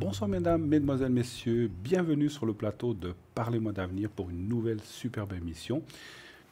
Bonsoir mesdames, mesdemoiselles, messieurs, bienvenue sur le plateau de Parlez-moi d'avenir pour une nouvelle superbe émission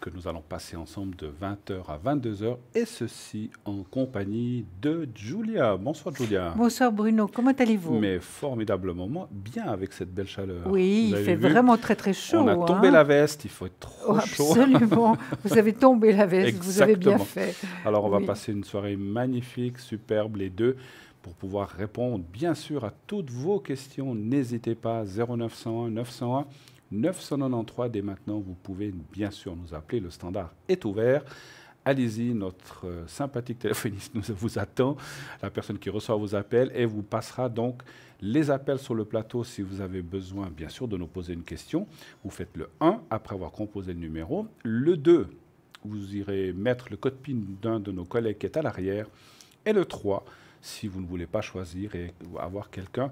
que nous allons passer ensemble de 20h à 22h et ceci en compagnie de Julia. Bonsoir Julia. Bonsoir Bruno, comment allez-vous? Mais formidablement bien avec cette belle chaleur. Oui, Vous il avez fait vu, vraiment très très chaud. on a tombé hein. la veste, il faut être Oh, trop chaud. absolument, vous avez tombé la veste, vous avez bien Exactement. fait. Alors on va Oui. passer une soirée magnifique, superbe les deux, pour pouvoir répondre bien sûr à toutes vos questions. N'hésitez pas, 0901 901 993 dès maintenant. Vous pouvez bien sûr nous appeler, le standard est ouvert. Allez-y, notre sympathique téléphoniste vous attend, la personne qui reçoit vos appels, et vous passera donc les appels sur le plateau si vous avez besoin, bien sûr, de nous poser une question. Vous faites le 1 après avoir composé le numéro. Le 2, vous irez mettre le code PIN d'un de nos collègues qui est à l'arrière. Et le 3, si vous ne voulez pas choisir et avoir quelqu'un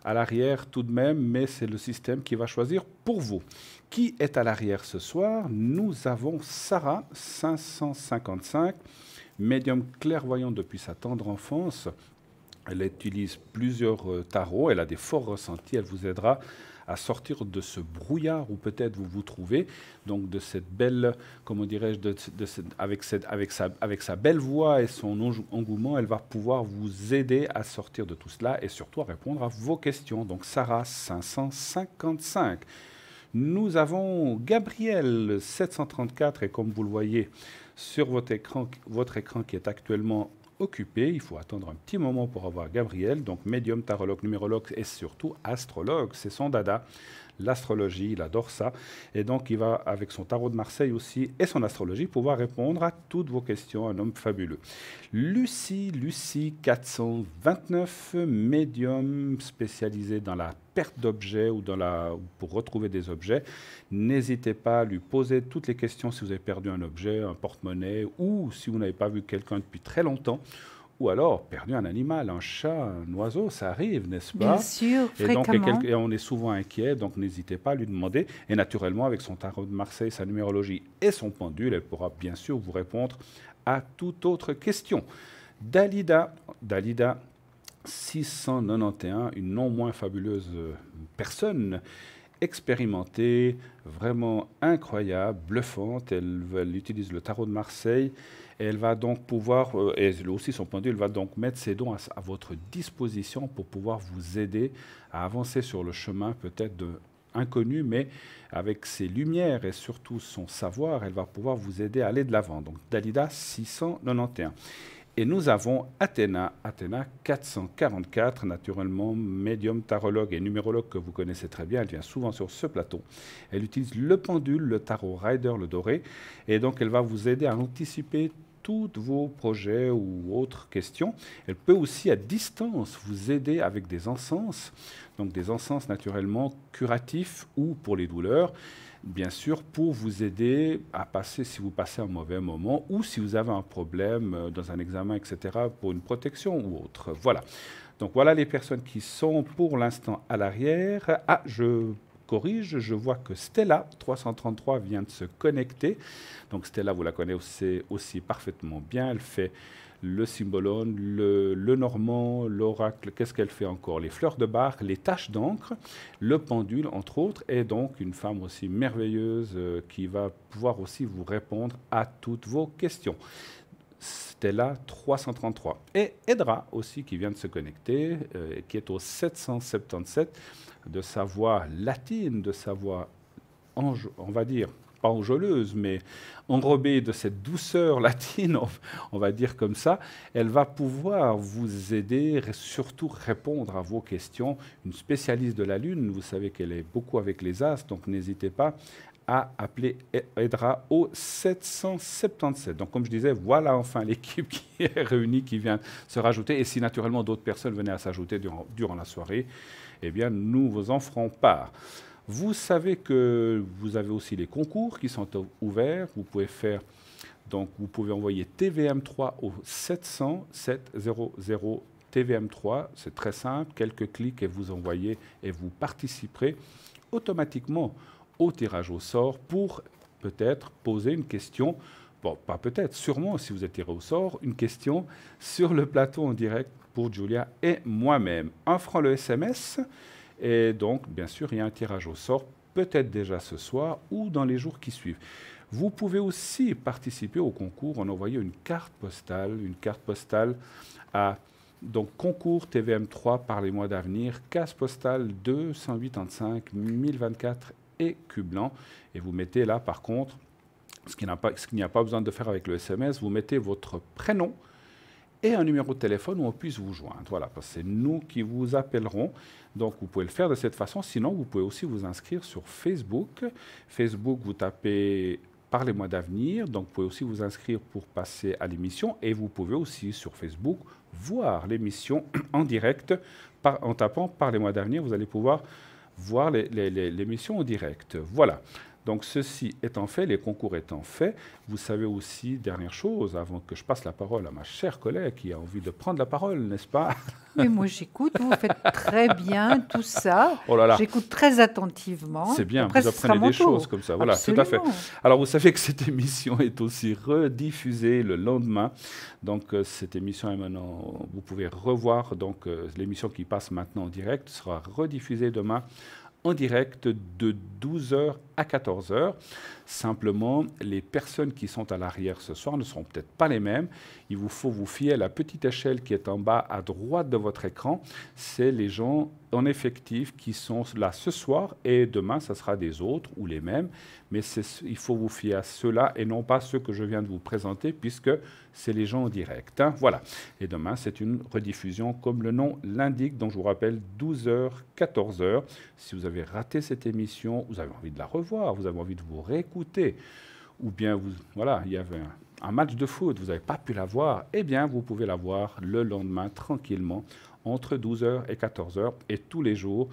à l'arrière tout de même, mais c'est le système qui va choisir pour vous. Qui est à l'arrière ce soir? Nous avons Sarah, 555, médium clairvoyant depuis sa tendre enfance. Elle utilise plusieurs tarots, elle a des forts ressentis, elle vous aidera à sortir de ce brouillard où peut-être vous vous trouvez, donc de cette belle, comment dirais-je, avec sa belle voix et son engouement, elle va pouvoir vous aider à sortir de tout cela et surtout à répondre à vos questions. Donc Sarah, 555. Nous avons Gabriel, 734, et comme vous le voyez sur votre écran qui est actuellement occupé, il faut attendre un petit moment pour avoir Gabriel, donc médium, tarologue, numérologue et surtout astrologue, c'est son dada, l'astrologie, il adore ça, et donc il va avec son tarot de Marseille aussi et son astrologie pouvoir répondre à toutes vos questions, un homme fabuleux. Lucie 429, médium spécialisé dans la perte d'objets ou pour retrouver des objets. N'hésitez pas à lui poser toutes les questions si vous avez perdu un objet, un porte-monnaie, ou si vous n'avez pas vu quelqu'un depuis très longtemps, ou alors perdu un animal, un chat, un oiseau, ça arrive, n'est-ce pas? Bien sûr, Et donc, fréquemment. on est souvent inquiet, donc n'hésitez pas à lui demander. Et naturellement, avec son tarot de Marseille, sa numérologie et son pendule, elle pourra bien sûr vous répondre à toute autre question. Dalida 691, une non moins fabuleuse personne, expérimentée, vraiment incroyable, bluffante. Elle utilise le tarot de Marseille. Et elle va donc pouvoir, et aussi son pendule, va donc mettre ses dons à votre disposition pour pouvoir vous aider à avancer sur le chemin peut-être inconnu, mais avec ses lumières et surtout son savoir, elle va pouvoir vous aider à aller de l'avant. Donc Dalida 691. Et nous avons Athéna 444, naturellement médium, tarologue et numérologue que vous connaissez très bien. Elle vient souvent sur ce plateau. Elle utilise le pendule, le tarot Rider, le doré. Et donc, elle va vous aider à anticiper tous vos projets ou autres questions. Elle peut aussi, à distance, vous aider avec des encens. Donc, des encens naturellement curatifs ou pour les douleurs. Bien sûr, pour vous aider à passer, si vous passez un mauvais moment ou si vous avez un problème dans un examen, etc., pour une protection ou autre. Voilà. Donc, voilà les personnes qui sont pour l'instant à l'arrière. Ah, je corrige, je vois que Stella, 333, vient de se connecter. Donc, Stella, vous la connaissez aussi parfaitement bien. Elle fait le cymbolone, le normand, l'oracle, qu'est-ce qu'elle fait encore? Les fleurs de Bach, les taches d'encre, le pendule, entre autres, et donc une femme aussi merveilleuse qui va pouvoir aussi vous répondre à toutes vos questions. Stella 333. Et Edra aussi qui vient de se connecter, qui est au 777, de sa voix latine, de sa voix, on va dire, pas enjôleuse, mais enrobée de cette douceur latine, on va dire comme ça, elle va pouvoir vous aider, surtout répondre à vos questions. Une spécialiste de la Lune, vous savez qu'elle est beaucoup avec les As, donc n'hésitez pas à appeler Edra au 777. Donc comme je disais, voilà enfin l'équipe qui est réunie, qui vient se rajouter. Et si naturellement d'autres personnes venaient à s'ajouter durant la soirée, eh bien nous vous en ferons part. Vous savez que vous avez aussi les concours qui sont ouverts. Vous pouvez faire, donc vous pouvez envoyer TVM3 au 700 700 TVM3. C'est très simple, quelques clics et vous envoyez et vous participerez automatiquement au tirage au sort pour peut-être poser une question. Bon, pas peut-être, sûrement si vous êtes tiré au sort, une question sur le plateau en direct pour Julia et moi-même. 1 franc le SMS. Et donc, bien sûr, il y a un tirage au sort, peut-être déjà ce soir ou dans les jours qui suivent. Vous pouvez aussi participer au concours en envoyant une carte postale à donc, concours TVM3 par les mois d'avenir, case postale 285 1024 et Cublan. Et vous mettez là, par contre, ce qu'il n'y a pas besoin de faire avec le SMS, vous mettez votre prénom et un numéro de téléphone où on puisse vous joindre. Voilà, parce que c'est nous qui vous appellerons. Donc, vous pouvez le faire de cette façon. Sinon, vous pouvez aussi vous inscrire sur Facebook. Facebook, vous tapez par les mois d'avenir. Donc, vous pouvez aussi vous inscrire pour passer à l'émission. Et vous pouvez aussi, sur Facebook, voir l'émission en direct. En tapant par les mois d'avenir, vous allez pouvoir voir l'émission en direct. Voilà. Donc, ceci étant fait, les concours étant faits, vous savez aussi, dernière chose, avant que je passe la parole à ma chère collègue qui a envie de prendre la parole, n'est-ce pas? Mais moi, j'écoute, vous faites très bien tout ça. Oh là là. J'écoute très attentivement. C'est bien, après, vous apprenez des choses comme ça. Voilà, Absolument. tout à fait. Alors, vous savez que cette émission est aussi rediffusée le lendemain. Donc, cette émission est maintenant, vous pouvez revoir. Donc, l'émission qui passe maintenant en direct sera rediffusée demain en direct de 12h à 14h. Simplement, les personnes qui sont à l'arrière ce soir ne seront peut-être pas les mêmes. Il vous faut vous fier à la petite échelle qui est en bas à droite de votre écran. C'est les gens en effectif qui sont là ce soir et demain, ça sera des autres ou les mêmes. Mais il faut vous fier à ceux-là et non pas ceux que je viens de vous présenter puisque c'est les gens en direct. Hein. Voilà. Et demain, c'est une rediffusion comme le nom l'indique. Donc, je vous rappelle, 12h, 14h. Si vous avez raté cette émission, vous avez envie de la revoir, vous avez envie de vous réécouter, ou bien voilà, il y avait un match de foot, vous n'avez pas pu la voir, eh bien, vous pouvez la voir le lendemain tranquillement entre 12h et 14h. Et tous les jours,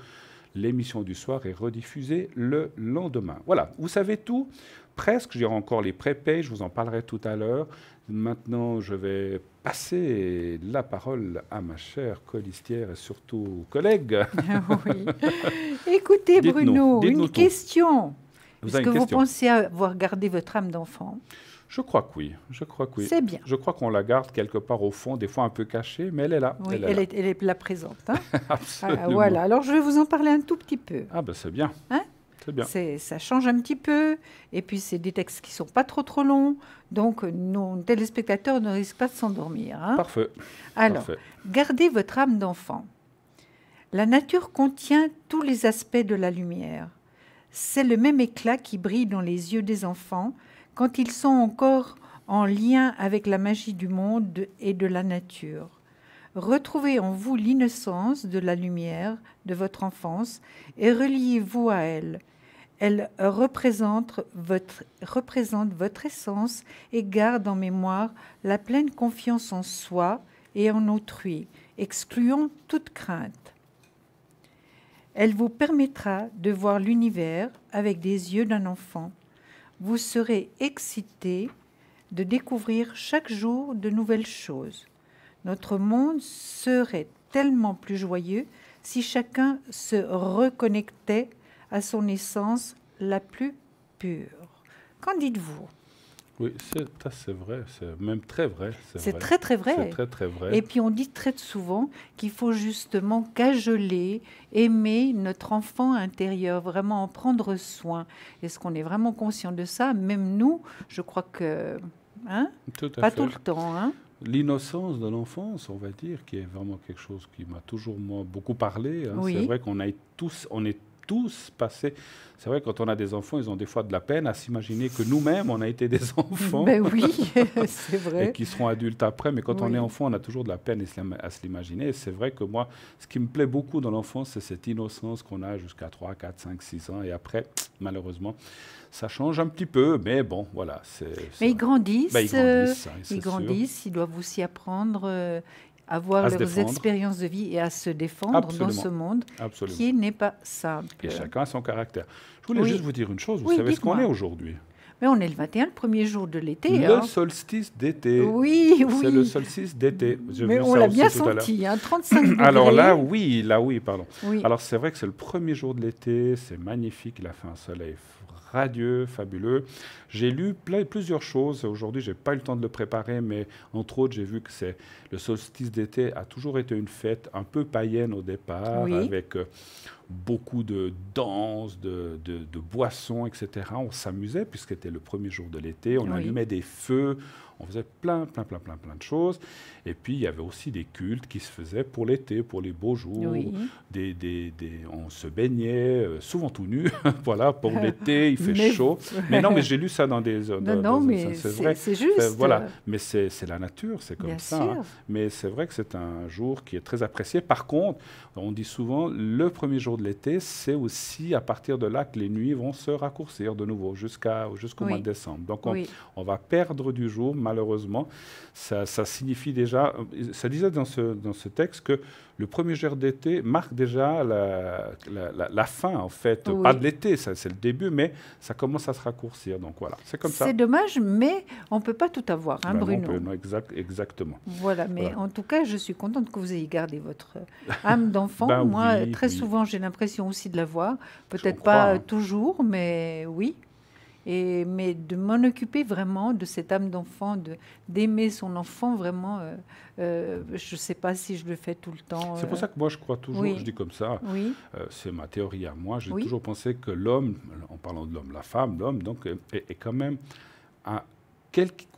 l'émission du soir est rediffusée le lendemain. Voilà, vous savez tout, presque. J'aurai encore les pré-pages, je vous en parlerai tout à l'heure. Maintenant, je vais passer la parole à ma chère colistière et surtout collègue. Oui. Écoutez, Bruno, dites-nous une tout. question. Vous Est-ce avez que une vous question? pensez avoir gardé votre âme d'enfant? Je crois que oui. Je crois que oui. C'est bien. Je crois qu'on la garde quelque part au fond, des fois un peu cachée, mais elle est là. Oui, elle est là présente. Hein. Absolument. Voilà, alors je vais vous en parler un tout petit peu. Ah ben c'est bien. Hein? C'est bien. Ça change un petit peu, et puis c'est des textes qui ne sont pas trop longs, donc nos téléspectateurs ne risquent pas de s'endormir. Hein. Parfait. Alors, Parfait. gardez votre âme d'enfant. La nature contient tous les aspects de la lumière. C'est le même éclat qui brille dans les yeux des enfants quand ils sont encore en lien avec la magie du monde et de la nature. Retrouvez en vous l'innocence de la lumière de votre enfance et reliez-vous à elle. Elle représente votre essence et garde en mémoire la pleine confiance en soi et en autrui, excluant toute crainte. Elle vous permettra de voir l'univers avec des yeux d'un enfant. Vous serez excité de découvrir chaque jour de nouvelles choses. Notre monde serait tellement plus joyeux si chacun se reconnectait à son essence la plus pure. Qu'en dites-vous? Oui, c'est vrai, c'est même très vrai. C'est très vrai. C'est très vrai. Et puis on dit très souvent qu'il faut justement cajoler, aimer notre enfant intérieur, vraiment en prendre soin. Est-ce qu'on est vraiment conscient de ça? Même nous, je crois que... Hein? Pas tout le temps. Hein? L'innocence de l'enfance, on va dire, qui est vraiment quelque chose qui m'a toujours beaucoup parlé. Hein. Oui. C'est vrai qu'on est tous passés. C'est vrai, quand on a des enfants, ils ont des fois de la peine à s'imaginer que nous-mêmes, on a été des enfants. Ben oui, c'est vrai. Et qui seront adultes après. Mais quand on est enfant, on a toujours de la peine à se l'imaginer. Et c'est vrai que moi, ce qui me plaît beaucoup dans l'enfance, c'est cette innocence qu'on a jusqu'à 3, 4, 5, 6 ans. Et après, malheureusement, ça change un petit peu. Mais bon, voilà. Mais ils grandissent. Ils grandissent. Ils doivent aussi apprendre avoir leurs expériences de vie et à se défendre dans ce monde qui n'est pas simple. Et chacun a son caractère. Je voulais juste vous dire une chose. Vous savez ce qu'on est aujourd'hui? Mais on est le 21, le premier jour de l'été. Le solstice d'été. Oui, oui. C'est le solstice d'été. Mais on l'a bien senti, 35 degrés. Alors là, oui, pardon. Oui. Alors c'est vrai que c'est le premier jour de l'été, c'est magnifique, il a fait un soleil radieux, fabuleux. J'ai lu plusieurs choses. Aujourd'hui, je n'ai pas eu le temps de le préparer, mais entre autres, j'ai vu que le solstice d'été a toujours été une fête un peu païenne au départ, Oui. avec beaucoup de danses, de boissons, etc. On s'amusait puisque c'était le premier jour de l'été. On Oui. allumait des feux, on faisait plein de choses. Et puis, il y avait aussi des cultes qui se faisaient pour l'été, pour les beaux jours. Oui. On se baignait, souvent tout nu, voilà, pour l'été, il fait Mais- chaud. Mais non, mais j'ai lu ça dans des... Non, mais c'est vrai. c'est juste. Voilà, mais c'est la nature, c'est comme Bien ça. sûr. Mais c'est vrai que c'est un jour qui est très apprécié. Par contre, on dit souvent, le premier jour de l'été, c'est aussi à partir de là que les nuits vont se raccourcir de nouveau jusqu'au mois de décembre. Donc, Oui. on va perdre du jour, malheureusement. Ça signifie déjà, ça disait dans ce texte que le premier jour d'été marque déjà la fin, en fait. Oui. Pas de l'été, c'est le début, mais ça commence à se raccourcir. Donc voilà, c'est comme ça. C'est dommage, mais on ne peut pas tout avoir, hein, Ben non, Bruno. non, exactement. Voilà, mais Voilà. en tout cas, je suis contente que vous ayez gardé votre âme d'enfant. Ben Moi, oui, très oui. souvent, j'ai l'impression aussi de l'avoir. Peut-être crois, pas hein. toujours, mais oui. Mais de m'en occuper vraiment de cette âme d'enfant, d'aimer son enfant, vraiment, je ne sais pas si je le fais tout le temps. C'est pour ça que moi, je crois toujours, oui. je dis comme ça, Oui, c'est ma théorie à moi, j'ai Oui. toujours pensé que l'homme, en parlant de l'homme, la femme, l'homme, donc, est quand même,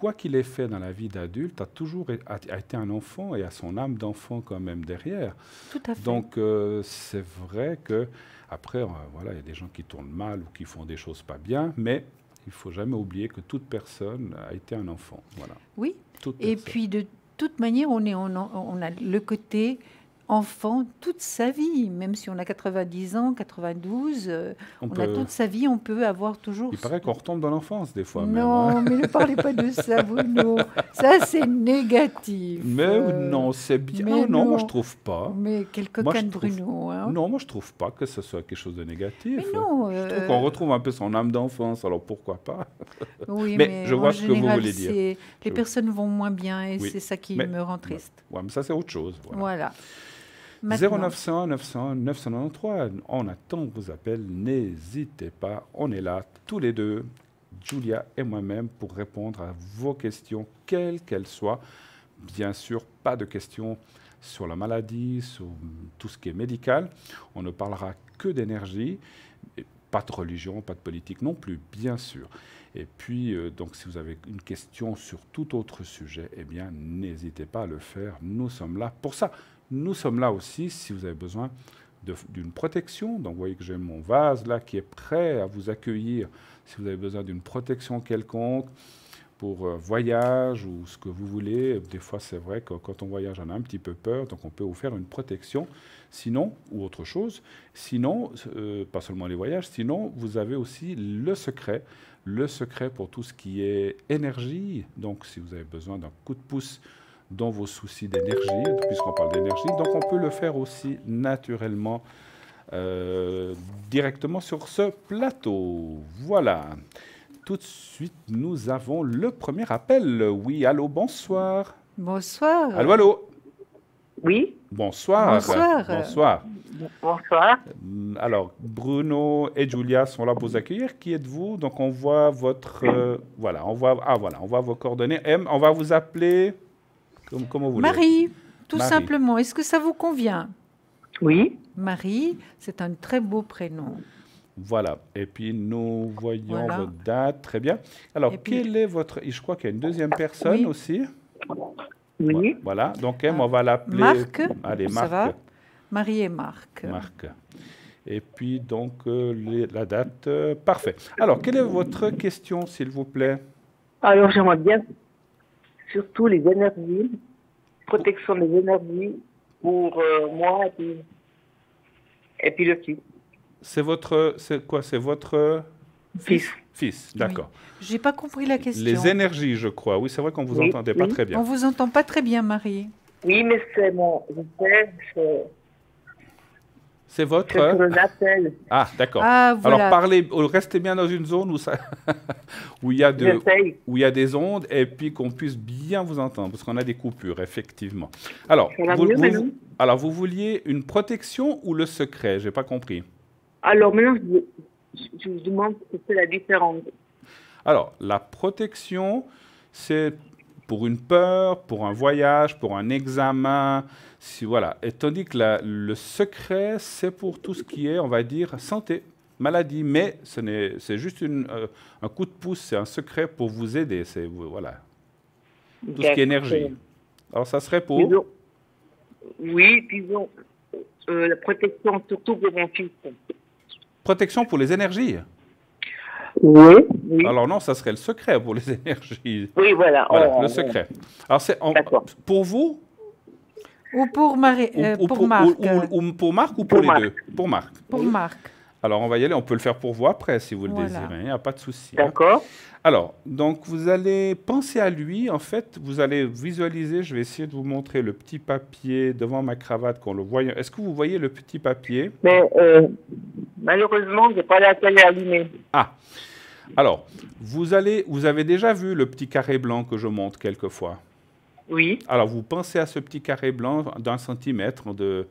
quoi qu'il ait fait dans la vie d'adulte, a toujours a été un enfant et a son âme d'enfant quand même derrière. tout à fait. Donc, c'est vrai que après, voilà, il y a des gens qui tournent mal ou qui font des choses pas bien, mais il faut jamais oublier que toute personne a été un enfant. Voilà. Oui, Toute et personne. puis de toute manière, on a le côté enfant toute sa vie, même si on a 90 ans, 92, On on peut- a toute sa vie, on peut avoir toujours... Il paraît qu'on retombe dans l'enfance des fois. même, Non, hein. mais ne parlez pas de ça, Bruno. Ça, c'est négatif. Mais non, c'est bien. mais Ah, non, moi non. je trouve pas. Mais quel Moi, je coquin de trouve- Bruno. Hein. Non, moi je trouve pas que ce soit quelque chose de négatif. Mais non. Je trouve qu'on retrouve un peu son âme d'enfance, alors pourquoi pas? Oui, mais je en vois ce que vous général, voulez dire. Les Je- personnes vont moins bien et Oui. c'est ça qui Mais- me rend triste. Ouais, mais ça c'est autre chose. Voilà. Voilà. Maintenant, 0900 900 993, on attend vos appels, n'hésitez pas, on est là tous les deux, Julia et moi-même, pour répondre à vos questions, quelles qu'elles soient. Bien sûr, pas de questions sur la maladie, sur tout ce qui est médical, on ne parlera que d'énergie, et pas de religion, pas de politique non plus, bien sûr. Et puis, donc, si vous avez une question sur tout autre sujet, eh bien, n'hésitez pas à le faire, nous sommes là pour ça. Nous sommes là aussi si vous avez besoin d'une protection. Donc, vous voyez que j'ai mon vase là qui est prêt à vous accueillir si vous avez besoin d'une protection quelconque pour voyage ou ce que vous voulez. Des fois, c'est vrai que quand on voyage, on a un petit peu peur, donc on peut vous faire une protection. Sinon, ou autre chose, sinon, pas seulement les voyages, sinon, vous avez aussi le secret pour tout ce qui est énergie. Donc, si vous avez besoin d'un coup de pouce dans vos soucis d'énergie, puisqu'on parle d'énergie. Donc, on peut le faire aussi naturellement, directement sur ce plateau. Voilà. Tout de suite, nous avons le premier appel. Oui, allô, bonsoir. bonsoir. Allô, allô. Oui, Bonsoir. Bonsoir. Bonsoir. bonsoir. Alors, Bruno et Julia sont là pour vous accueillir. Qui êtes-vous? Donc, on voit votre... voilà, on voit vos coordonnées. M, on va vous appeler... Comment vous voulez. Marie, tout Marie. simplement. Est-ce que ça vous convient? Oui, Marie, c'est un très beau prénom. Voilà. Et puis, nous voyons Voilà. votre date. Très bien. Alors, Et puis- quelle est votre... Je crois qu'il y a une deuxième personne Oui. aussi. oui. Voilà. Donc, M, on va l'appeler... Marc, Allez, ça Marc. va? Marie et Marc. Marc. Et puis, donc, la date. Parfait. Alors, quelle est votre question, s'il vous plaît? Alors, j'aimerais bien, surtout les énergies, protection des énergies pour moi et puis le fils. C'est votre... C'est quoi? C'est votre Fils. fils. D'accord. J'ai pas compris la question. Les énergies, je crois. Oui, c'est vrai qu'on vous Oui, entendait pas oui. très bien. On vous entend pas très bien, Marie. Oui, mais c'est mon... C'est C'est votre... sur le appel. Ah, d'accord. Ah, voilà. Alors, parlez, restez bien dans une zone où il y a J'essaye. où il y a des ondes et puis qu'on puisse bien vous entendre, parce qu'on a des coupures, effectivement. Alors, Ça va mieux maintenant? alors vous vouliez une protection ou le secret? J'ai pas compris. Alors, maintenant, je vous demande ce que c'est la différence. Alors, la protection, c'est pour une peur, pour un voyage, pour un examen, voilà. Et tandis que le secret, c'est pour tout ce qui est, on va dire, santé, maladie. Mais c'est juste un coup de pouce, c'est un secret pour vous aider. Voilà, tout ce qui est énergie. Alors, ça serait pour... Disons, la protection, surtout pour mon fils. Protection pour les énergies. Oui. Alors non, ça serait le secret pour les énergies. Oui, voilà. Voilà, le secret. Alors, pour vous... Ou pour, Marc. Ou pour Marc ou pour les deux? Pour Marc. Pour Marc. Alors, on va y aller. On peut le faire pour vous après, si vous le désirez. Il n'y a pas de souci. D'accord. Alors, donc, vous allez penser à lui. En fait, vous allez visualiser. Je vais essayer de vous montrer le petit papier devant ma cravate qu'on le voit. Est-ce que vous voyez le petit papier? Mais malheureusement, je n'ai pas la télé allumée. Ah. Alors, vous avez déjà vu le petit carré blanc que je montre quelquefois? Oui. Alors, vous pensez à ce petit carré blanc d'1 centimètre, de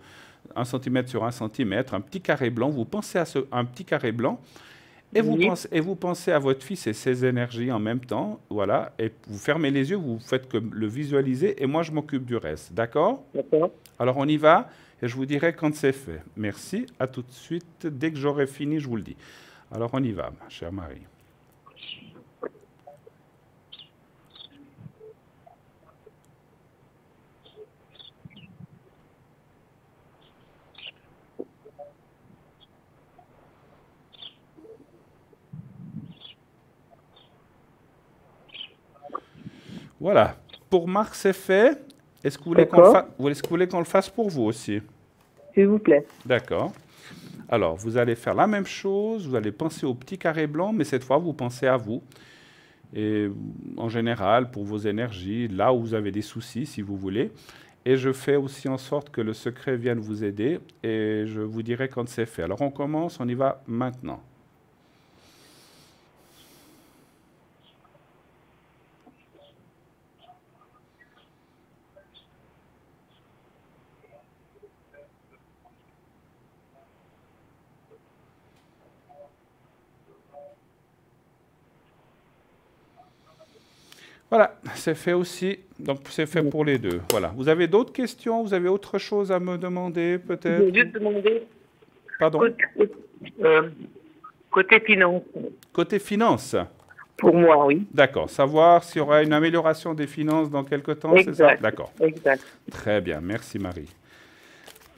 1 centimètre sur 1 centimètre, un petit carré blanc. Vous pensez à un petit carré blanc et, vous pensez à votre fils et ses énergies en même temps. Voilà. Et vous fermez les yeux, vous faites que le visualiser et moi, je m'occupe du reste. D'accord? D'accord. Alors, on y va et je vous dirai quand c'est fait. Merci. À tout de suite. Dès que j'aurai fini, je vous le dis. Alors, on y va, ma chère Marie. Voilà. Pour Marc, c'est fait. Est-ce que vous voulez qu'on le fasse pour vous aussi? S'il vous plaît. D'accord. Alors, vous allez faire la même chose. Vous allez penser au petit carré blanc, mais cette fois, vous pensez à vous. Et en général, pour vos énergies, là où vous avez des soucis, si vous voulez. Et je fais aussi en sorte que le secret vienne vous aider. Et je vous dirai quand c'est fait. Alors, on commence. On y va maintenant. Voilà, c'est fait aussi. Donc, c'est fait pour les deux. Voilà. Vous avez d'autres questions? Vous avez autre chose à me demander, peut-être? Je vais juste demander. Pardon? Côté finance. Côté finance? Pour moi, oui. D'accord. Savoir s'il y aura une amélioration des finances dans quelque temps, c'est ça? D'accord. Exact. Très bien. Merci, Marie.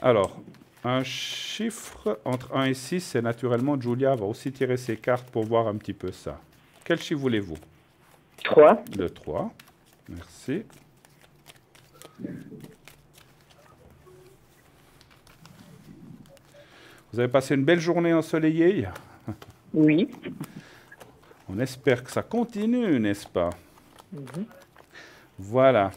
Alors, un chiffre entre 1 et 6, c'est naturellement, Julia va aussi tirer ses cartes pour voir un petit peu ça. Quel chiffre voulez-vous? 3. Le 3. Merci. Vous avez passé une belle journée ensoleillée? Oui. On espère que ça continue, n'est-ce pas? Voilà.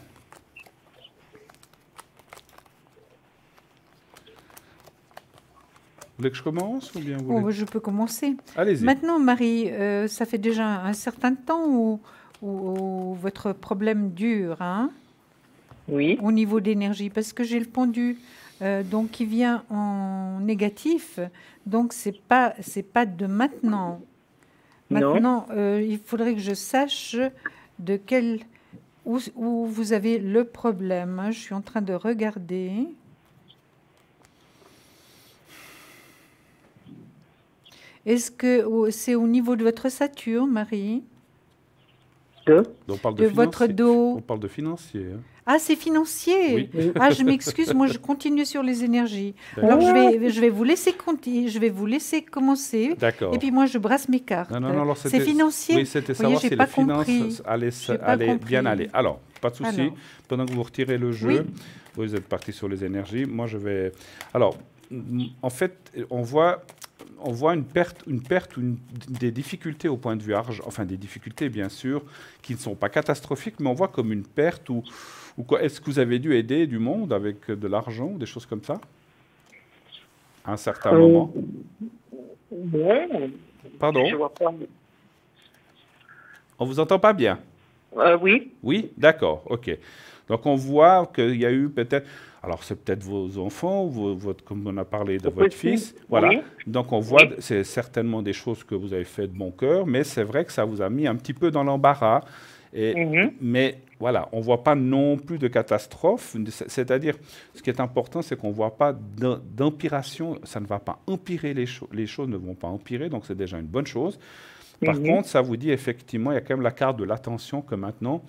Vous voulez que je commence ou bien vous voulez... Je peux commencer. Allez-y. Maintenant, Marie, ça fait déjà un certain temps où votre problème dure, hein? Oui. Au niveau d'énergie, parce que j'ai le pendu donc qui vient en négatif, donc c'est pas de maintenant. Maintenant, il faudrait que je sache où vous avez le problème. Je suis en train de regarder. Est-ce que c'est au niveau de votre Saturne, Marie? On parle de votre dos. On parle de financier. Hein. Ah, c'est financier. Oui. Ah, je m'excuse, moi je continue sur les énergies. Alors je vais vous laisser commencer. D'accord. Et puis moi je brasse mes cartes. Non, c'est financier. Oui, c'était savoir si les finances allaient bien aller. Alors, pas de souci. Alors. Pendant que vous retirez le jeu, vous êtes parti sur les énergies. Moi, je vais. Alors, en fait, on voit une perte des difficultés au point de vue argent, enfin des difficultés bien sûr, qui ne sont pas catastrophiques, mais on voit comme une perte ou quoi. Est-ce que vous avez dû aider du monde avec de l'argent, des choses comme ça, à un certain moment? Non. Pardon? Je vois pas. On vous entend pas bien? Oui. Oui, d'accord, ok. Donc on voit qu'il y a eu peut-être, alors c'est peut-être vos enfants, comme on a parlé de votre fils, voilà. Oui. Donc on voit, c'est certainement des choses que vous avez faites de bon cœur, mais c'est vrai que ça vous a mis un petit peu dans l'embarras. Mais voilà, on ne voit pas non plus de catastrophe. C'est-à-dire, ce qui est important, c'est qu'on ne voit pas d'empiration. Ça ne va pas empirer, les choses ne vont pas empirer, donc c'est déjà une bonne chose. Par contre, ça vous dit effectivement, il y a quand même la carte de l'attention que maintenant,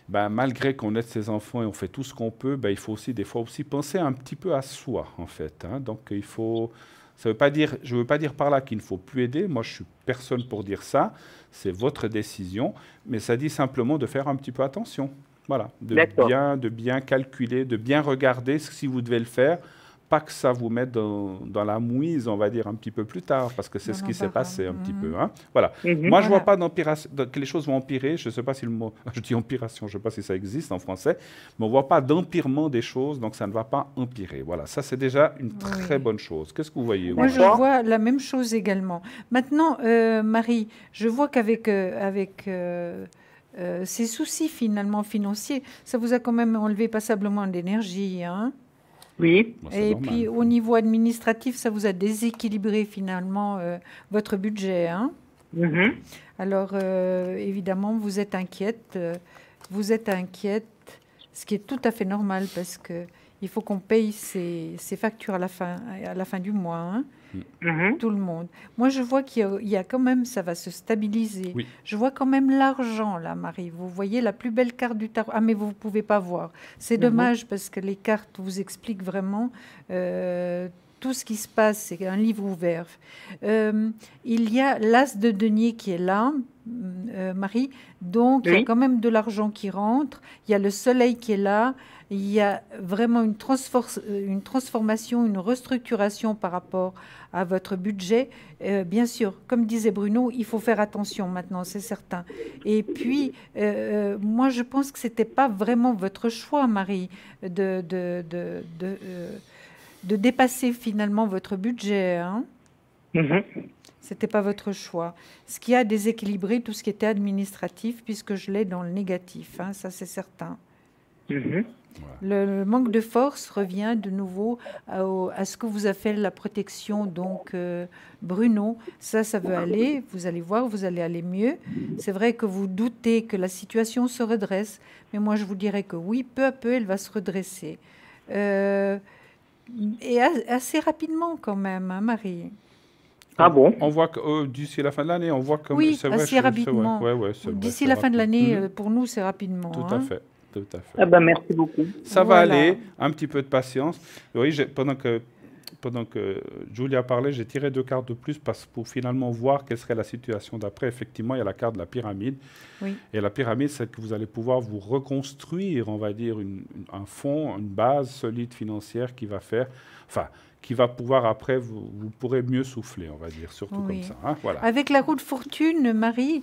ben, malgré qu'on aide ses enfants et on fait tout ce qu'on peut, ben, il faut aussi des fois aussi penser un petit peu à soi, en fait. Hein. Donc il faut... Ça veut pas dire, je ne veux pas dire par là qu'il ne faut plus aider. Moi, je suis personne pour dire ça. C'est votre décision. Mais ça dit simplement de faire un petit peu attention. Voilà. De bien calculer, de bien regarder si vous devez le faire. Pas que ça vous mette dans la mouise, on va dire, un petit peu plus tard, parce que c'est ce qui s'est passé un petit peu. Hein. Voilà. Moi, je ne vois pas que les choses vont empirer. Je ne sais pas si le mot... Je dis empiration, je ne sais pas si ça existe en français. Mais on ne voit pas d'empirement des choses, donc ça ne va pas empirer. Voilà, ça, c'est déjà une très bonne chose. Qu'est-ce que vous voyez? Moi, je vois la même chose également. Maintenant, Marie, je vois qu'avec ces soucis, finalement, financiers, ça vous a quand même enlevé passablement d'énergie, hein? Oui. Et puis, au niveau administratif, ça vous a déséquilibré finalement votre budget. Hein? Alors, évidemment, vous êtes inquiète. Ce qui est tout à fait normal parce qu'il faut qu'on paye ses factures à la fin du mois. Hein? Tout le monde. Moi, je vois qu'il y a quand même, ça va se stabiliser. Oui. Je vois quand même l'argent, là, Marie. Vous voyez la plus belle carte du tarot. Ah, mais vous ne pouvez pas voir. C'est dommage parce que les cartes vous expliquent vraiment tout ce qui se passe. C'est un livre ouvert. Il y a l'as de denier qui est là, Marie. Donc, il y a quand même de l'argent qui rentre. Il y a le soleil qui est là. Il y a vraiment une transformation, une restructuration par rapport à votre budget. Bien sûr, comme disait Bruno, il faut faire attention maintenant, c'est certain. Et puis, moi, je pense que ce n'était pas vraiment votre choix, Marie, de dépasser finalement votre budget. Hein. Ce n'était pas votre choix. Ce qui a déséquilibré tout ce qui était administratif, puisque je l'ai dans le négatif, hein, ça c'est certain. Le manque de force revient de nouveau à ce que vous a fait la protection, donc Bruno. Ça veut aller, vous allez voir, vous allez aller mieux. C'est vrai que vous doutez que la situation se redresse, mais moi je vous dirais que oui, peu à peu, elle va se redresser. Et assez rapidement quand même, hein, Marie. Ah bon? On voit que d'ici la fin de l'année, on voit que c'est vrai, assez rapidement. D'ici la fin de l'année, pour nous, c'est rapidement. Tout à fait. Tout à fait. Ah ben, merci beaucoup. Ça va aller, un petit peu de patience. Oui, pendant que Julia parlait, j'ai tiré 2 cartes de plus pour finalement voir quelle serait la situation d'après. Effectivement, il y a la carte de la pyramide. Oui. Et la pyramide, c'est que vous allez pouvoir vous reconstruire, on va dire, un fond, une base solide financière qui va faire... qui va pouvoir après, vous pourrez mieux souffler, on va dire, surtout comme ça. Hein, voilà. Avec la roue de fortune, Marie,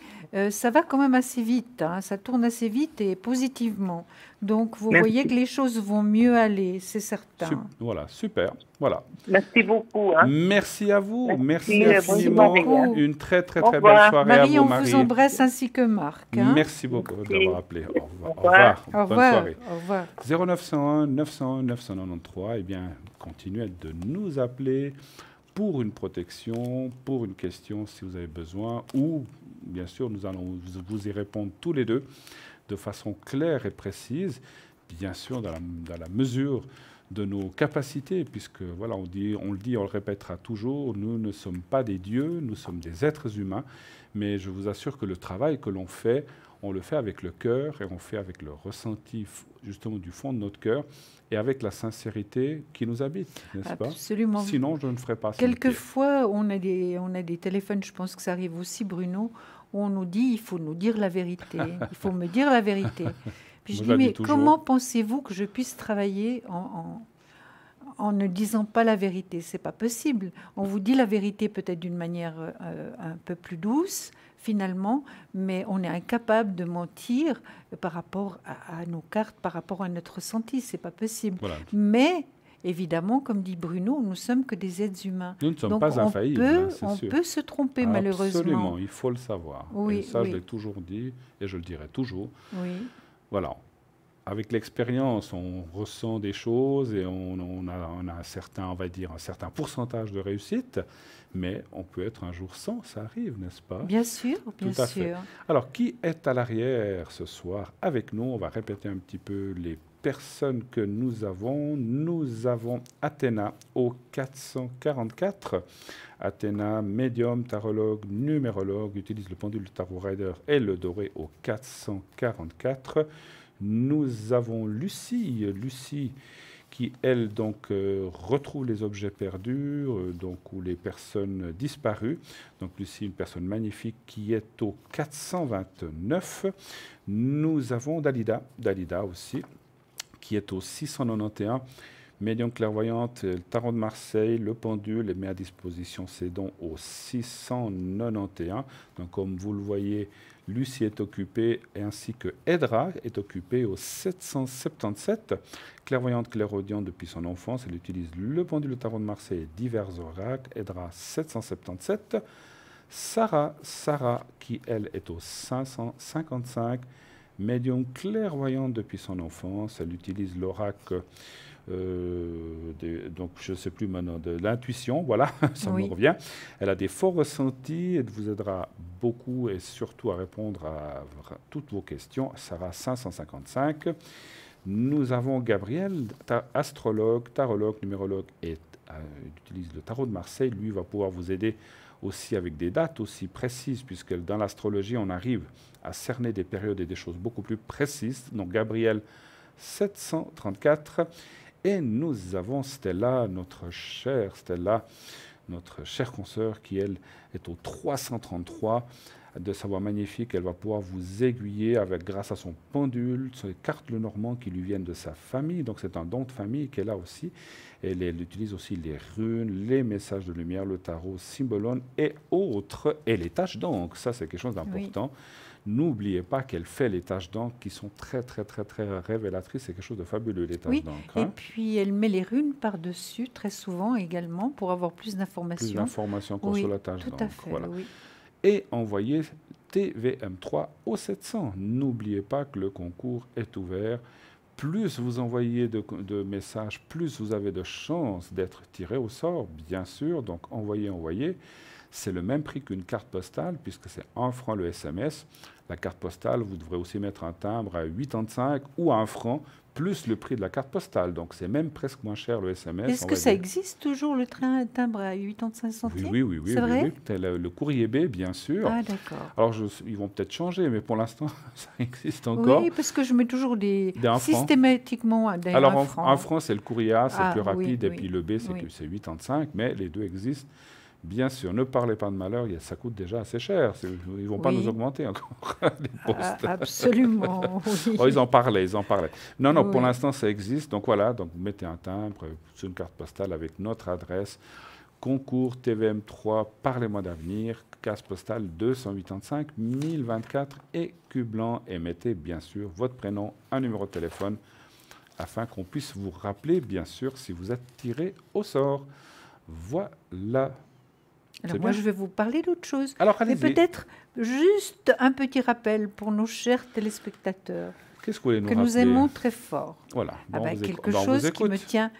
ça va quand même assez vite, hein, ça tourne assez vite et positivement. Donc, vous voyez que les choses vont mieux aller, c'est certain. Voilà, super. Voilà. Merci beaucoup. Hein. Merci à vous. Merci infiniment. Une très, très, très belle soirée Marie, à vous, Marie. On vous embrasse ainsi que Marc. Hein. Merci beaucoup d'avoir appelé. Au revoir. Au revoir. Bonne soirée. Au revoir. 0901 901 993. Eh bien, continuez de nous appeler pour une protection, pour une question si vous avez besoin, ou bien sûr, nous allons vous y répondre tous les deux de façon claire et précise, bien sûr dans la mesure de nos capacités, puisque voilà, on le dit, on le répétera toujours, nous ne sommes pas des dieux, nous sommes des êtres humains, mais je vous assure que le travail que l'on fait, on le fait avec le cœur et on fait avec le ressenti justement du fond de notre cœur et avec la sincérité qui nous habite, n'est-ce pas? Absolument. Sinon, je ne ferais pas ça. Quelquefois, on a des téléphones, je pense que ça arrive aussi, Bruno, où on nous dit, il faut nous dire la vérité, il faut me dire la vérité. Puis je dis, mais comment pensez-vous que je puisse travailler en ne disant pas la vérité? C'est pas possible. On vous dit la vérité peut-être d'une manière un peu plus douce, finalement, mais on est incapable de mentir par rapport à nos cartes, par rapport à notre ressenti. C'est pas possible. Voilà. Mais évidemment, comme dit Bruno, nous sommes que des êtres humains. Nous ne sommes pas infaillibles, on peut se tromper, malheureusement. Absolument, il faut le savoir. Oui, et ça, je l'ai toujours dit et je le dirai toujours. Oui. Voilà. avec l'expérience, on ressent des choses et on a un certain, on va dire, un certain pourcentage de réussite, mais on peut être un jour sans, ça arrive, n'est-ce pas? Bien sûr, bien Tout à fait. sûr. Alors, qui est à l'arrière ce soir avec nous? On va répéter un petit peu les personnes que nous avons. Nous avons Athéna au 444. Athéna, médium, tarologue, numérologue, utilise le pendule, le tarot rider et le doré au 444. Nous avons Lucie. Lucie qui, elle, donc, retrouve les objets perdus donc, ou les personnes disparues. Donc, Lucie, une personne magnifique qui est au 429. Nous avons Dalida, Dalida aussi, qui est au 691. Médium clairvoyante, le tarot de Marseille, le pendule est mis à disposition ses dons au 691. Donc, comme vous le voyez, Lucie est occupée, ainsi que Edra est occupée au 777. Clairvoyante, clairaudiente depuis son enfance, elle utilise le pendule, le tarot de Marseille et divers oracles. Edra 777. Sarah, qui elle est au 555. Médium clairvoyante depuis son enfance, elle utilise l'oracle, donc je ne sais plus maintenant, de l'intuition, voilà, ça me revient. Elle a des forts ressentis, elle vous aidera beaucoup et surtout à répondre à toutes vos questions. Sarah 555. Nous avons Gabriel, astrologue, tarologue, numérologue et utilise le tarot de Marseille. Lui va pouvoir vous aider aussi avec des dates aussi précises, puisque dans l'astrologie, on arrive à cerner des périodes et des choses beaucoup plus précises. Donc, Gabriel, 734. Et nous avons Stella, notre chère consoeur, qui, elle, est au 333. De savoir magnifique, elle va pouvoir vous aiguiller grâce à son pendule, ses cartes Lenormand qui lui viennent de sa famille. Donc, c'est un don de famille qu'elle a aussi. Elle utilise aussi les runes, les messages de lumière, le tarot, symbolone et autres. Et les taches d'encre, ça c'est quelque chose d'important. Oui. N'oubliez pas qu'elle fait les taches d'encre qui sont très, très, très, très révélatrices. C'est quelque chose de fabuleux, les taches d'encre. Et puis elle met les runes par-dessus, très souvent également, pour avoir plus d'informations. Plus d'informations qu'on sur la tache d'encre. Tout à fait, voilà. oui. Et envoyez TVM3 au 700. N'oubliez pas que le concours est ouvert. Plus vous envoyez de messages, plus vous avez de chances d'être tiré au sort, bien sûr. Donc, envoyez. C'est le même prix qu'une carte postale, puisque c'est 1 franc le SMS. La carte postale, vous devrez aussi mettre un timbre à 85 ou à 1 franc, plus le prix de la carte postale. Donc, c'est même presque moins cher le SMS. Est-ce que ça existe toujours, le timbre à 85 centimes? Oui. C'est vrai? Oui. Le courrier B, bien sûr. Ah, d'accord. Alors, ils vont peut-être changer, mais pour l'instant, ça existe encore. Oui, parce que je mets toujours systématiquement des Alors, 1 franc. 1 franc, c'est le courrier A, c'est plus rapide, et oui, puis le B, c'est 85, mais les deux existent. Bien sûr, ne parlez pas de malheur, ça coûte déjà assez cher. Ils ne vont pas nous augmenter encore, les postes. Absolument, oui. Ils en parlaient. Non, pour l'instant, ça existe. Donc voilà, donc vous mettez un timbre sur une carte postale avec notre adresse. Concours TVM3, parlez-moi d'avenir, case postale 285 1024 écus blanc. Et mettez bien sûr votre prénom, un numéro de téléphone, afin qu'on puisse vous rappeler, bien sûr, si vous êtes tiré au sort. Voilà. Alors moi, je vais vous parler d'autre chose. Alors, mais peut-être juste un petit rappel pour nos chers téléspectateurs. Qu'est-ce que vous voulez nous rappeler? Que nous aimons très fort. Voilà. Quelque chose qui me tient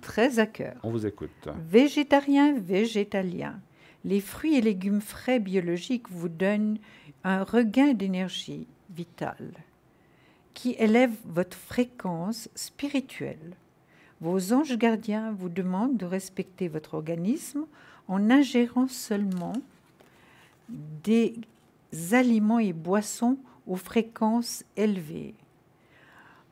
très à cœur. On vous écoute. Végétarien, végétalien. Les fruits et légumes frais biologiques vous donnent un regain d'énergie vitale qui élève votre fréquence spirituelle. Vos anges gardiens vous demandent de respecter votre organisme en ingérant seulement des aliments et boissons aux fréquences élevées.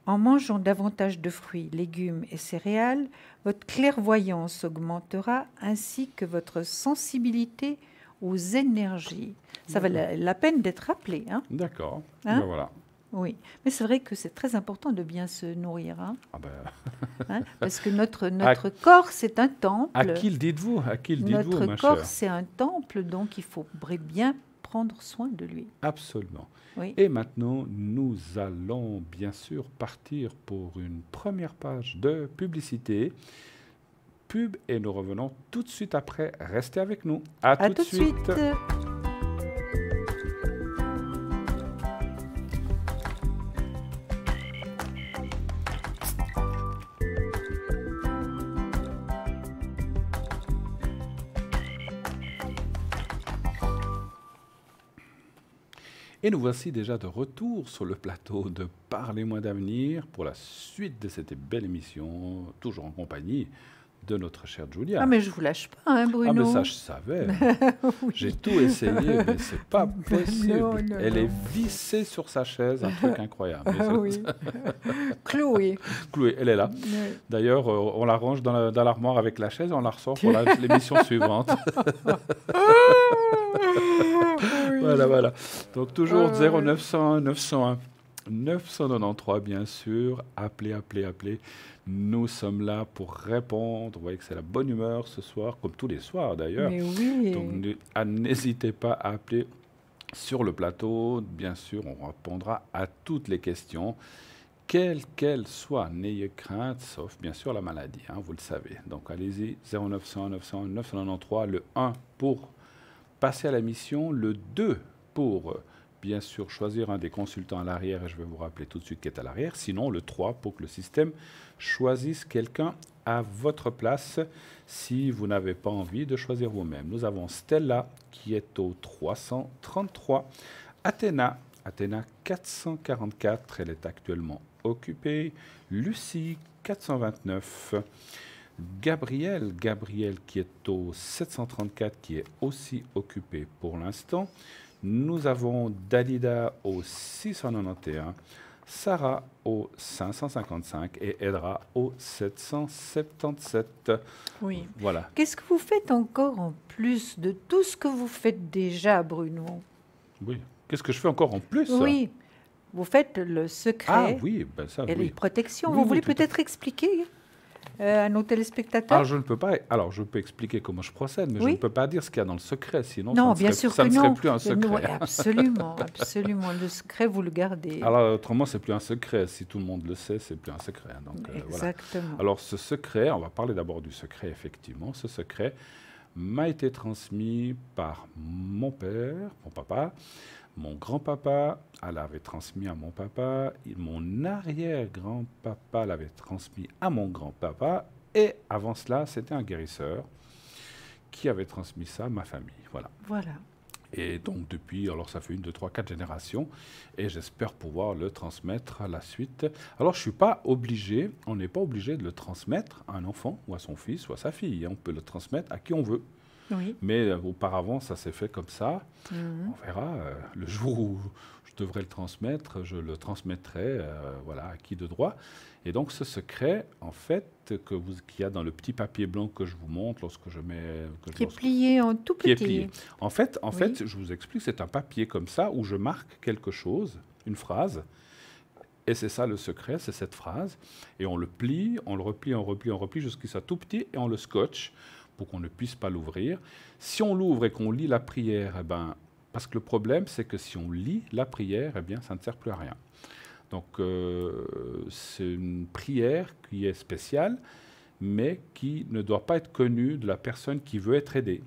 En mangeant davantage de fruits, légumes et céréales, votre clairvoyance augmentera ainsi que votre sensibilité aux énergies. Ça valait la peine d'être rappelé. Hein? D'accord. Hein? Ben voilà. Oui, mais c'est vrai que c'est très important de bien se nourrir. Hein? Ah ben... parce que notre corps, c'est un temple. À qui le dites-vous? Notre corps, c'est un temple, donc il faut bien prendre soin de lui. Absolument. Oui. Et maintenant, nous allons bien sûr partir pour une première page de publicité. Pub, et nous revenons tout de suite après. Restez avec nous. À tout de suite. Et nous voici déjà de retour sur le plateau de Parlez-moi d'avenir pour la suite de cette belle émission, toujours en compagnie de notre chère Julia. Ah, mais je vous lâche pas, hein, Bruno. Ah, mais ça, je savais. Oui. J'ai tout essayé, mais c'est pas possible. Non, Elle non. est vissée sur sa chaise, un truc incroyable. Mais Ah c'est- oui. Chloé. Chloé, elle est là. Oui. D'ailleurs, on la range dans l'armoire avec la chaise et on la ressort pour l'émission suivante. Voilà, voilà. Donc toujours 0901 901 993, bien sûr. Appelez, appelez, appelez. Nous sommes là pour répondre. Vous voyez que c'est la bonne humeur ce soir, comme tous les soirs d'ailleurs. Mais oui. Donc n'hésitez pas à appeler sur le plateau. Bien sûr, on répondra à toutes les questions, quelles qu'elles soient. N'ayez crainte, sauf bien sûr la maladie, hein, vous le savez. Donc allez-y, 0901 901 993, le 1 pour passer à la mission, le 2 pour, bien sûr, choisir un des consultants à l'arrière, et je vais vous rappeler tout de suite qui est à l'arrière, sinon le 3 pour que le système choisisse quelqu'un à votre place si vous n'avez pas envie de choisir vous-même. Nous avons Stella qui est au 333, Athéna 444, elle est actuellement occupée, Lucie 429, Gabriel qui est au 734, qui est aussi occupé pour l'instant. Nous avons Dalida au 691, Sarah au 555 et Edra au 777. Oui. Voilà. Qu'est-ce que vous faites encore en plus de tout ce que vous faites déjà, Bruno? Oui. Qu'est-ce que je fais encore en plus? Oui. Vous faites le secret Ah oui, ben ça, et oui. les protections. Oui, Vous oui, voulez tout à peut-être expliquer à nos téléspectateurs? Alors, je ne peux pas. Alors, je peux expliquer comment je procède, mais je Oui. ne peux pas dire ce qu'il y a dans le secret, sinon Non, ça ne bien serait, sûr ça que ne serait non. plus un secret. Non, absolument, absolument. Le secret, vous le gardez. Alors, autrement, c'est plus un secret. Si tout le monde le sait, c'est plus un secret. Donc, voilà. Exactement. Alors, ce secret, on va parler d'abord du secret, effectivement. Ce secret m'a été transmis par mon père, mon papa, mon grand-papa, elle l'avait transmis à mon papa, et mon arrière-grand-papa l'avait transmis à mon grand-papa, et avant cela, c'était un guérisseur qui avait transmis ça à ma famille. Voilà. Voilà. Et donc depuis, alors ça fait 1, 2, 3, 4 générations, et j'espère pouvoir le transmettre à la suite. Alors je ne suis pas obligé, on n'est pas obligé de le transmettre à un enfant, ou à son fils, ou à sa fille. On peut le transmettre à qui on veut. Oui. Mais auparavant, ça s'est fait comme ça. Mhm. On verra. Le jour où je devrais le transmettre, je le transmettrai voilà, à qui de droit. Et donc ce secret, en fait, qu'il y a dans le petit papier blanc que je vous montre lorsque je mets... Qui est plié en tout qui est petit. plié. En fait, Oui. je vous explique, c'est un papier comme ça où je marque quelque chose, une phrase, et c'est ça le secret, c'est cette phrase, et on le plie, on le replie, on replie jusqu'à ce soit tout petit, et on le scotche pour qu'on ne puisse pas l'ouvrir. Si on l'ouvre et qu'on lit la prière, eh ben, parce que le problème, c'est que si on lit la prière, eh bien, ça ne sert plus à rien. Donc, c'est une prière qui est spéciale, mais qui ne doit pas être connue de la personne qui veut être aidée.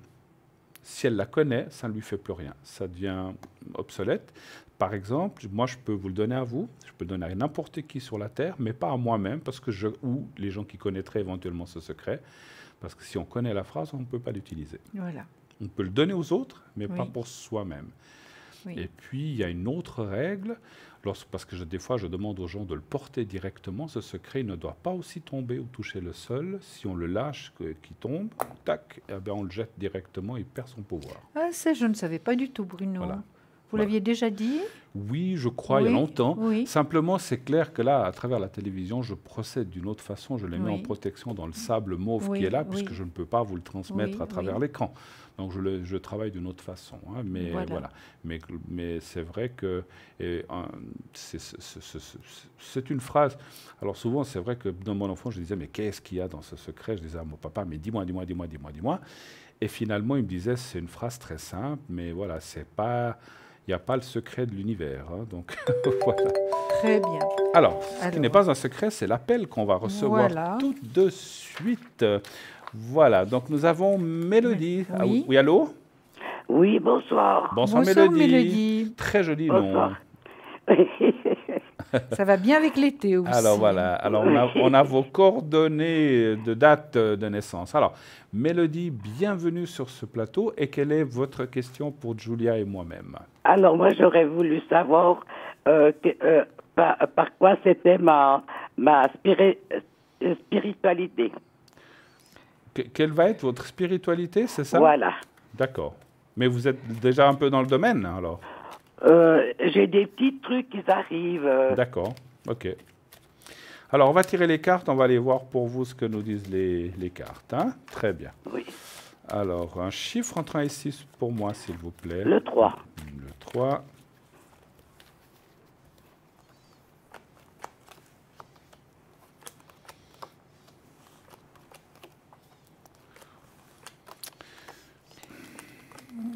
Si elle la connaît, ça ne lui fait plus rien. Ça devient obsolète. Par exemple, moi, je peux vous le donner à vous, je peux le donner à n'importe qui sur la Terre, mais pas à moi-même, parce que ou les gens qui connaîtraient éventuellement ce secret, parce que si on connaît la phrase, on ne peut pas l'utiliser. Voilà. On peut le donner aux autres, mais Oui. pas pour soi-même. Oui. Et puis, il y a une autre règle, parce que des fois, je demande aux gens de le porter directement. Ce secret il ne doit pas aussi tomber ou toucher le sol. Si on le lâche, qu'il tombe, tac, eh bien, on le jette directement, il perd son pouvoir. Ah, ça, je ne savais pas du tout, Bruno. Voilà. Vous Voilà. l'aviez déjà dit? Oui, je crois, il y a Oui, longtemps. oui. Simplement, c'est clair que là, à travers la télévision, je procède d'une autre façon. Je les mets Oui. en protection dans le sable mauve Oui, qui est là, oui. puisque je ne peux pas vous le transmettre Oui, à travers oui. l'écran. Donc, je travaille d'une autre façon. Hein, mais Voilà. Mais c'est vrai que c'est une phrase. Alors, souvent, c'est vrai que dans mon enfant, je disais, mais qu'est-ce qu'il y a dans ce secret? Je disais à mon papa, mais dis-moi. Et finalement, il me disait, c'est une phrase très simple, mais voilà, c'est pas... Il n'y a pas le secret de l'univers. Hein, donc, voilà. Très bien. Alors, ce qui Alors. n'est pas un secret, c'est l'appel qu'on va recevoir Voilà. tout de suite. Voilà, donc nous avons Mélodie. Oui. Ah, oui, allô? Oui, bonsoir. Bonsoir, Bonsoir, Mélodie. Mélodie. Très joli nom. Bonsoir. Ça va bien avec l'été aussi. Alors voilà, alors on a vos coordonnées de date de naissance. Alors, Mélodie, bienvenue sur ce plateau. Et quelle est votre question pour Julia et moi-même? Alors, moi, j'aurais voulu savoir par quoi c'était ma spiritualité. Quelle va être votre spiritualité, c'est ça? Voilà. D'accord. Mais vous êtes déjà un peu dans le domaine, alors? J'ai des petits trucs qui arrivent. D'accord, ok. Alors, on va tirer les cartes, on va aller voir pour vous ce que nous disent les cartes. Hein? Très bien. Oui. Alors, un chiffre entre 1 et 6 pour moi, s'il vous plaît. Le 3. Le 3.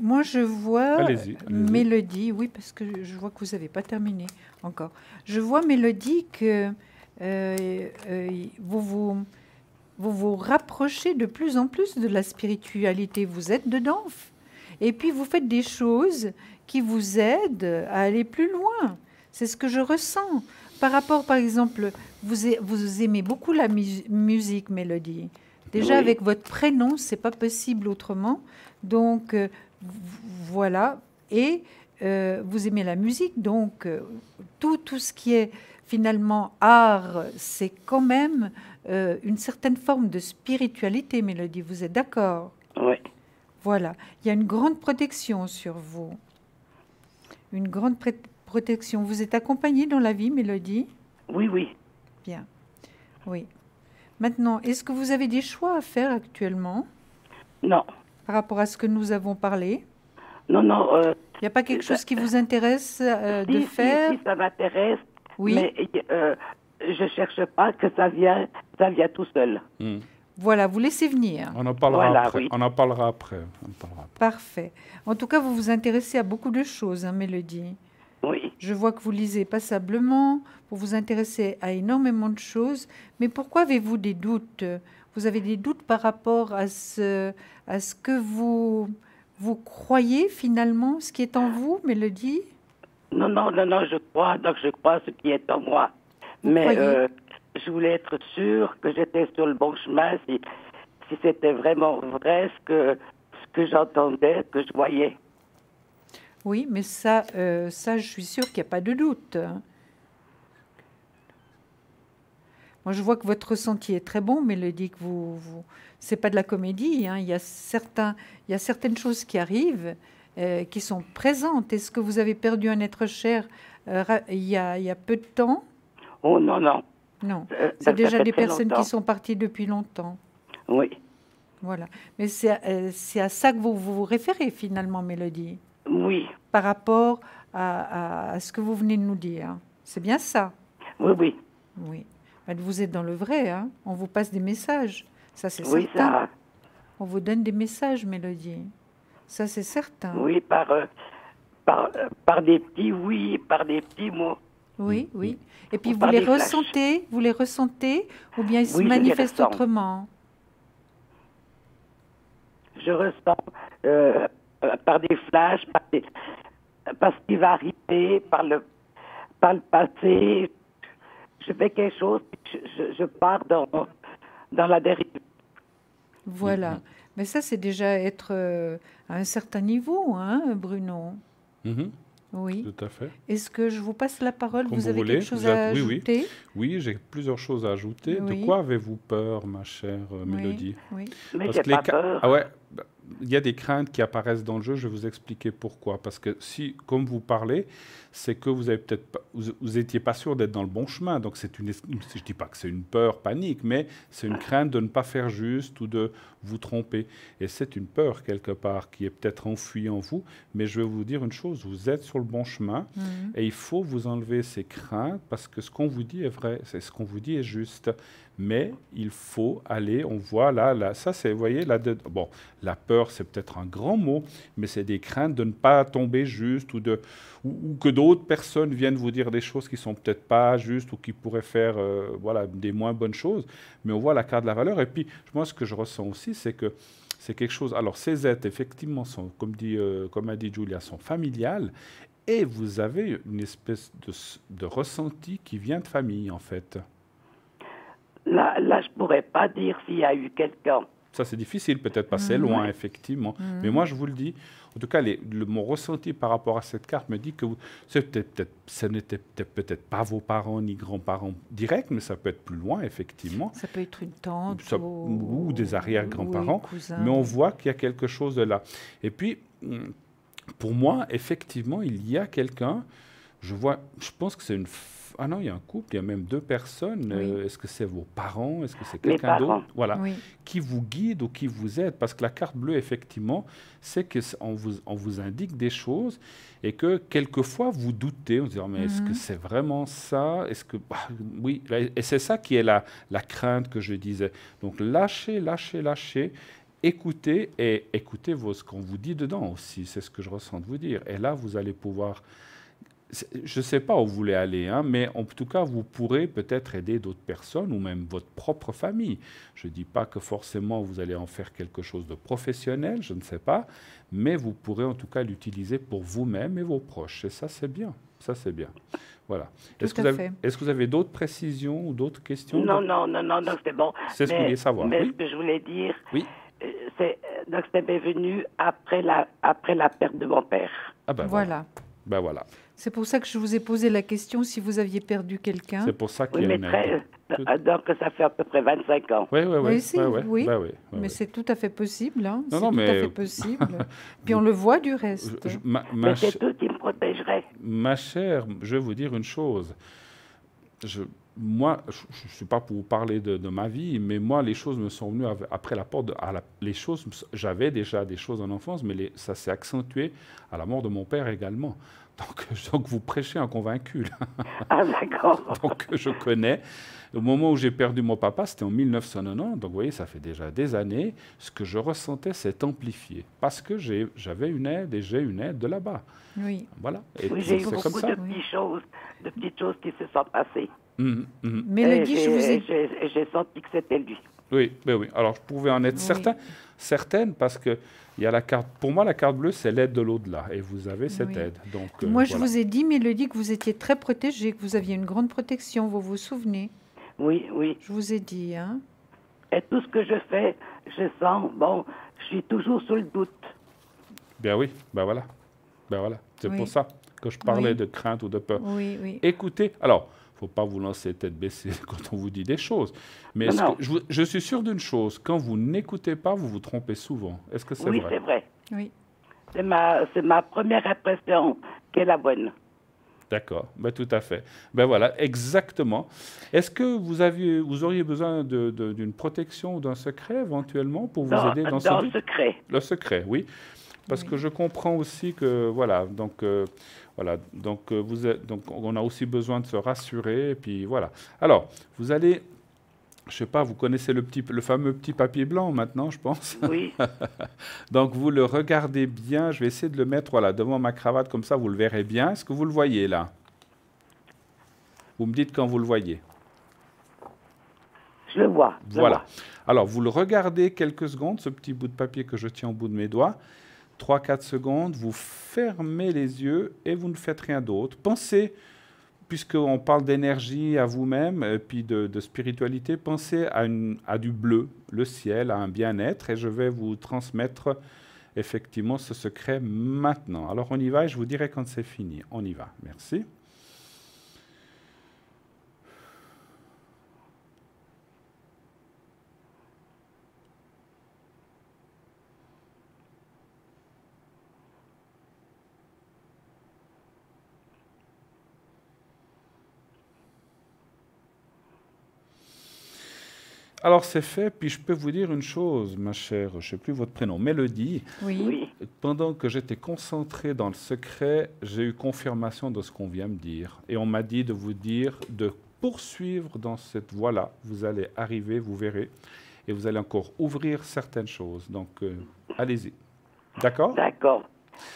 Moi, je vois Allez-y. Mélodie, oui, parce que je vois que vous n'avez pas terminé encore. Je vois Mélodie que vous vous rapprochez de plus en plus de la spiritualité. Vous êtes dedans. Et puis, vous faites des choses qui vous aident à aller plus loin. C'est ce que je ressens. Par rapport, par exemple, vous aimez beaucoup la musique, Mélodie. Déjà, Oui. avec votre prénom, c'est pas possible autrement. Donc, voilà. Et vous aimez la musique. Donc, tout ce qui est finalement art, c'est quand même une certaine forme de spiritualité, Mélodie. Vous êtes d'accord? Oui. Voilà. Il y a une grande protection sur vous. Une grande protection. Vous êtes accompagnée dans la vie, Mélodie? Oui, oui. Bien. Oui. Maintenant, est-ce que vous avez des choix à faire actuellement Non. par rapport à ce que nous avons parlé? Non, non. Il n'y a pas quelque chose qui vous intéresse de faire? Si, ça m'intéresse. Oui. Mais je cherche pas que ça vient tout seul. Voilà, vous laissez venir. On en parlera Voilà, après. oui. On en parlera après. Parfait. En tout cas, vous vous intéressez à beaucoup de choses, hein, Mélodie. Oui. Je vois que vous lisez passablement, vous vous intéressez à énormément de choses, mais pourquoi avez-vous des doutes? Vous avez des doutes par rapport à ce que vous croyez finalement, ce qui est en vous, Mélodie? Non, non, non, non, je crois ce qui est en moi. Mais croyez? je voulais être sûre que j'étais sur le bon chemin, si c'était vraiment vrai ce que j'entendais, ce que je voyais. Oui, mais ça, je suis sûre qu'il n'y a pas de doute. Moi, je vois que votre ressenti est très bon, Mélodie, que c'est pas de la comédie. Hein. Il y a certaines choses qui arrivent, qui sont présentes. Est-ce que vous avez perdu un être cher il y a peu de temps? Oh non, non. Non, Ça c'est déjà fait des très personnes longtemps. qui sont parties depuis longtemps. Oui, Voilà. Mais c'est à ça que vous vous référez finalement, Mélodie, oui, par rapport à ce que vous venez de nous dire. C'est bien ça? oui, oui. Oui. Ben, vous êtes dans le vrai, hein. On vous passe des messages. Ça, c'est Oui, certain. ça, On vous donne des messages, Mélodie. Ça, c'est certain. oui, par des petits oui, par des petits mots. Oui, oui. Et puis, Ou vous par les des flashs. ressentez, ou bien ils se Oui, je les manifestent ressens. autrement? Je ressens par des flashs, par ce qui va arriver, par le passé. Je fais quelque chose, je pars dans la dérive. Voilà. Mais ça, c'est déjà être à un certain niveau, hein, Bruno? Mhm, Oui. tout à fait. Est-ce que je vous passe la parole? Comme Vous vous avez voulez. quelque chose à Oui, oui. ajouter? Oui, j'ai plusieurs choses à ajouter. Oui. De quoi avez-vous peur, ma chère Mélodie? Oui. Mais Parce j'ai que les pas peur. Ah ouais, bah, il y a des craintes qui apparaissent dans le jeu, je vais vous expliquer pourquoi. Parce que si, comme vous parlez, c'est que vous avez peut-être pas, vous étiez pas sûr d'être dans le bon chemin. Donc je dis pas que c'est une peur, panique, mais c'est une crainte de ne pas faire juste ou de vous tromper. Et c'est une peur quelque part qui est peut-être enfouie en vous. Mais je vais vous dire une chose, vous êtes sur le bon chemin et il faut vous enlever ces craintes parce que ce qu'on vous dit est vrai, c'est ce qu'on vous dit est juste. Mais il faut aller, on voit là ça c'est, vous voyez, bon, la peur c'est peut-être un grand mot, mais c'est des craintes de ne pas tomber juste ou que d'autres personnes viennent vous dire des choses qui sont peut-être pas justes ou qui pourraient faire voilà, des moins bonnes choses. Mais on voit la carte de la valeur. Et puis, moi, ce que je ressens aussi, c'est que c'est quelque chose. Alors, ces êtres, effectivement, sont, comme a dit Julia, sont familiales. et vous avez une espèce de ressenti qui vient de famille, en fait. Là, je pourrais pas dire s'il y a eu quelqu'un. Ça, c'est difficile, peut-être passer loin, effectivement. Mais moi, je vous le dis, en tout cas, mon ressenti par rapport à cette carte me dit que ce n'était peut-être pas vos parents ni grands-parents directs, mais ça peut être plus loin, effectivement. Ça peut être une tante ou des arrière-grands-parents. Oui, mais on voit qu'il y a quelque chose de là. Et puis, pour moi, effectivement, il y a quelqu'un, je pense que c'est ah non, il y a un couple, il y a même 2 personnes. Oui. Est-ce que c'est vos parents? Est-ce que c'est quelqu'un d'autre? Voilà, Oui. qui vous guide ou qui vous aide. Parce que la carte bleue, effectivement, c'est qu'on vous indique des choses et que quelquefois vous doutez. On se dit, mais est-ce que c'est vraiment ça? Est-ce que oui, et c'est ça qui est la crainte que je disais. Donc lâchez. Écoutez et écoutez ce qu'on vous dit dedans aussi. C'est ce que je ressens de vous dire. Et là, vous allez pouvoir. Je ne sais pas où vous voulez aller, mais en tout cas, vous pourrez peut-être aider d'autres personnes ou même votre propre famille. Je ne dis pas que forcément vous allez en faire quelque chose de professionnel, je ne sais pas, mais vous pourrez en tout cas l'utiliser pour vous-même et vos proches. Et ça, c'est bien. Ça, c'est bien. Voilà. Est-ce que vous avez d'autres précisions ou d'autres questions? Non, c'est bon. C'est ce que vous vouliez savoir. Mais Oui. ce que je voulais dire, Oui. donc ça m'est venu après la perte de mon père. Ah ben Voilà. Ben voilà. C'est pour ça que je vous ai posé la question si vous aviez perdu quelqu'un. C'est pour ça qu'il Oui, y a mais donc ça fait à peu près 25 ans. Oui. Oui, Ben mais c'est tout à fait possible. C'est non, tout mais à fait possible. Puis on le voit du reste. Mais c'est tout qui me protégerait. Ma chère, je vais vous dire une chose. Moi, je ne suis pas pour vous parler de ma vie, mais moi, les choses me sont venues après la porte. J'avais déjà des choses en enfance, mais ça s'est accentué à la mort de mon père également. Donc vous prêchez un convaincu. Là. Ah, d'accord. Donc je connais. Au moment où j'ai perdu mon papa, c'était en 1990. Donc vous voyez, ça fait déjà des années. Ce que je ressentais s'est amplifié parce que j'avais une aide et j'ai une aide de là-bas. Oui. Voilà. Et oui, j'ai eu beaucoup de petites choses qui se sont passées. Mélodie, j'ai senti que c'était lui. Oui. Alors, je pouvais en être certaine parce que il y a la carte. Pour moi, la carte bleue, c'est l'aide de l'au-delà, et vous avez cette aide. Donc, moi, je vous ai dit, Mélodie, que vous étiez très protégée, que vous aviez une grande protection. Vous vous souvenez? Oui. Je vous ai dit, Et tout ce que je fais, je sens, je suis toujours sous le doute. Bien oui, ben voilà. C'est pour ça que je parlais de crainte ou de peur. Oui. Écoutez, alors. Il ne faut pas vous lancer tête baissée quand on vous dit des choses. Mais je suis sûr d'une chose, quand vous n'écoutez pas, vous vous trompez souvent. Est-ce que c'est vrai? Oui, c'est vrai. Oui. C'est ma première impression qui est la bonne. D'accord, tout à fait. Voilà, exactement. Est-ce que vous auriez besoin d'une protection ou d'un secret éventuellement pour vous aider dans ce but? Le secret, oui. Parce que je comprends aussi que, donc on a aussi besoin de se rassurer, et puis voilà. Alors, vous allez, je sais pas, vous connaissez le fameux petit papier blanc maintenant, je pense. Oui. Donc, vous le regardez bien, je vais essayer de le mettre, devant ma cravate, comme ça, vous le verrez bien. Est-ce que vous le voyez, là? Vous me dites quand vous le voyez. Je le vois. Voilà. Alors, vous le regardez quelques secondes, ce petit bout de papier que je tiens au bout de mes doigts. 3-4 secondes, vous fermez les yeux et vous ne faites rien d'autre. Pensez, puisqu'on parle d'énergie à vous-même et puis de spiritualité, pensez à du bleu, le ciel, à un bien-être, et je vais vous transmettre effectivement ce secret maintenant. Alors on y va et je vous dirai quand c'est fini. On y va. Merci. Alors c'est fait, puis je peux vous dire une chose, ma chère, je ne sais plus votre prénom, Mélodie. Oui. Pendant que j'étais concentré dans le secret, j'ai eu confirmation de ce qu'on vient me dire. Et on m'a dit de vous dire de poursuivre dans cette voie-là. Vous allez arriver, vous verrez, et vous allez encore ouvrir certaines choses. Donc allez-y. D'accord? D'accord.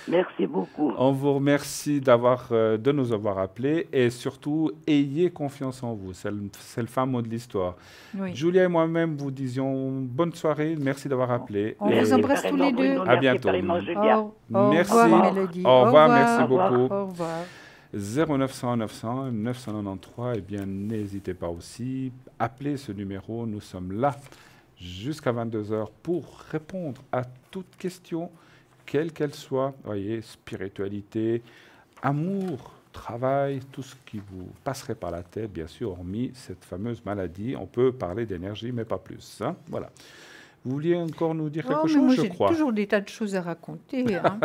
Merci beaucoup. On vous remercie de nous avoir appelés et surtout, ayez confiance en vous. C'est le fin mot de l'histoire. Oui. Julia et moi-même vous disions bonne soirée. Merci d'avoir appelé. On Et vous embrasse tous les deux. À bientôt. Au Merci. revoir, Mélodie. Au revoir, merci revoir. beaucoup. Au revoir. 0900 900 993, eh bien, n'hésitez pas aussi. Appelez ce numéro. Nous sommes là jusqu'à 22h pour répondre à toute question, quelle qu'elle soit. Voyez, spiritualité, amour, travail, tout ce qui vous passerait par la tête, bien sûr, hormis cette fameuse maladie. On peut parler d'énergie, mais pas plus. Hein. Voilà. Vous vouliez encore nous dire quelque mais chose, moi, je j'ai crois. toujours des tas de choses à raconter. Hein.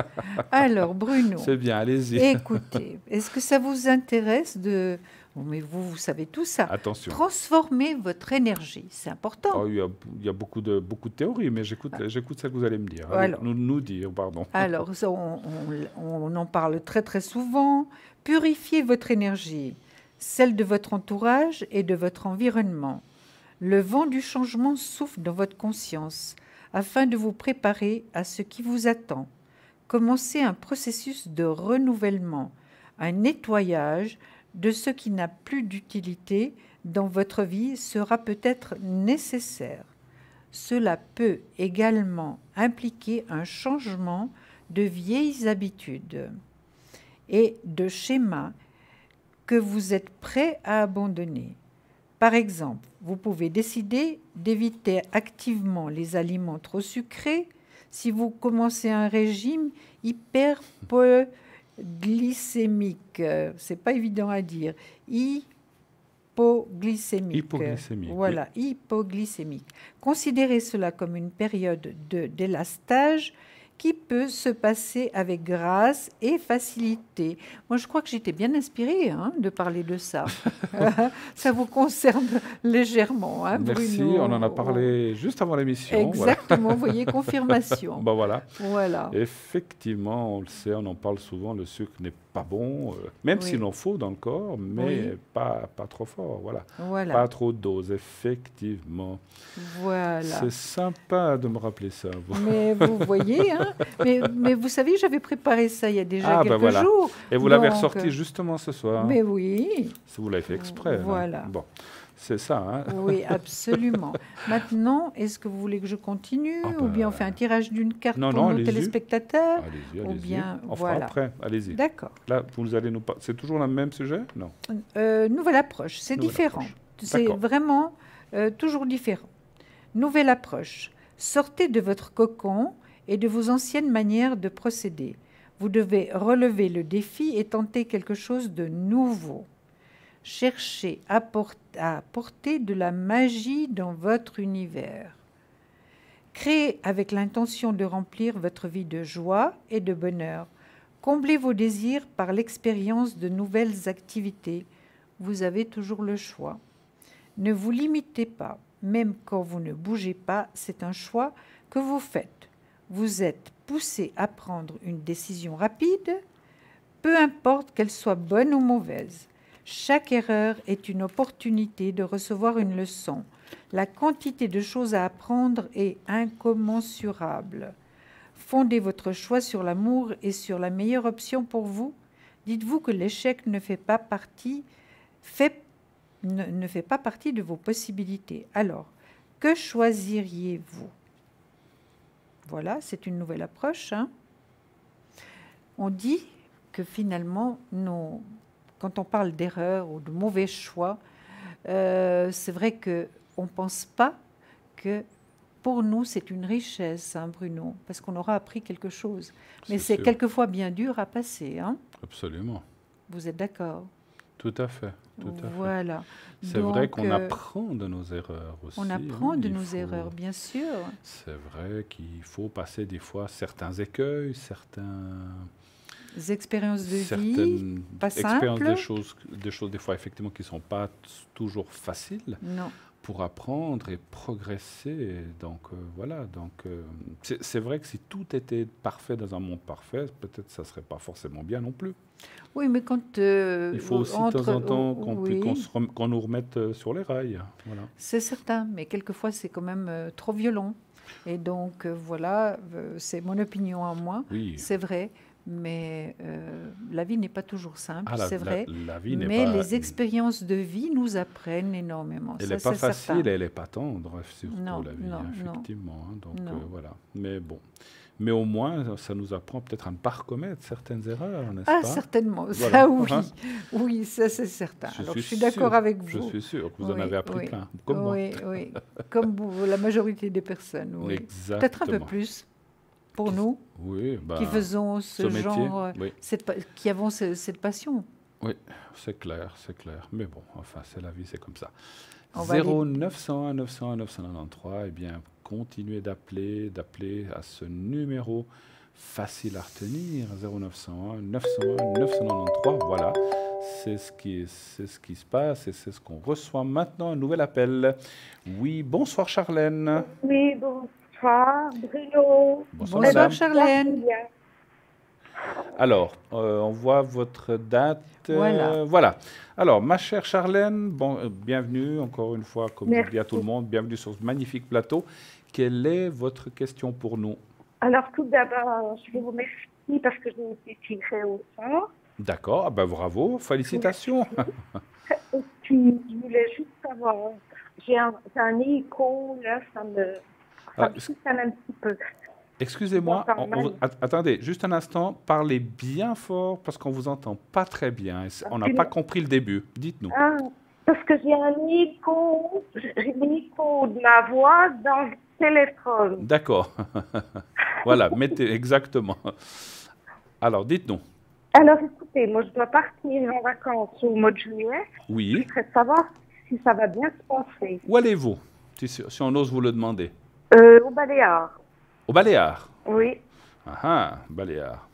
Alors, Bruno, C'est bien, allez-y. écoutez, est-ce que ça vous intéresse de... Bon, mais vous savez tout ça. Attention. Transformer votre énergie, c'est important. Oh, il y a beaucoup de théories, mais j'écoute ce que vous allez me dire. Alors. Nous dire, pardon. Alors, ça, on en parle très très souvent. Purifiez votre énergie, celle de votre entourage et de votre environnement. Le vent du changement souffle dans votre conscience afin de vous préparer à ce qui vous attend. Commencez un processus de renouvellement, un nettoyage de ce qui n'a plus d'utilité dans votre vie sera peut-être nécessaire. Cela peut également impliquer un changement de vieilles habitudes et de schémas que vous êtes prêt à abandonner. Par exemple, vous pouvez décider d'éviter activement les aliments trop sucrés si vous commencez un régime hyperglycémique. C'est pas évident à dire. Hypoglycémique. Voilà, oui. Hypoglycémique. Considérez cela comme une période d'élastage qui peut se passer avec grâce et facilité. Moi, je crois que j'étais bien inspirée de parler de ça. Ça vous concerne légèrement, Merci, Bruno. on en a parlé juste avant l'émission. Exactement, voilà. Vous voyez, confirmation. Voilà. Voilà. Effectivement, on le sait, on en parle souvent, le sucre n'est pas bon, même s'il en faut dans le corps, mais pas trop fort, voilà. Pas trop de doses, effectivement. Voilà. C'est sympa de me rappeler ça. Mais vous voyez, mais vous savez, j'avais préparé ça il y a déjà quelques jours. Et vous l'avez ressorti justement ce soir. Mais oui. Vous l'avez fait exprès. Voilà. Bon. C'est ça, Oui, absolument. Maintenant, est-ce que vous voulez que je continue ou bien on fait un tirage d'une carte pour nos téléspectateurs Allez-y. Ou bien, on fera après, allez-y. D'accord. Là, vous allez nous parler. C'est toujours le même sujet? Non. Nouvelle approche, c'est différent. C'est vraiment toujours différent. Nouvelle approche. Sortez de votre cocon et de vos anciennes manières de procéder. Vous devez relever le défi et tenter quelque chose de nouveau. Cherchez à apporter de la magie dans votre univers. Créez avec l'intention de remplir votre vie de joie et de bonheur. Comblez vos désirs par l'expérience de nouvelles activités. Vous avez toujours le choix. Ne vous limitez pas, même quand vous ne bougez pas, c'est un choix que vous faites. Vous êtes poussé à prendre une décision rapide, peu importe qu'elle soit bonne ou mauvaise. Chaque erreur est une opportunité de recevoir une leçon. La quantité de choses à apprendre est incommensurable. Fondez votre choix sur l'amour et sur la meilleure option pour vous. Dites-vous que l'échec ne fait pas partie de vos possibilités. Alors, que choisiriez-vous? Voilà, c'est une nouvelle approche. On dit que finalement, quand on parle d'erreur ou de mauvais choix, c'est vrai qu'on ne pense pas que pour nous, c'est une richesse, Bruno, parce qu'on aura appris quelque chose. Mais c'est quelquefois bien dur à passer. Absolument. Vous êtes d'accord? Tout à fait. Voilà. C'est vrai qu'on apprend de nos erreurs aussi. On apprend de nos erreurs, bien sûr. C'est vrai qu'il faut passer des fois certains écueils, certaines expériences de vie, pas simples. Des choses des fois effectivement qui ne sont pas toujours faciles. Non. Pour apprendre et progresser. Donc voilà. Donc c'est vrai que si tout était parfait dans un monde parfait, peut-être ça serait pas forcément bien non plus. Oui, mais quand il faut aussi de temps en temps qu'on nous remette sur les rails. Voilà. C'est certain, mais quelquefois c'est quand même trop violent. Et donc voilà, c'est mon opinion à moi. Oui. C'est vrai. Mais la vie n'est pas toujours simple, Ah, c'est vrai. la vie n'est Mais pas... les expériences de vie nous apprennent énormément. Elle Ça, n'est pas c'est facile certain. et elle n'est pas tendre, surtout Non, la vie, non, hein, non, effectivement. Hein, donc non. voilà. Mais bon. Mais au moins, ça nous apprend peut-être à ne pas recommettre certaines erreurs, n'est-ce Ah, pas? certainement. Voilà. Ça, oui. Hein? Oui, ça, c'est certain. Alors, je suis sûr, d'accord avec vous. Je suis sûr que vous en Oui, avez appris oui. plein, comme moi. Oui, oui. Comme la majorité des personnes, oui. Peut-être un peu Exactement. plus pour nous Oui, qui bah, faisons ce ce métier, genre, oui. qui avons cette passion. Oui, c'est clair, c'est clair. Mais bon, enfin, c'est la vie, c'est comme ça. On va aller- 0901 901 993, eh bien, continuez d'appeler à ce numéro facile à retenir, 0901 901 993. Voilà, c'est ce qui se passe et c'est ce qu'on reçoit maintenant. Un nouvel appel. Oui, bonsoir Charlène. Oui, bonsoir, Bruno. Bonsoir Bonsoir madame. Charlène. Alors, on voit votre date. Voilà. Voilà. Alors, ma chère Charlène, bon, bienvenue encore une fois, comme je Merci. dis à tout le monde, bienvenue sur ce magnifique plateau. Quelle est votre question pour nous? Alors, tout d'abord, je vous remercie parce que j'ai été tirée au sort. D'accord, ah ben bravo, félicitations. Et puis, je voulais juste savoir, j'ai un écho, là, ça Ah, me frissonne un petit peu. Excusez-moi, Je m'entends mal. attendez, juste un instant, parlez bien fort parce qu'on vous entend pas très bien. Et on n'a pas compris le début. Dites-nous. Ah, parce que j'ai l'écho de ma voix dans le téléphone. D'accord. Voilà, mettez exactement. Alors, dites-nous. Alors, écoutez, moi, je dois partir en vacances au mois de juillet. Oui. Je voudrais savoir si ça va bien se passer. Où allez-vous, si on ose vous le demander? Au Baléares. Au Baléares. Oui. Ah, Baléares.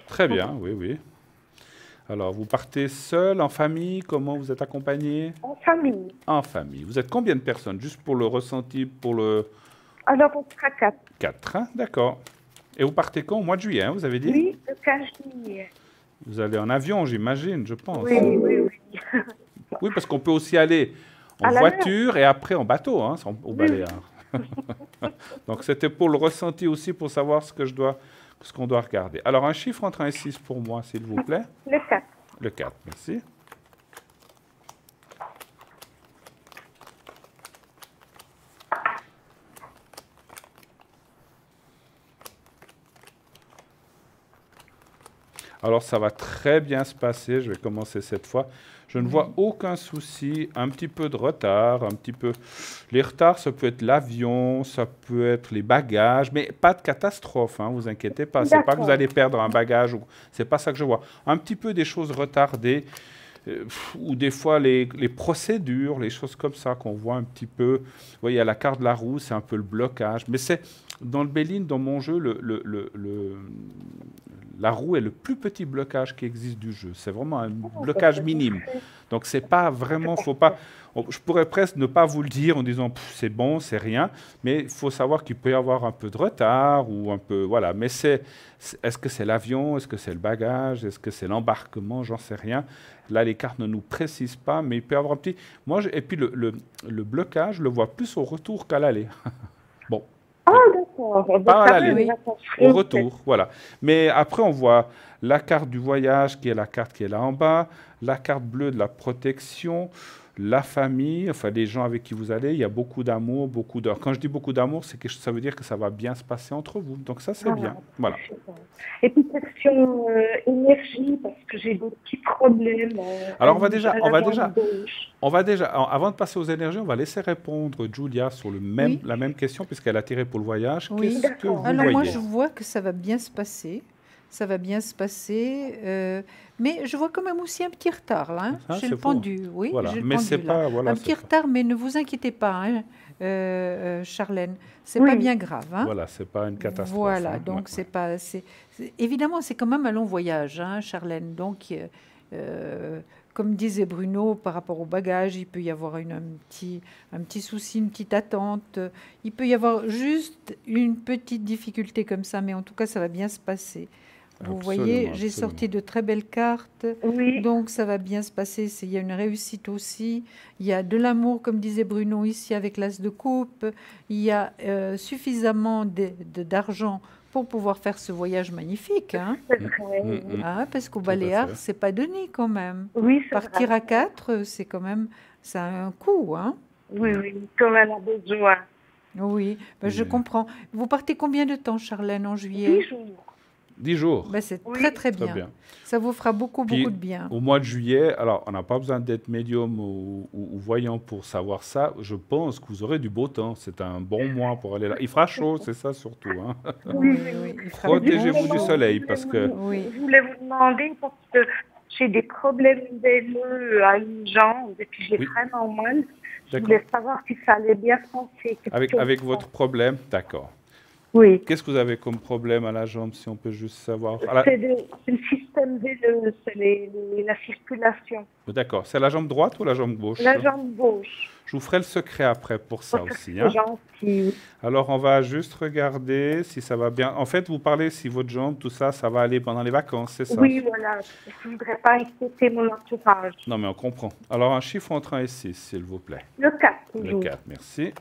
Très bien, oui, oui. Alors, vous partez seul, en famille? Comment vous êtes accompagné? En famille. En famille. Vous êtes combien de personnes? Juste pour le ressenti, pour le Alors, on sera 4. 4, hein? D'accord. Et vous partez quand? Au mois de juillet, hein, vous avez dit? Oui, le 15 juillet. Vous allez en avion, j'imagine, je pense. Oui, oui, oui. Oui, parce qu'on peut aussi aller en À la voiture et après en bateau, hein, au Oui, Baléares. Donc, c'était pour le ressenti aussi, pour savoir ce qu'on doit regarder. Alors, un chiffre entre 1 et 6 pour moi, s'il vous plaît. Le 4. Le 4, merci. Alors, ça va très bien se passer. Je vais commencer cette fois. Je ne vois aucun souci. Un petit peu de retard, un petit peu... Les retards, ça peut être l'avion, ça peut être les bagages, mais pas de catastrophe, hein, vous inquiétez pas. C'est pas que D'accord. vous allez perdre un bagage, c'est pas ça que je vois. Un petit peu des choses retardées, ou des fois les procédures, les choses comme ça qu'on voit un petit peu. Vous voyez, à la carte de la roue, c'est un peu le blocage. Mais c'est dans le Béline, dans mon jeu, la roue est le plus petit blocage qui existe du jeu. C'est vraiment un blocage minime. Donc, c'est pas vraiment, faut pas. Je pourrais presque ne pas vous le dire en disant c'est bon, c'est rien, mais il faut savoir qu'il peut y avoir un peu de retard ou un peu, voilà. Mais est-ce que c'est l'avion, est-ce que c'est le bagage, est-ce que c'est l'embarquement, j'en sais rien. Là, les cartes ne nous précisent pas, mais il peut y avoir un petit. Et puis le blocage, je le vois plus au retour qu'à l'aller. Bon. Ah, d'accord. Donc, Pas à ça l'aller, peut être au retour, voilà. Mais après, on voit la carte du voyage qui est la carte qui est là en bas, la carte bleue de la protection, la famille, enfin les gens avec qui vous allez. Il y a beaucoup d'amour, beaucoup d'heures. Quand je dis beaucoup d'amour, ça veut dire que ça va bien se passer entre vous. Donc ça, c'est bien. Voilà. Et puis, question énergie, parce que j'ai des petits problèmes. Alors, à la jambe gauche. avant de passer aux énergies, on va laisser répondre Julia sur la même question, puisqu'elle a tiré pour le voyage. Oui. Qu'est-ce que vous Alors moi, voyez? je vois que ça va bien se passer. Ça va bien se passer. Mais je vois quand même aussi un petit retard, là. Hein. Ah, J'ai c'est le faux. pendu, oui. Voilà. J'ai le Mais pendu, c'est là. pas... Voilà, un c'est petit pas- retard, mais ne vous inquiétez pas, hein, Charlène. C'est pas bien grave. Hein. Voilà, c'est pas une catastrophe. Voilà, hein. donc Ouais, c'est pas... Évidemment, c'est quand même un long voyage, hein, Charlène. Donc, comme disait Bruno, par rapport au bagage, il peut y avoir un petit souci, une petite attente. Il peut y avoir juste une petite difficulté comme ça, mais en tout cas, ça va bien se passer. Vous Absolument, voyez, j'ai absolument. sorti de très belles cartes, Oui. donc ça va bien se passer. Il y a une réussite aussi. Il y a de l'amour, comme disait Bruno ici avec l'as de coupe. Il y a suffisamment d'argent pour pouvoir faire ce voyage magnifique. Hein. C'est vrai. Ah, parce qu'au Tout à Baléares, fait. c'est pas donné quand même. Oui, c'est Partir vrai. à 4, c'est quand même, ça a un coût. Hein. Oui, oui, comme elle a besoin. Oui, ben, je Oui. comprends. Vous partez combien de temps, Charlène, en 10 juillet? jours. 10 jours. Ben, c'est Oui. très, très Très bien. bien. Ça vous fera beaucoup, Puis, beaucoup de bien. au mois de juillet, alors on n'a pas besoin d'être médium ou voyant pour savoir ça. Je pense que vous aurez du beau temps. C'est un bon mois pour aller là. Il fera chaud, c'est ça surtout. Hein. Oui, oui, il fera Protégez-vous bien du chaud. soleil parce que Oui. Je voulais vous demander parce que j'ai des problèmes veineux à une jambe et puis j'ai Oui. vraiment mal. Je D'accord. voulais savoir si ça allait bien se passer. avec votre problème, d'accord. Oui. Qu'est-ce que vous avez comme problème à la jambe, si on peut juste savoir? Ah, là- C'est le système veineux, c'est la circulation. D'accord. C'est la jambe droite ou la jambe gauche? La jambe gauche. Je vous ferai le secret après pour ça Parce que aussi. c'est Hein. gentil. Alors, on va juste regarder si ça va bien. En fait, vous parlez si votre jambe, tout ça, ça va aller pendant les vacances, c'est ça? Oui, voilà. Je ne voudrais pas inquiéter mon entourage. Non, mais on comprend. Alors, un chiffre entre 1 et 6, s'il vous plaît. Le 4, Le toujours. 4, merci.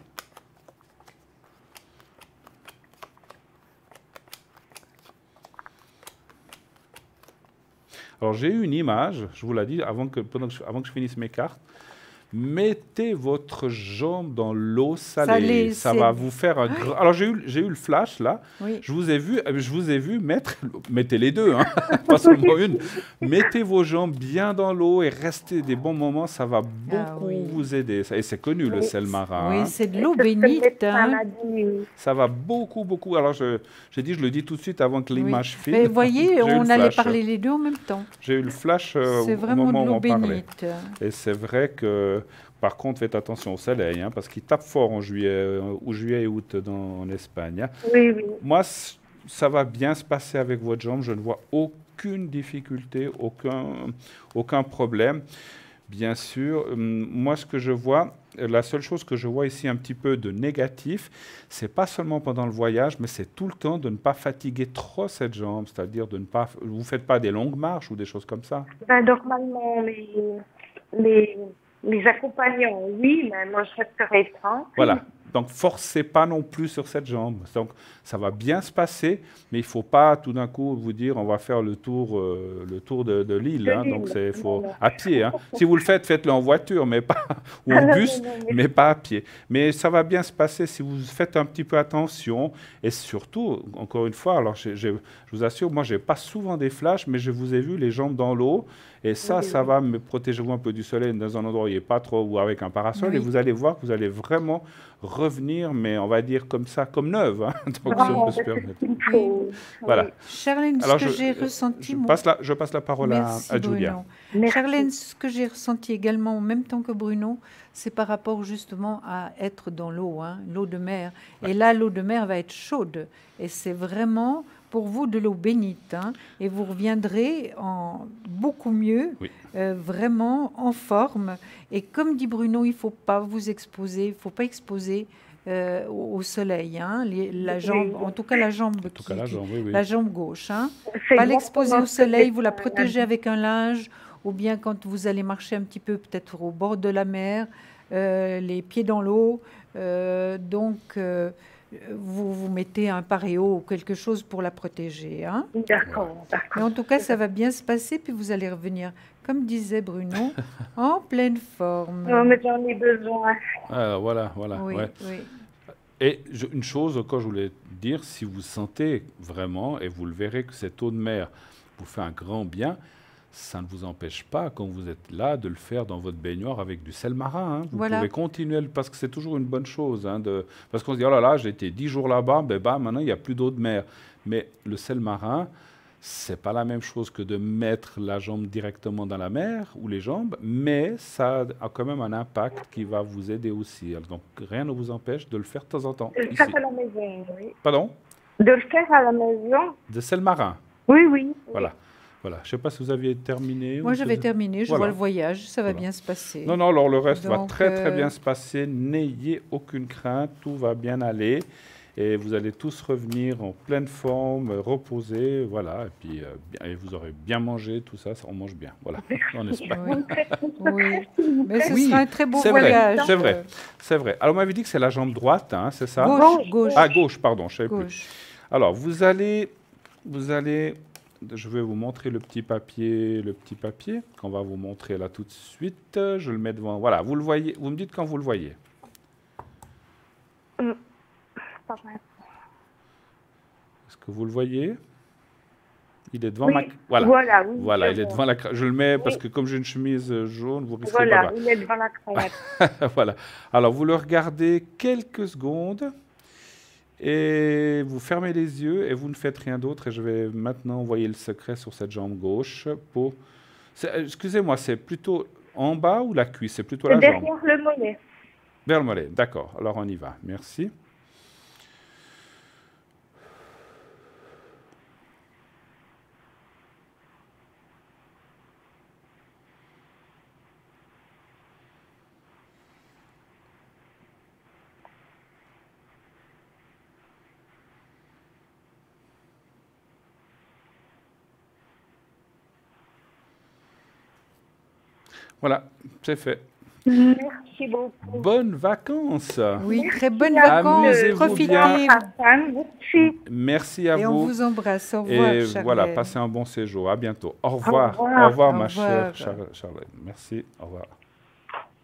Alors, j'ai eu une image, je vous l'ai dit avant que je finisse mes cartes. Mettez votre jambe dans l'eau salée. Salée, Ça c'est- va vous faire un grand... Alors, j'ai eu le flash, là. Oui. Je vous ai vu mettre... Mettez les deux, hein, pas seulement une. Mettez vos jambes bien dans l'eau et restez des bons moments. Ça va beaucoup oui. vous aider. Et c'est connu, le Oui. sel marin. Oui, Hein. c'est de l'eau C'est ce que le bénite. médecin Hein. m'a dit, oui. Ça va beaucoup, beaucoup. Alors, je le dis tout de suite avant que Oui. l'image file. Mais vous voyez, J'ai eu on le allait flash. parler les deux en même temps. J'ai eu le flash C'est au vraiment moment de où l'eau on parlait. bénite. Et c'est vrai que, par contre, faites attention au soleil, hein, parce qu'il tape fort en juillet et août en Espagne. Hein. Oui, oui. Moi, ça va bien se passer avec votre jambe. Je ne vois aucune difficulté, aucun problème. Bien sûr, moi, ce que je vois, la seule chose que je vois ici un petit peu de négatif, c'est pas seulement pendant le voyage, mais c'est tout le temps de ne pas fatiguer trop cette jambe, c'est-à-dire de ne pas, vous faites pas des longues marches ou des choses comme ça. Ben, normalement, les accompagnants, oui, mais moi, je resterai tranquille. Voilà. Donc, forcez pas non plus sur cette jambe. Donc, ça va bien se passer, mais il faut pas tout d'un coup vous dire on va faire le tour de l'île. De Hein. l'île, Donc, c'est faut voilà. à pied. Hein. Si vous le faites, faites-le en voiture, mais pas ou en Ah non, bus, non, non, mais- mais pas à pied. Mais ça va bien se passer si vous faites un petit peu attention. Et surtout, encore une fois, alors je vous assure, moi, j'ai pas souvent des flashs, mais je vous ai vu les jambes dans l'eau. Et ça, Oui, ça oui. va me protéger vous un peu du soleil dans un endroit où il n'est pas trop, ou avec un parasol. Oui. Et vous allez voir que vous allez vraiment revenir, mais on va dire comme ça, comme neuve. Hein. Donc, si on Vraiment, peut se c'est permettre. ce qu'il faut. Voilà. Charlène, ce Alors, que j'ai ressenti, moi... je passe la parole à Merci, Julia. Bruno. Merci. Charlène, ce que j'ai ressenti également en même temps que Bruno, c'est par rapport justement à être dans l'eau, hein, l'eau de mer. Et là, l'eau de mer va être chaude. Et c'est vraiment pour vous de l'eau bénite. Hein, et vous reviendrez en beaucoup mieux, Oui. vraiment en forme. Et comme dit Bruno, il ne faut pas vous exposer, il ne faut pas exposer au soleil. Hein, la jambe, en tout cas la jambe, En tout cas, la jambe, oui, oui. la jambe gauche. Hein. C'est Pas l'exposer exactement au ce que le soleil, vous la médecin m'a protégez dit. avec un linge, ou bien quand vous allez marcher un petit peu peut-être au bord de la mer, les pieds dans l'eau, vous vous mettez un paréo ou quelque chose pour la protéger. Hein. D'accord, Mais d'accord. en tout cas, ça va bien se passer, puis vous allez revenir, comme disait Bruno, en pleine forme. Non, mais j'en ai besoin. Ah, voilà. Oui, Ouais. oui. Et une chose encore, je voulais dire, si vous sentez vraiment, et vous le verrez que cette eau de mer vous fait un grand bien, ça ne vous empêche pas, quand vous êtes là, de le faire dans votre baignoire avec du sel marin. Hein. Vous Voilà. pouvez continuer, parce que c'est toujours une bonne chose. Hein, parce qu'on se dit, oh là là, j'ai été 10 jours là-bas, maintenant, il n'y a plus d'eau de mer. Mais le sel marin, c'est pas la même chose que de mettre la jambe directement dans la mer, ou les jambes, mais ça a quand même un impact qui va vous aider aussi. Alors, donc, rien ne vous empêche de le faire de temps en temps. De le Ici. faire à la maison, oui. Pardon? De le faire à la maison, De sel marin. oui, oui. Voilà. Voilà. Je ne sais pas si vous aviez terminé. Moi, ou j'avais si- terminé, je Voilà. vois le voyage, ça va Voilà. bien se passer. Non, alors le reste va Donc, très très bien se passer. N'ayez aucune crainte, tout va bien aller. Et vous allez tous revenir en pleine forme, reposés, voilà. Et puis et vous aurez bien mangé, tout ça, on mange bien. Voilà, en Espagne. Oui. Mais ce Oui, sera un très beau c'est vrai, voyage. c'est vrai. C'est vrai. Alors, on m'avait dit que c'est la jambe droite, hein, c'est ça? Gauche, gauche. Ah, gauche, pardon, je ne savais plus. Gauche. Alors, je vais vous montrer le petit papier qu'on va vous montrer là tout de suite. Je le mets devant. Voilà, vous le voyez. Vous me dites quand vous le voyez. Pardon. Est-ce que vous le voyez? Il est devant Oui, ma... Voilà, voilà, oui, voilà, je il est vois. devant la... Je le mets parce Oui. que comme j'ai une chemise jaune, vous risquez pas de Voilà, voir. il est devant la cravate. Voilà. Alors, vous le regardez quelques secondes et vous fermez les yeux et vous ne faites rien d'autre. Et je vais maintenant envoyer le secret sur cette jambe gauche pour... Excusez-moi, c'est plutôt en bas ou la cuisse? C'est plutôt C'est la jambe. derrière le mollet. Vers le mollet. D'accord. Alors, on y va. Merci. Voilà, c'est fait. Merci beaucoup. Bonnes vacances. Oui, très bonnes Merci vacances. Amusez-vous Profitez. bien. Merci. Merci à Et on vous. vous embrasse. Au revoir, Et Charlène. voilà, passez un bon séjour. À bientôt. Au revoir. revoir. Au revoir, Au ma revoir. chère Charlène. Merci. Au revoir.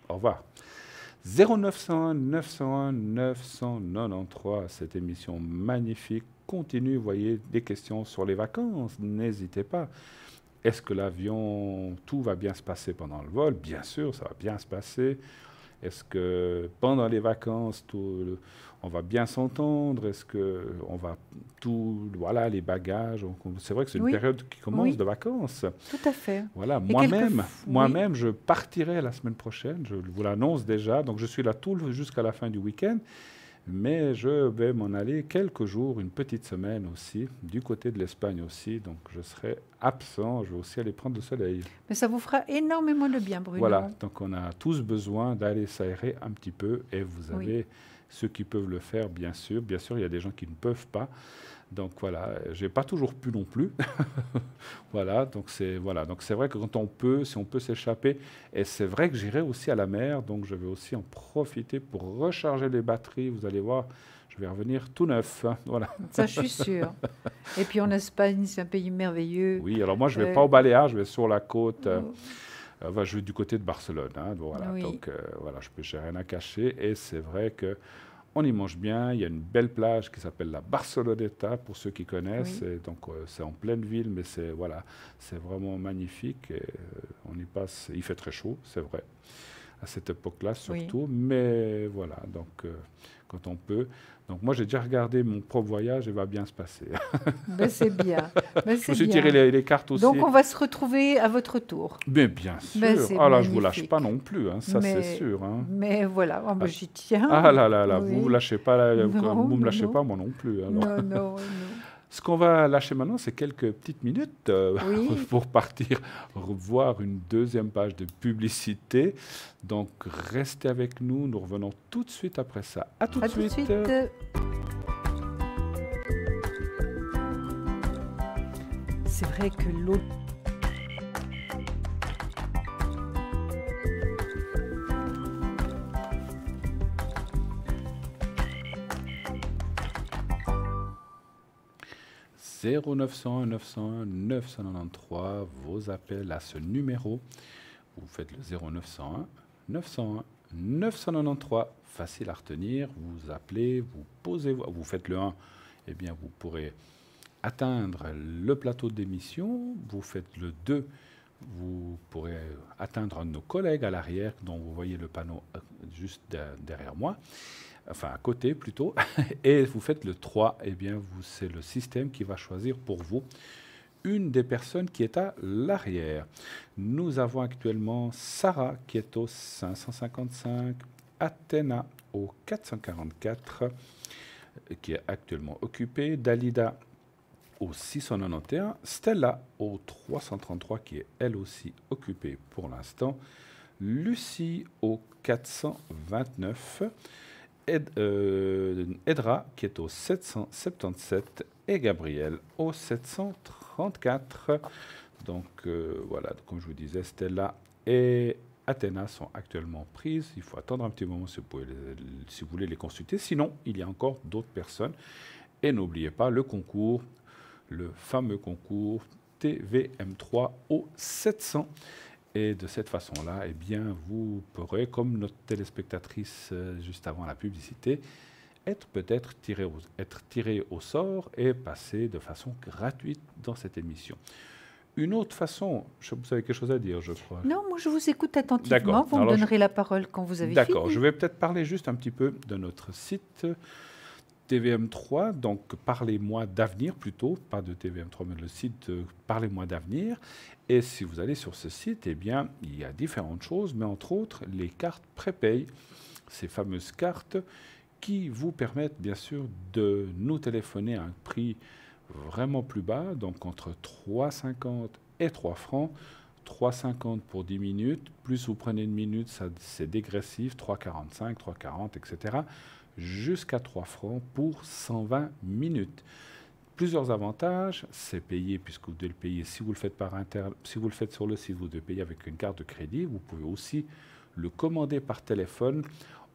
Au revoir. 0901 901 993, cette émission magnifique continue. Vous voyez des questions sur les vacances. N'hésitez pas. Est-ce que l'avion, tout va bien se passer pendant le vol? Bien sûr, ça va bien se passer. Est-ce que pendant les vacances, on va bien s'entendre? Est-ce que on va tout, voilà, les bagages? C'est vrai que c'est une Oui. période qui commence Oui. de vacances. Tout à fait. Voilà, Et moi-même, je partirai la semaine prochaine. Je vous l'annonce déjà. Donc, je suis là jusqu'à la fin du week-end. Mais je vais m'en aller quelques jours, une petite semaine aussi, du côté de l'Espagne aussi. Donc, je serai absent. Je vais aussi aller prendre le soleil. Mais ça vous fera énormément de bien, Bruno. Voilà, donc on a tous besoin d'aller s'aérer un petit peu et vous Oui. avez ceux qui peuvent le faire, bien sûr. Bien sûr, il y a des gens qui ne peuvent pas. Donc voilà, j'ai pas toujours pu non plus. Voilà, donc c'est vrai que quand on peut, si on peut s'échapper, et c'est vrai que j'irai aussi à la mer, donc je vais aussi en profiter pour recharger les batteries. Vous allez voir, je vais revenir tout neuf. Voilà. Ça, je suis sûre. Et puis en Espagne, c'est un pays merveilleux. Oui, alors moi je vais Euh, pas au Baléares, je vais sur la côte. Oh. Je vais du côté de Barcelone. Voilà. Oui. Donc, voilà, j'ai rien à cacher. Et c'est vrai que on y mange bien. Il y a une belle plage qui s'appelle la Barceloneta, pour ceux qui connaissent. Oui. Et donc, c'est en pleine ville, mais c'est vraiment magnifique. Et, on y passe. Il fait très chaud, c'est vrai, à cette époque-là surtout. Mais voilà, donc quand on peut. Donc moi, j'ai déjà regardé mon propre voyage et va bien se passer. Ben, c'est bien. Ben, Je c'est me suis bien. tiré les cartes aussi. Donc on va se retrouver à votre tour. Mais bien sûr. Ben, c'est Ah là, je vous lâche magnifique. pas non plus, hein, ça Mais- c'est sûr. Hein. Mais voilà, oh, ben, j'y tiens. Ah là là là, Oui. vous lâchez pas, Non, vous me lâchez non. pas, moi non plus. Alors. Non, non, non. Ce qu'on va lâcher maintenant, c'est quelques petites minutes Oui. pour partir revoir une deuxième page de publicité. Donc restez avec nous, nous revenons tout de suite après ça. À tout À de tout de suite. suite. C'est vrai que l'eau. « 0901 901 993, vos appels à ce numéro. Vous faites le 0901 901 993, facile à retenir. Vous appelez, vous posez, vous faites le 1, eh bien vous pourrez atteindre le plateau d'émission. Vous faites le 2, vous pourrez atteindre un de nos collègues à l'arrière, dont vous voyez le panneau juste derrière moi. Enfin à côté plutôt, et vous faites le 3, eh bien c'est le système qui va choisir pour vous une des personnes qui est à l'arrière. Nous avons actuellement Sarah qui est au 555, Athéna au 444, qui est actuellement occupée, Dalida au 691, Stella au 333 qui est elle aussi occupée pour l'instant, Lucie au 429, Edra qui est au 777 et Gabriel au 734. Donc voilà, comme je vous disais, Stella et Athéna sont actuellement prises. Il faut attendre un petit moment si vous voulez les consulter. Sinon, il y a encore d'autres personnes. Et n'oubliez pas le concours, le fameux concours TVM3 au 700. Et de cette façon-là, eh bien, vous pourrez, comme notre téléspectatrice juste avant la publicité, être tiré au sort et passer de façon gratuite dans cette émission. Une autre façon, vous avez quelque chose à dire, je crois. Non, moi je vous écoute attentivement. D'accord. Vous me donnerez la parole quand vous avez fini. D'accord, je vais peut-être parler juste un petit peu de notre site TVM3, donc Parlez-moi d'avenir plutôt, pas de TVM3, mais le site Parlez-moi d'avenir. Et si vous allez sur ce site, eh bien, il y a différentes choses, mais entre autres, les cartes prépay, ces fameuses cartes qui vous permettent bien sûr de nous téléphoner à un prix vraiment plus bas, donc entre 3,50 et 3 francs. 3,50 pour 10 minutes, plus vous prenez une minute, c'est dégressif, 3,45, 3,40, etc., jusqu'à 3 francs pour 120 minutes. Plusieurs avantages, c'est payé, puisque vous devez le payer, si vous le faites si vous le faites sur le site, vous devez payer avec une carte de crédit. Vous pouvez aussi le commander par téléphone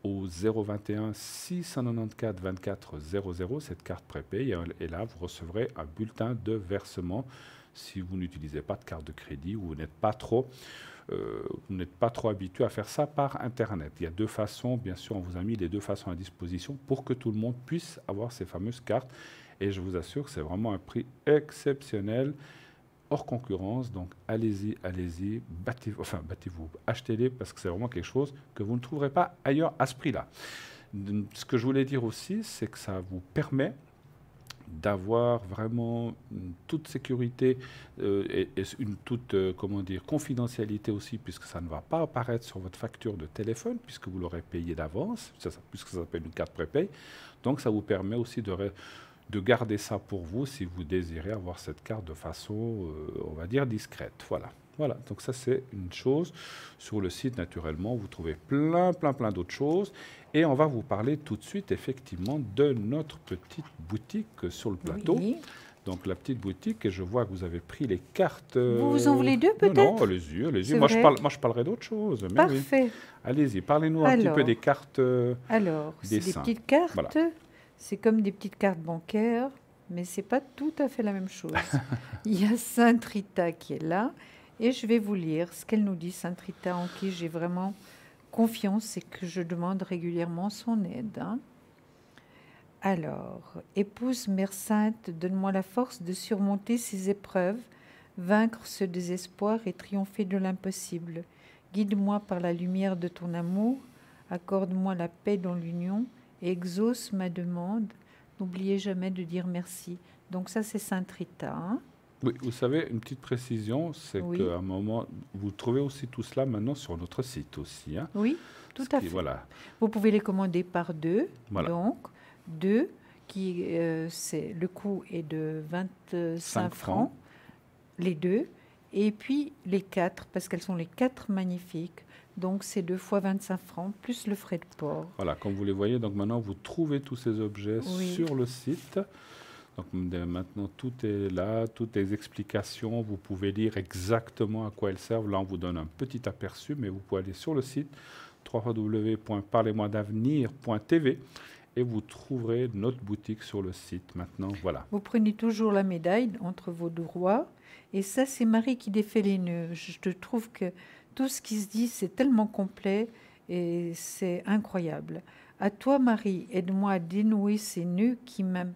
au 021 694 24 00, cette carte prépay, et là, vous recevrez un bulletin de versement si vous n'utilisez pas de carte de crédit ou vous n'êtes pas trop habitué à faire ça par Internet. Il y a deux façons, bien sûr, on vous a mis les deux façons à disposition pour que tout le monde puisse avoir ces fameuses cartes. Et je vous assure que c'est vraiment un prix exceptionnel, hors concurrence. Donc allez-y, battez-vous, achetez-les parce que c'est vraiment quelque chose que vous ne trouverez pas ailleurs à ce prix-là. Ce que je voulais dire aussi, c'est que ça vous permet d'avoir vraiment une toute sécurité et une toute confidentialité aussi, puisque ça ne va pas apparaître sur votre facture de téléphone, puisque vous l'aurez payé d'avance, puisque ça s'appelle une carte prépay. Donc ça vous permet aussi de garder ça pour vous si vous désirez avoir cette carte de façon, on va dire, discrète. Voilà, donc ça c'est une chose. Sur le site, naturellement, vous trouvez plein d'autres choses. Et on va vous parler tout de suite, effectivement, de notre petite boutique sur le plateau. Oui. Donc la petite boutique, et je vois que vous avez pris les cartes. Vous en voulez deux peut-être? Non, allez-y. Moi je parlerai d'autre chose. Parfait. Oui. Allez-y, parlez-nous un petit peu des cartes. Alors, c'est des petites cartes. Voilà. C'est comme des petites cartes bancaires, mais ce n'est pas tout à fait la même chose. Il y a Sainte Rita qui est là. Et je vais vous lire ce qu'elle nous dit, Sainte Rita, en qui j'ai vraiment confiance et que je demande régulièrement son aide. Alors, épouse Mère Sainte, donne-moi la force de surmonter ces épreuves, vaincre ce désespoir et triompher de l'impossible. Guide-moi par la lumière de ton amour, accorde-moi la paix dans l'union et exauce ma demande. N'oubliez jamais de dire merci. Donc ça, c'est Sainte Rita. Oui, vous savez, une petite précision, c'est qu'à un moment, vous trouvez aussi tout cela maintenant sur notre site aussi. Oui, tout à fait. Voilà. Vous pouvez les commander par deux. Voilà. Donc, deux, c'est le coût est de 25 francs, les deux. Et puis les 4, parce qu'elles sont les 4 magnifiques. Donc, c'est 2 fois 25 francs, plus le frais de port. Voilà, comme vous les voyez, donc maintenant, vous trouvez tous ces objets sur le site. Donc maintenant, tout est là, toutes les explications, vous pouvez lire exactement à quoi elles servent. Là, on vous donne un petit aperçu, mais vous pouvez aller sur le site www.parlez-moi-d'avenir.tv et vous trouverez notre boutique sur le site. Maintenant, voilà. Vous prenez toujours la médaille entre vos doigts. Et ça, c'est Marie qui défait les nœuds. Je trouve que tout ce qui se dit, c'est tellement complet et c'est incroyable. À toi, Marie, aide-moi à dénouer ces nœuds qui me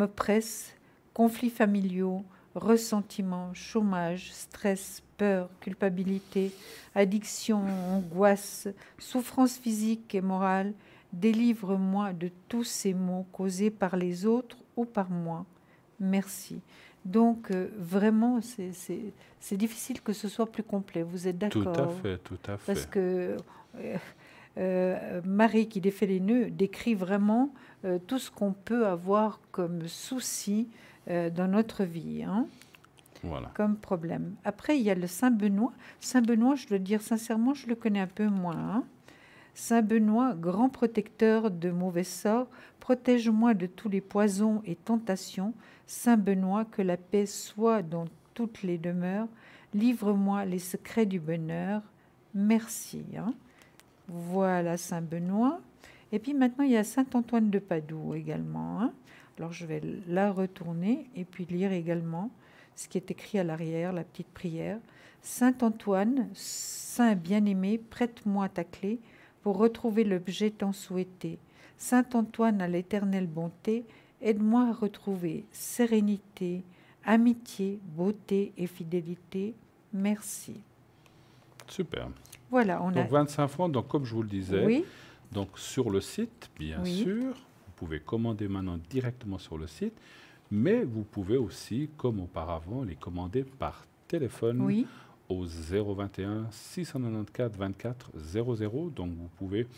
pressent, conflits familiaux, ressentiments, chômage, stress, peur, culpabilité, addiction, angoisse, souffrance physique et morale. Délivre-moi de tous ces maux causés par les autres ou par moi. Merci. Donc, vraiment, c'est difficile que ce soit plus complet. Vous êtes d'accord? Tout à fait. Parce que Marie, qui défait les nœuds, décrit vraiment tout ce qu'on peut avoir comme souci dans notre vie, voilà. Comme problème. Après, il y a le Saint-Benoît. Saint-Benoît, je dois dire sincèrement, je le connais un peu moins. Saint-Benoît, grand protecteur de mauvais sorts, protège-moi de tous les poisons et tentations. Saint-Benoît, que la paix soit dans toutes les demeures. Livre-moi les secrets du bonheur. Merci. Voilà Saint-Benoît. Et puis maintenant, il y a Saint-Antoine de Padoue également. Alors je vais la retourner et puis lire également ce qui est écrit à l'arrière, la petite prière. Saint Antoine, Saint bien-aimé, prête-moi ta clé pour retrouver l'objet tant souhaité. Saint Antoine à l'éternelle bonté, aide-moi à retrouver sérénité, amitié, beauté et fidélité. Merci. Super. Voilà, on Donc a... 25 francs, donc comme je vous le disais, Oui, donc sur le site, bien Oui. sûr, vous pouvez commander maintenant directement sur le site, mais vous pouvez aussi, comme auparavant, les commander par téléphone oui, au 021 694 24 00. Donc vous pouvez,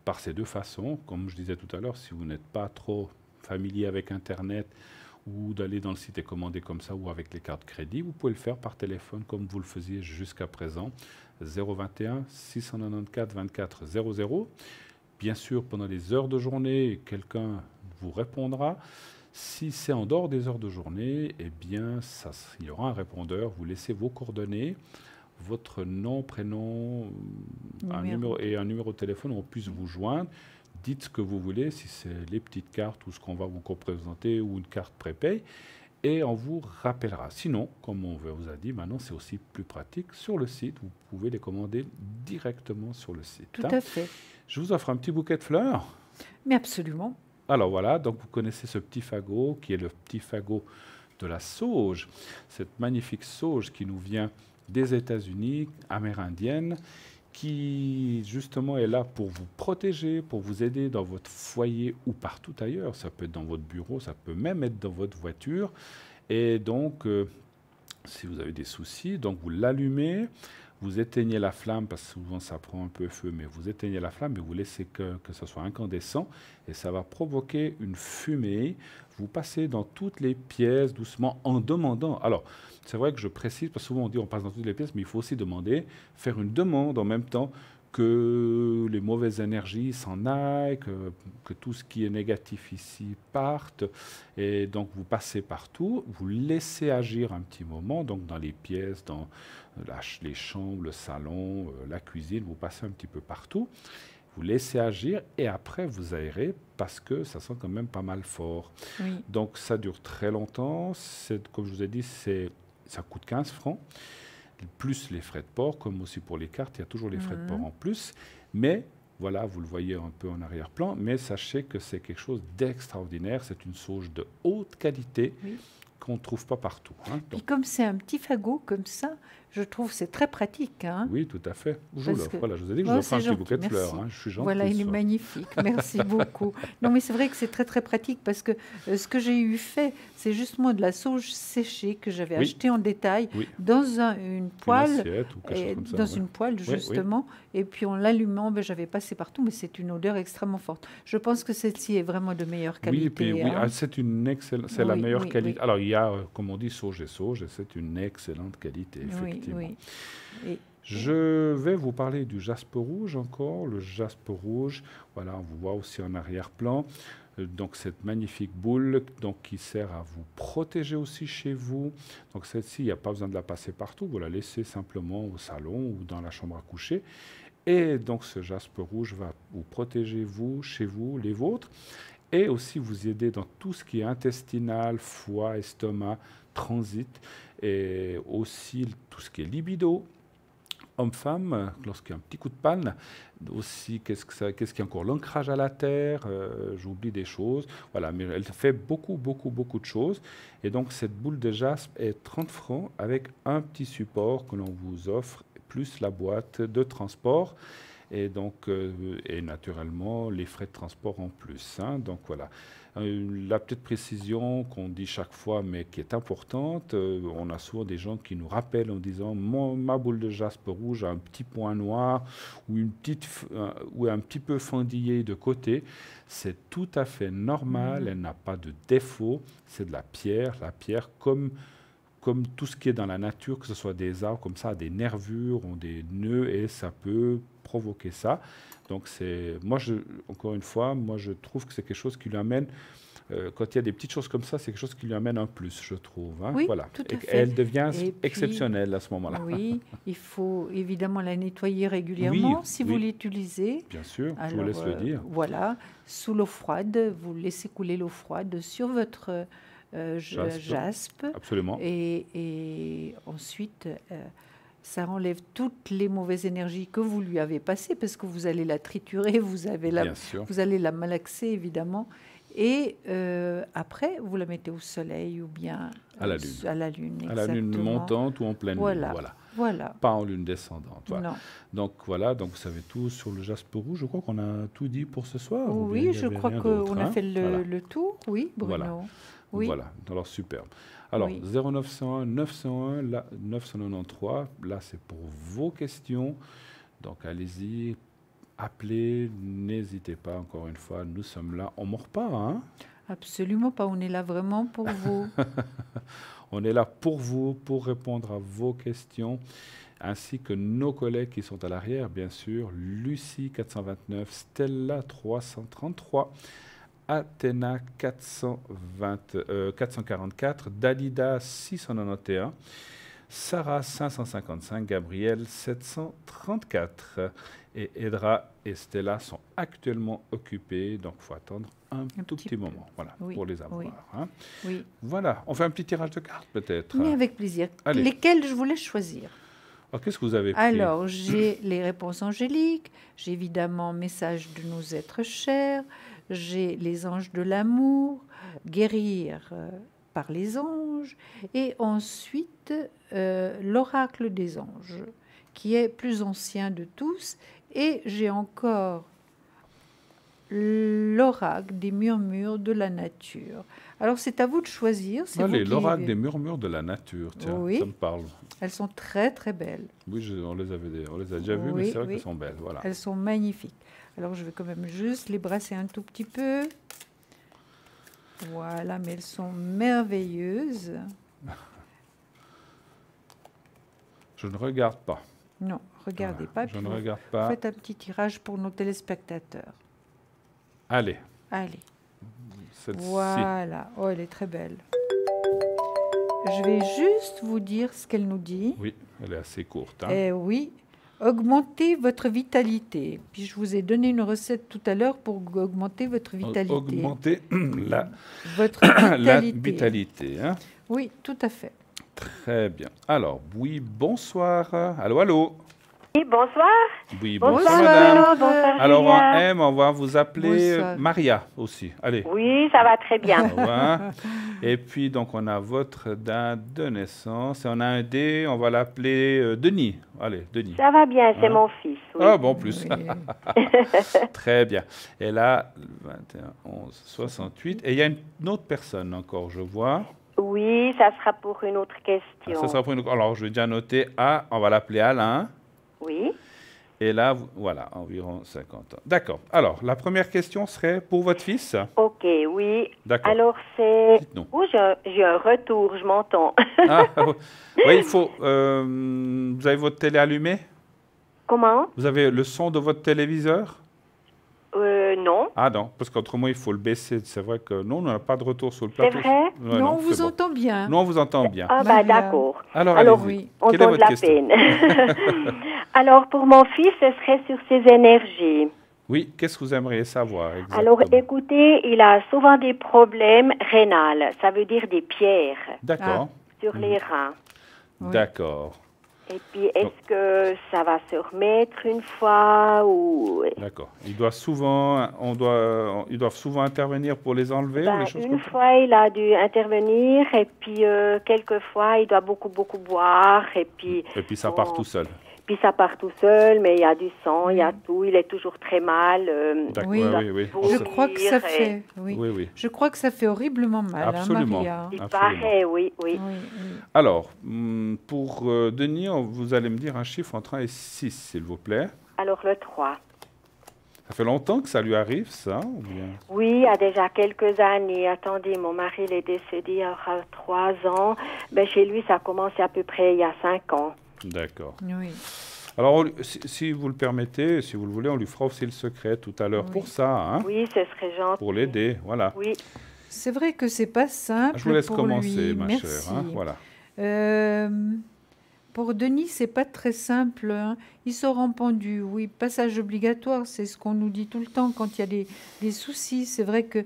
par ces deux façons, comme je disais tout à l'heure, si vous n'êtes pas trop familier avec Internet ou d'aller dans le site et commander comme ça ou avec les cartes crédit, vous pouvez le faire par téléphone comme vous le faisiez jusqu'à présent. 021 694 24 00. Bien sûr, pendant les heures de journée, quelqu'un vous répondra. Si c'est en dehors des heures de journée, eh bien, il y aura un répondeur. Vous laissez vos coordonnées, votre nom, prénom, et un numéro de téléphone où on puisse vous joindre. Dites ce que vous voulez, si c'est les petites cartes ou ce qu'on va vous représenter ou une carte prépay, et on vous rappellera. Sinon, comme on vous a dit, maintenant c'est aussi plus pratique. Sur le site, vous pouvez les commander directement sur le site. tout à fait. Je vous offre un petit bouquet de fleurs. Mais absolument. Alors voilà, donc vous connaissez ce petit fagot qui est le petit fagot de la sauge, cette magnifique sauge qui nous vient des États-Unis, amérindienne, qui justement est là pour vous protéger, pour vous aider dans votre foyer ou partout ailleurs. Ça peut être dans votre bureau, ça peut même être dans votre voiture. Et donc, si vous avez des soucis, donc vous l'allumez, vous éteignez la flamme, parce que souvent ça prend un peu feu, mais vous éteignez la flamme et vous laissez que ça soit incandescent, et ça va provoquer une fumée. Vous passez dans toutes les pièces doucement en demandant. Alors, c'est vrai que je précise, parce que souvent on dit on passe dans toutes les pièces, mais il faut aussi demander, faire une demande en même temps que les mauvaises énergies s'en aillent, que tout ce qui est négatif ici parte. Et donc vous passez partout, vous laissez agir un petit moment, donc dans les pièces, dans les chambres, le salon, la cuisine, vous passez un petit peu partout. Vous laissez agir et après vous aérez parce que ça sent quand même pas mal fort. Oui. Donc ça dure très longtemps. Comme je vous ai dit, ça coûte 15 francs. Plus les frais de port, comme aussi pour les cartes, il y a toujours les frais de port en plus. Mais voilà, vous le voyez un peu en arrière-plan, mais sachez que c'est quelque chose d'extraordinaire. C'est une sauge de haute qualité qu'on ne trouve pas partout. Hein. Puis comme c'est un petit fagot comme ça, je trouve c'est très pratique. Hein. Oui, tout à fait. Voilà, je vous ai dit que je Oh, vous offre un c'est petit bouquet de gentil, fleurs. merci. Hein. Je suis gentil. Voilà, il est magnifique. Merci beaucoup. Non, mais c'est vrai que c'est très très pratique parce que ce que j'ai eu fait, c'est justement de la sauge séchée que j'avais achetée en détail dans une poêle, assiette ou quelque chose comme ça, dans une poêle justement. Et puis en l'allumant, j'avais passé partout, mais c'est une odeur extrêmement forte. Je pense que celle-ci est vraiment de meilleure qualité. C'est la meilleure qualité. Alors il y a, comme on dit, sauge, et c'est une excellente qualité, effectivement. Je vais vous parler du jaspe rouge encore. Le jaspe rouge, voilà, on vous voit aussi en arrière-plan. Donc cette magnifique boule qui sert à vous protéger aussi chez vous. Donc celle-ci, il n'y a pas besoin de la passer partout. Vous la laissez simplement au salon ou dans la chambre à coucher. Et donc ce jaspe rouge va vous protéger vous, chez vous, les vôtres. Et aussi vous aider dans tout ce qui est intestinal, foie, estomac, transit. Et aussi tout ce qui est libido. Homme-femme, lorsqu'il y a un petit coup de panne, aussi, qu'est-ce qu'il y a encore? L'ancrage à la terre, j'oublie des choses. Voilà, mais elle fait beaucoup de choses. Et donc, cette boule de jaspe est 30 francs avec un petit support que l'on vous offre, plus la boîte de transport. Et donc, et naturellement, les frais de transport en plus. Hein. Donc, voilà. La petite précision qu'on dit chaque fois, mais qui est importante, on a souvent des gens qui nous rappellent en disant ma boule de jaspe rouge a un petit point noir ou un petit peu fendillé de côté. C'est tout à fait normal, elle n'a pas de défaut, c'est de la pierre. La pierre, comme tout ce qui est dans la nature, que ce soit des arbres comme ça, des nervures, ont des nœuds et ça peut provoquer ça. Donc encore une fois, moi je trouve que c'est quelque chose qui lui amène quand il y a des petites choses comme ça, c'est quelque chose qui lui amène un plus, je trouve. Hein. Oui, voilà. tout à Et fait. elle devient Et puis, exceptionnelle à ce moment-là. Oui, il faut évidemment la nettoyer régulièrement Oui, si oui. vous l'utilisez. Bien sûr, je vous Alors, laisse le dire. Voilà, sous l'eau froide, vous laissez couler l'eau froide sur votre jaspe. Absolument. Et ensuite, ça enlève toutes les mauvaises énergies que vous lui avez passées, parce que vous allez la triturer, Bien sûr. vous allez la malaxer, évidemment. Et après, vous la mettez au soleil ou bien À la lune. À la lune, À la lune exactement. montante ou en pleine Voilà. lune. Voilà. Voilà. Pas en lune descendante. Voilà. Non. Donc voilà, donc vous savez tout sur le jaspe rouge. Je crois qu'on a tout dit pour ce soir. ou bien Oui, il y je avait crois rien qu'on d'autre, a hein. fait Voilà. le tour. Oui, Bruno. Voilà. Oui. Voilà, alors superbe. Alors, Oui. 0901 901 là, 993, là c'est pour vos questions. Donc allez-y, appelez, n'hésitez pas, encore une fois, nous sommes là. On ne mord pas, hein? Absolument pas. On est là vraiment pour vous. On est là pour vous, pour répondre à vos questions, ainsi que nos collègues qui sont à l'arrière, bien sûr. Lucie 429, Stella 333, Athéna 444, Dalida 691, Sarah 555, Gabriel 734. Et Edra et Stella sont actuellement occupés, donc il faut attendre un tout petit moment, voilà, Oui, pour les avoir. oui. Hein. Oui. Voilà, on fait un petit tirage de cartes peut-être. Mais avec plaisir. Allez. Lesquels je vous laisse choisir? Alors qu'est-ce que vous avez pris? Alors, j'ai les réponses angéliques, j'ai évidemment Message de nos êtres chers, j'ai les anges de l'amour, Guérir par les anges, et ensuite l'oracle des anges, qui est plus ancien de tous, et j'ai encore l'oracle des murmures de la nature. Alors, c'est à vous de choisir. C'est Allez, vous qui- l'oracle des murmures de la nature, tiens, Oui. ça me parle. Elles sont très, très belles. Oui, on les a déjà vues, mais Oui, c'est vrai oui. qu'elles sont belles, voilà. Elles sont magnifiques. Alors, je vais quand même juste les brasser un tout petit peu. Voilà, mais elles sont merveilleuses. Je ne regarde pas. Non, regardez pas. Je puis ne vous regarde pas. faites un petit tirage pour nos téléspectateurs. Allez, Allez, celle-ci. voilà. Oh, elle est très belle. Je vais juste vous dire ce qu'elle nous dit. Oui, elle est assez courte. Hein. Eh oui, augmentez votre vitalité. Puis je vous ai donné une recette tout à l'heure pour augmenter votre vitalité. Augmenter la, Votre la vitalité. vitalité. Hein. Oui, tout à fait. Très bien. Alors, oui, bonsoir. Allô, allô. Oui, bonsoir. Oui, Bonsoir, bonsoir, madame. Bruno. Bonsoir, Alors, en Julien. M, on va vous appeler Bonsoir. Maria aussi. Allez. Oui, ça va très bien. Ça va. Et puis, donc, on a votre date de naissance. Et on a un D, on va l'appeler Denis. Allez, Denis. Ça va bien, c'est Hein? mon fils. Oui. Ah, bon, plus. Oui. Très bien. Et là, 21, 11, 68. Et il y a une autre personne encore, je vois. Oui, ça sera pour une autre Ah, question. ça sera pour une... Alors, je vais déjà noter A, on va l'appeler Alain. Oui. Et là, voilà, environ 50 ans. D'accord. Alors, la première question serait pour votre fils. Ok, oui. D'accord. Alors, c'est... Dites-nous. Oh, j'ai un retour, je m'entends. Ah, oui, il faut... vous avez votre télé allumée? Comment? Vous avez le son de votre téléviseur? Non. Ah non, parce qu'autrement, il faut le baisser. C'est vrai que non, on n'a pas de retour sur le C'est plateau. vrai? Ouais, non, on c'est vous bon. entend bien. Nous, on vous entend bien. Ah, Maria. bah d'accord. Alors, Alors, allez-y. oui, on Quelle est donne votre la question? peine. Alors, pour mon fils, ce serait sur ses énergies. Oui, qu'est-ce que vous aimeriez savoir exactement? Alors, écoutez, il a souvent des problèmes rénals. Ça veut dire des pierres D'accord, sur les reins. Oui. d'accord, Et puis, est-ce que ça va se remettre une fois ou... d'accord. Ils doivent souvent intervenir pour les enlever ou Ben, les choses une comme ça? fois, il a dû intervenir et puis quelquefois, il doit beaucoup boire et puis Ça part tout seul. puis ça part tout seul, mais il y a du sang, il y a tout, il est toujours très mal. D'accord, Oui. oui. Je crois que ça Vomir et- fait. Oui. Oui, oui. Je crois que ça fait horriblement mal, Absolument. hein, Maria. Il Absolument. paraît, oui. Oui, oui. Alors, pour Denis, vous allez me dire un chiffre entre 1 et 6, s'il vous plaît. Alors le 3. Ça fait longtemps que ça lui arrive, ça, ou bien? Oui, il y a déjà quelques années. Attendez, mon mari il est décédé il y a 3 ans. Ben, chez lui, ça a commencé à peu près il y a 5 ans. D'accord. Oui. Alors, si vous le permettez, si vous le voulez, on lui fera aussi le secret tout à l'heure Oui. pour ça, hein, Oui, ce serait gentil. pour l'aider, voilà. Oui, C'est vrai que c'est pas simple Je vous laisse pour commencer, lui. ma Merci. chère. Hein, voilà. Pour Denis, c'est pas très simple, hein. Il sort en pendu, oui, passage obligatoire, c'est ce qu'on nous dit tout le temps quand il y a des soucis. C'est vrai que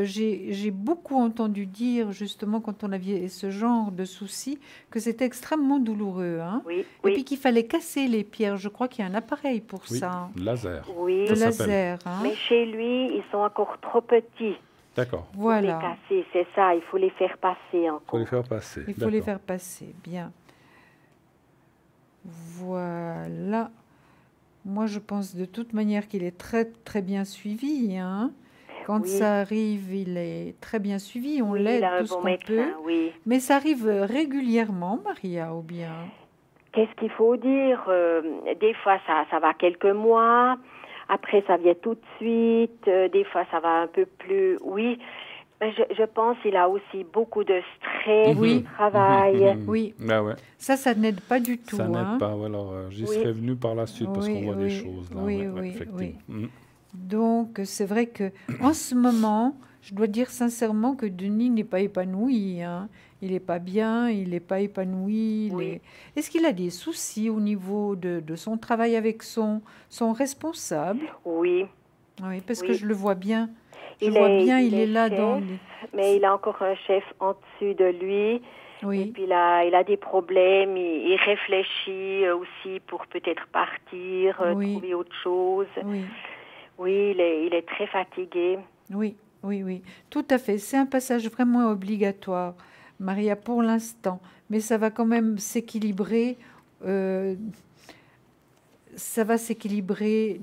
j'ai beaucoup entendu dire, justement, quand on avait ce genre de soucis, que c'était extrêmement douloureux, hein. Oui, Et oui, puis qu'il fallait casser les pierres. Je crois qu'il y a un appareil pour Oui, ça, laser. oui. le Ça s'appelle. laser, hein. Mais chez lui, ils sont encore trop petits D'accord. pour Voilà, les casser. C'est ça, il faut les faire passer Il faut encore. les faire passer. il faut les D'accord. faire passer, bien. Voilà. Moi, je pense de toute manière qu'il est très, très bien suivi, hein. Quand Oui. ça arrive, il est très bien suivi. On Oui, l'aide il a un tout ce bon qu'on médecin, peut. oui. Mais ça arrive régulièrement, Maria, ou bien? Qu'est-ce qu'il faut dire? Des fois, ça va quelques mois. Après, ça vient tout de suite. Des fois, ça va un peu plus. Oui. Mais je pense qu'il a aussi beaucoup de stress Oui. au travail. Oui, Ah ouais. ça n'aide pas du tout, Ça hein. n'aide pas. Ouais, alors, j'y Oui. serais venu par la suite parce Oui, qu'on voit des oui, choses là. oui, ouais, ouais, oui, effectivement. Mhm. Donc, c'est vrai que en ce moment, je dois dire sincèrement que Denis n'est pas épanoui, hein. Il n'est pas bien, il n'est pas épanoui. Oui. Est-ce qu'il a des soucis au niveau de son travail avec son responsable? Oui. Oui, parce que Oui. je le vois bien. Je Il vois est- bien, il il est est là chef. dans les... Mais il a encore un chef en dessus de lui. Et Oui, puis là, il a des problèmes. Il réfléchit aussi pour peut-être partir, Oui. trouver autre chose. oui, Oui, il est très fatigué. oui, oui. Tout à fait. C'est un passage vraiment obligatoire, Maria, pour l'instant. Mais ça va quand même s'équilibrer. euh, Ça va s'équilibrer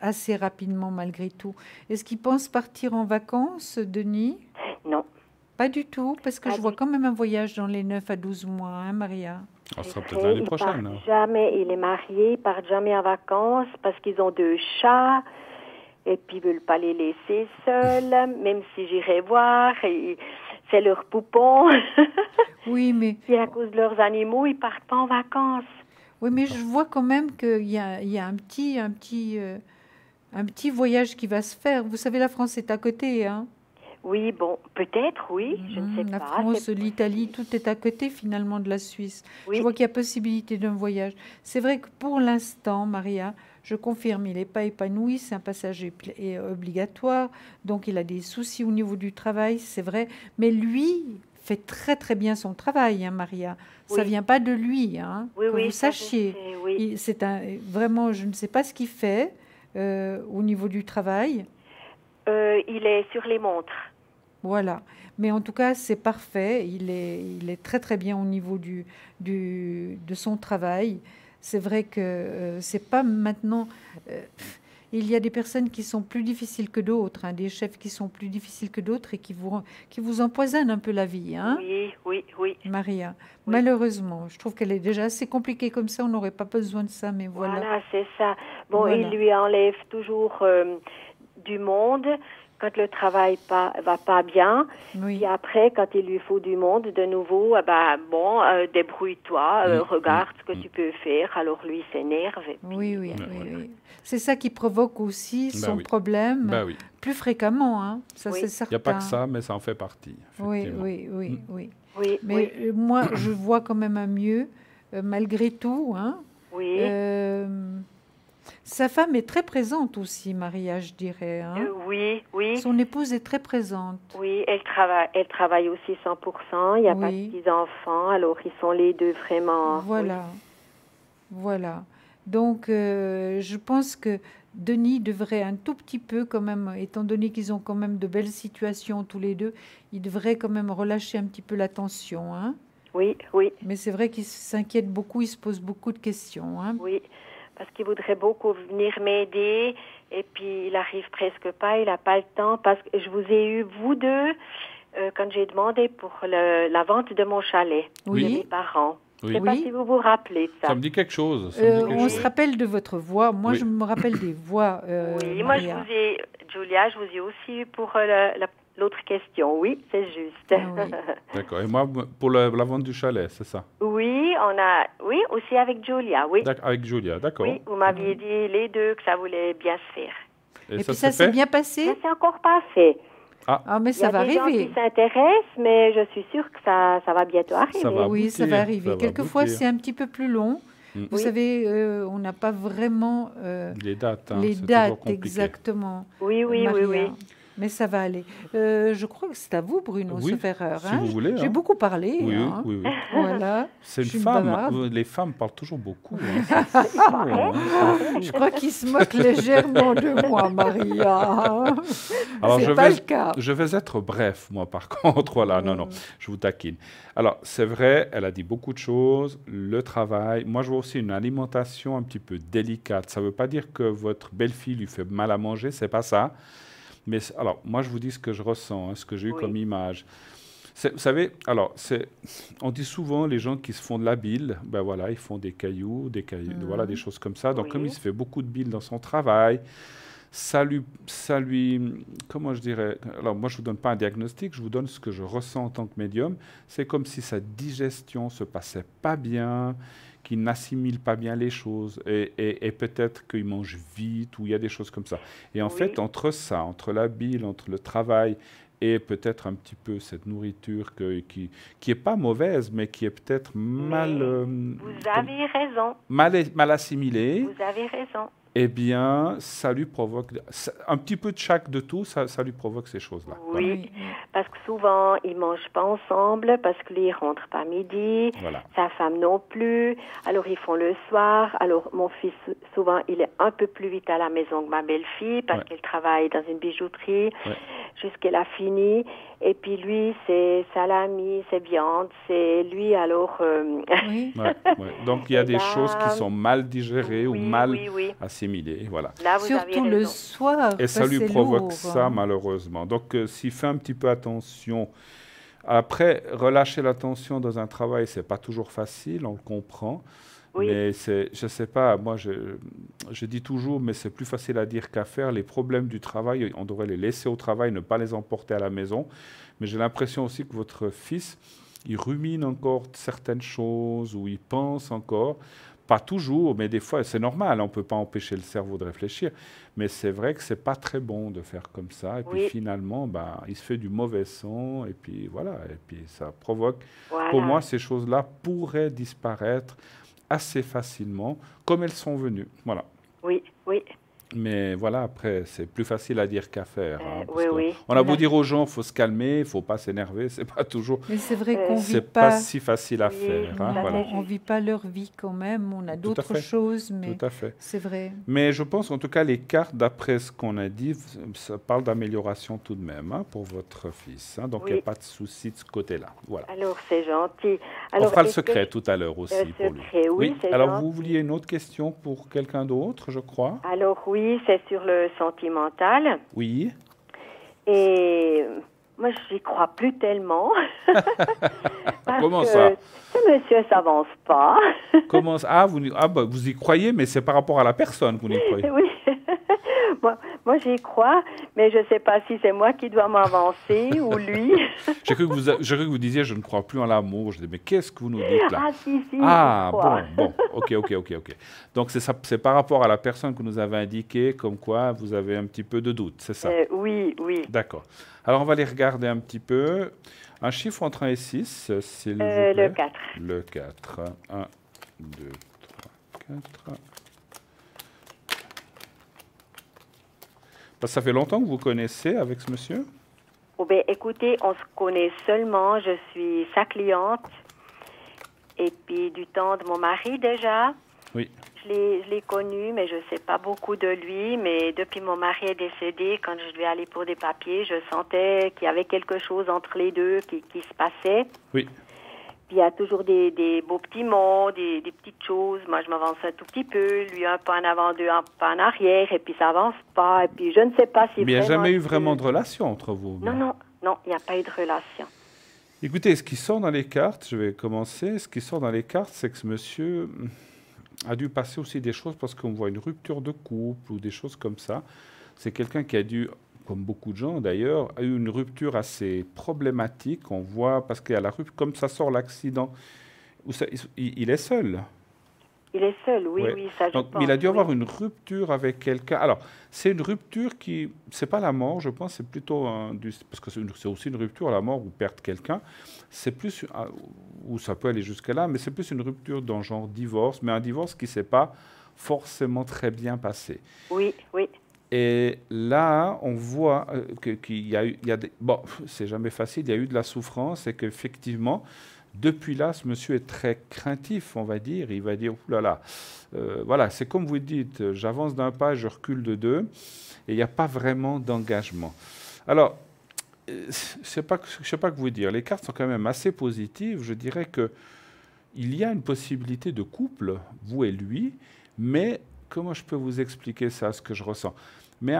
assez rapidement malgré tout. Est-ce qu'il pense partir en vacances, Denis? Non. Pas du tout, parce que Pas je vois du- quand même un voyage dans les 9 à 12 mois, hein, Maria? Ça sera C'est peut-être vrai, l'année il prochaine. part hein. jamais, il est marié, il part jamais en vacances parce qu'ils ont 2 chats et puis ils veulent pas les laisser seuls, même si j'irai voir, c'est leur poupon. Oui, mais, Et à cause de leurs animaux, ils partent pas en vacances. oui, mais je vois quand même qu'il y a un petit voyage qui va se faire. Vous savez, la France est à côté, hein? Oui, bon, peut-être, oui, je ne sais La pas. France, c'est l'Italie, possible. tout est à côté finalement de la Suisse. Oui. Je vois qu'il y a possibilité d'un voyage. C'est vrai que pour l'instant, Maria, je confirme, il n'est pas épanoui, c'est un passage obligatoire, donc il a des soucis au niveau du travail, c'est vrai. Mais lui fait très très bien son travail, hein, Maria. Ça Oui. vient pas de lui, hein, Oui, que oui, vous ça, je sachiez. sais, oui. Vraiment, je ne sais pas ce qu'il fait au niveau du travail. Il est sur les montres. Voilà. Mais en tout cas, c'est parfait. Il est très très bien au niveau de son travail. C'est vrai que c'est pas maintenant. Il y a des personnes qui sont plus difficiles que d'autres, hein, des chefs qui sont plus difficiles que d'autres et qui vous empoisonnent un peu la vie, hein, Oui. Maria. Oui. Malheureusement, je trouve qu'elle est déjà assez compliquée comme ça. On n'aurait pas besoin de ça, mais voilà. Voilà, c'est ça. Bon, Voilà. il lui enlève toujours du monde quand le travail va pas bien. Oui. Puis après, quand il lui faut du monde, de nouveau, débrouille-toi, regarde ce que tu peux faire. Alors lui, il s'énerve. Et puis, Oui. C'est ça qui provoque aussi son oui. problème Bah oui. plus fréquemment, hein. Ça, Oui. c'est Il certain. n'y a pas que ça, mais ça en fait partie. Oui. effectivement. Oui, Mais moi, je vois quand même un mieux, malgré tout, hein. oui. Sa femme est très présente aussi, Maria, je dirais, hein. Oui. Son épouse est très présente. Oui, elle travaille aussi 100%. Il n'y a pas de Oui. petits-enfants. Alors, ils sont les deux vraiment... Voilà. Donc, je pense que Denis devrait un tout petit peu quand même, étant donné qu'ils ont quand même de belles situations tous les deux, il devrait quand même relâcher un petit peu la tension, hein. Oui. Mais c'est vrai qu'il s'inquiète beaucoup, il se pose beaucoup de questions, hein. Oui, parce qu'il voudrait beaucoup venir m'aider et puis il arrive presque pas, il n'a pas le temps parce que je vous ai eu, vous deux, quand j'ai demandé pour la vente de mon chalet Oui. de mes parents. Oui. Je ne sais pas Oui. si vous vous rappelez de ça. Ça me dit quelque chose. ça me dit quelque On chose. se rappelle de votre voix. Moi, Oui. je me rappelle des voix, Oui, moi Maria. Julia, je vous ai aussi eu pour l'autre question. Oui, c'est juste. Ah oui. D'accord. Et moi, pour la vente du chalet, c'est ça. Oui, aussi avec Julia, oui. Avec Julia, d'accord. Oui, vous m'aviez dit les deux que ça voulait bien se faire. Et ça puis ça s'est s'est fait bien Ça passé? c'est encore pas fait. Ah, mais Il y ça a va des gens arriver. qui s'intéressent, mais je suis sûre que ça va bientôt arriver. Ça va Oui, ça aboutir, va arriver. ça va Quelquefois, aboutir. c'est un petit peu plus long. Mm. Vous Oui. savez, on n'a pas vraiment Les dates, hein, les c'est toujours dates compliqué. exactement, Oui, oui, oui, Maria. oui. Mais ça va aller. Je crois que c'est à vous, Bruno, Oui, sauf erreur. si hein. vous voulez, J'ai hein. beaucoup parlé. Oui, hein. oui, oui. Voilà. C'est une Je suis une femme. bavarde. Les femmes parlent toujours beaucoup. Hein. C'est fou, hein, c'est fou. Je crois qu'il se moque légèrement de moi, Maria. Alors, C'est pas le cas. je vais être bref, moi, par contre. Voilà, non, je vous taquine. Alors, c'est vrai, elle a dit beaucoup de choses. Le travail. Moi, je vois aussi une alimentation un petit peu délicate. Ça ne veut pas dire que votre belle-fille lui fait mal à manger, c'est pas ça. Mais alors, moi, je vous dis ce que je ressens, hein, ce que j'ai eu Oui. comme image. Vous savez, alors, on dit souvent, les gens qui se font de la bile, ben voilà, ils font des cailloux, voilà, des choses comme ça. Donc, Oui. comme il se fait beaucoup de bile dans son travail, ça lui, comment je dirais, alors moi je ne vous donne pas un diagnostic, je vous donne ce que je ressens en tant que médium. C'est comme si sa digestion se passait pas bien, qu'il n'assimile pas bien les choses et peut-être qu'il mange vite ou il y a des choses comme ça. Et en Oui. fait, entre ça, entre la bile, entre le travail et peut-être un petit peu cette nourriture qui est pas mauvaise, mais qui est peut-être mal, Vous avez raison. mal assimilée, Vous avez raison. eh bien, ça lui provoque un petit peu de chaque de tout, ça lui provoque ces choses-là. Oui, Oui. parce que souvent, ils mangent pas ensemble, parce que lui, il rentre pas midi, Voilà. sa femme non plus, alors ils font le soir. Alors, mon fils, souvent, il est un peu plus vite à la maison que ma belle-fille, parce Ouais. qu'elle travaille dans une bijouterie, Ouais. jusqu'elle a fini. Et puis lui, c'est salami, c'est viande, c'est lui, alors... Oui. Ouais, ouais. Donc, il y a Et des là, choses qui sont mal digérées ou oui, mal oui. assimilées. Voilà. Là, vous avez Surtout le raison. soir. Et ça parce lui que c'est provoque lourd, ça, hein. malheureusement. Donc, s'il fait un petit peu attention, après, relâcher l'attention dans un travail, c'est pas toujours facile, on le comprend. Oui. Mais je sais pas, moi, je dis toujours, mais c'est plus facile à dire qu'à faire. Les problèmes du travail, on devrait les laisser au travail, ne pas les emporter à la maison. Mais j'ai l'impression aussi que votre fils, il rumine encore certaines choses, ou il pense encore. Pas toujours, mais des fois, c'est normal, on ne peut pas empêcher le cerveau de réfléchir. Mais c'est vrai que ce n'est pas très bon de faire comme ça. Et puis Oui. finalement, il se fait du mauvais son, et puis voilà, et puis ça provoque. Voilà. Pour moi, ces choses-là pourraient disparaître assez facilement, comme elles sont venues. Voilà. Oui, oui. Mais voilà, après, c'est plus facile à dire qu'à faire. Parce oui, que oui. on a beau Là- dire aux gens, il faut se calmer, il ne faut pas s'énerver, c'est pas toujours... Mais c'est vrai qu'on vit C'est pas. pas si facile à Oui, faire. tout Hein, à voilà. fait. On vit pas leur vie quand même. On a à d'autres fait. choses, mais Tout à fait. c'est vrai. Mais je pense en tout cas les cartes, d'après ce qu'on a dit, ça parle d'amélioration tout de même hein, pour votre fils. Hein, donc il n'y a Oui. pas de souci de ce côté-là. Voilà. Alors, c'est gentil. On Alors, fera le est-ce que secret tout à l'heure aussi Le pour lui. secret, oui, c'est Alors gentil. vous vouliez une autre question pour quelqu'un d'autre, je crois. Alors oui, c'est sur le sentimental. Oui. Et moi, j'y crois plus tellement. Parce Comment que ça ce monsieur s'avance pas. Comment ça vous y croyez, mais c'est par rapport à la personne que vous n'y croyez. Oui. Moi, j'y crois, mais je ne sais pas si c'est moi qui dois m'avancer ou lui. J'ai cru que vous disiez je ne crois plus en l'amour. Je dis mais qu'est-ce que vous nous dites là? Ah, si, Ah, j'y crois. bon, ok. Donc, c'est par rapport à la personne que nous avez indiqué, comme quoi vous avez un petit peu de doute, c'est ça? Oui. D'accord. Alors, on va les regarder un petit peu. Un chiffre entre 1 et 6, s'il vous plaît. Le 4. Le 4. 1, 2, 3, 4. Ça fait longtemps que vous connaissez avec ce monsieur? Oh, ben, écoutez, on se connaît seulement. Je suis sa cliente. Et puis, du temps de mon mari déjà. Oui. Je l'ai connu, mais je ne sais pas beaucoup de lui. Mais depuis mon mari est décédé, quand je devais aller pour des papiers, je sentais qu'il y avait quelque chose entre les deux qui se passait. Oui. Puis il y a toujours des beaux petits mots, des petites choses. Moi, je m'avance un tout petit peu. Lui, un pas en avant, deux un pas en arrière. Et puis, ça avance pas. Et puis, je ne sais pas si Mais il n'y a jamais eu que- vraiment de relation entre vous? Non, il n'y a pas eu de relation. Écoutez, ce qui sort dans les cartes, je vais commencer. Ce qui sort dans les cartes, c'est que ce monsieur a dû passer aussi des choses parce qu'on voit une rupture de couple ou des choses comme ça. C'est quelqu'un qui a dû, comme beaucoup de gens d'ailleurs, a eu une rupture assez problématique. On voit, parce qu'il y a la rupture, comme ça sort l'accident, où il est seul. Il est seul, oui, Oui. oui, ça je Donc, pense. il a dû oui. avoir une rupture avec quelqu'un. Alors, c'est une rupture qui, c'est pas la mort, je pense, c'est plutôt parce que c'est aussi une rupture, la mort ou perdre quelqu'un. C'est plus, ou ça peut aller jusque là, mais c'est plus une rupture dans le genre divorce, mais un divorce qui s'est pas forcément très bien passé. Oui, oui, Et là, on voit qu'il y a eu, bon, c'est jamais facile, il y a eu de la souffrance et qu'effectivement, depuis là, ce monsieur est très craintif, on va dire. Il va dire, ouh là là, voilà, c'est comme vous dites, j'avance d'un pas, je recule de deux, et il n'y a pas vraiment d'engagement. Alors, je ne sais pas que vous dire, les cartes sont quand même assez positives. Je dirais qu'il y a une possibilité de couple, vous et lui, mais comment je peux vous expliquer ça, ce que je ressens? Mais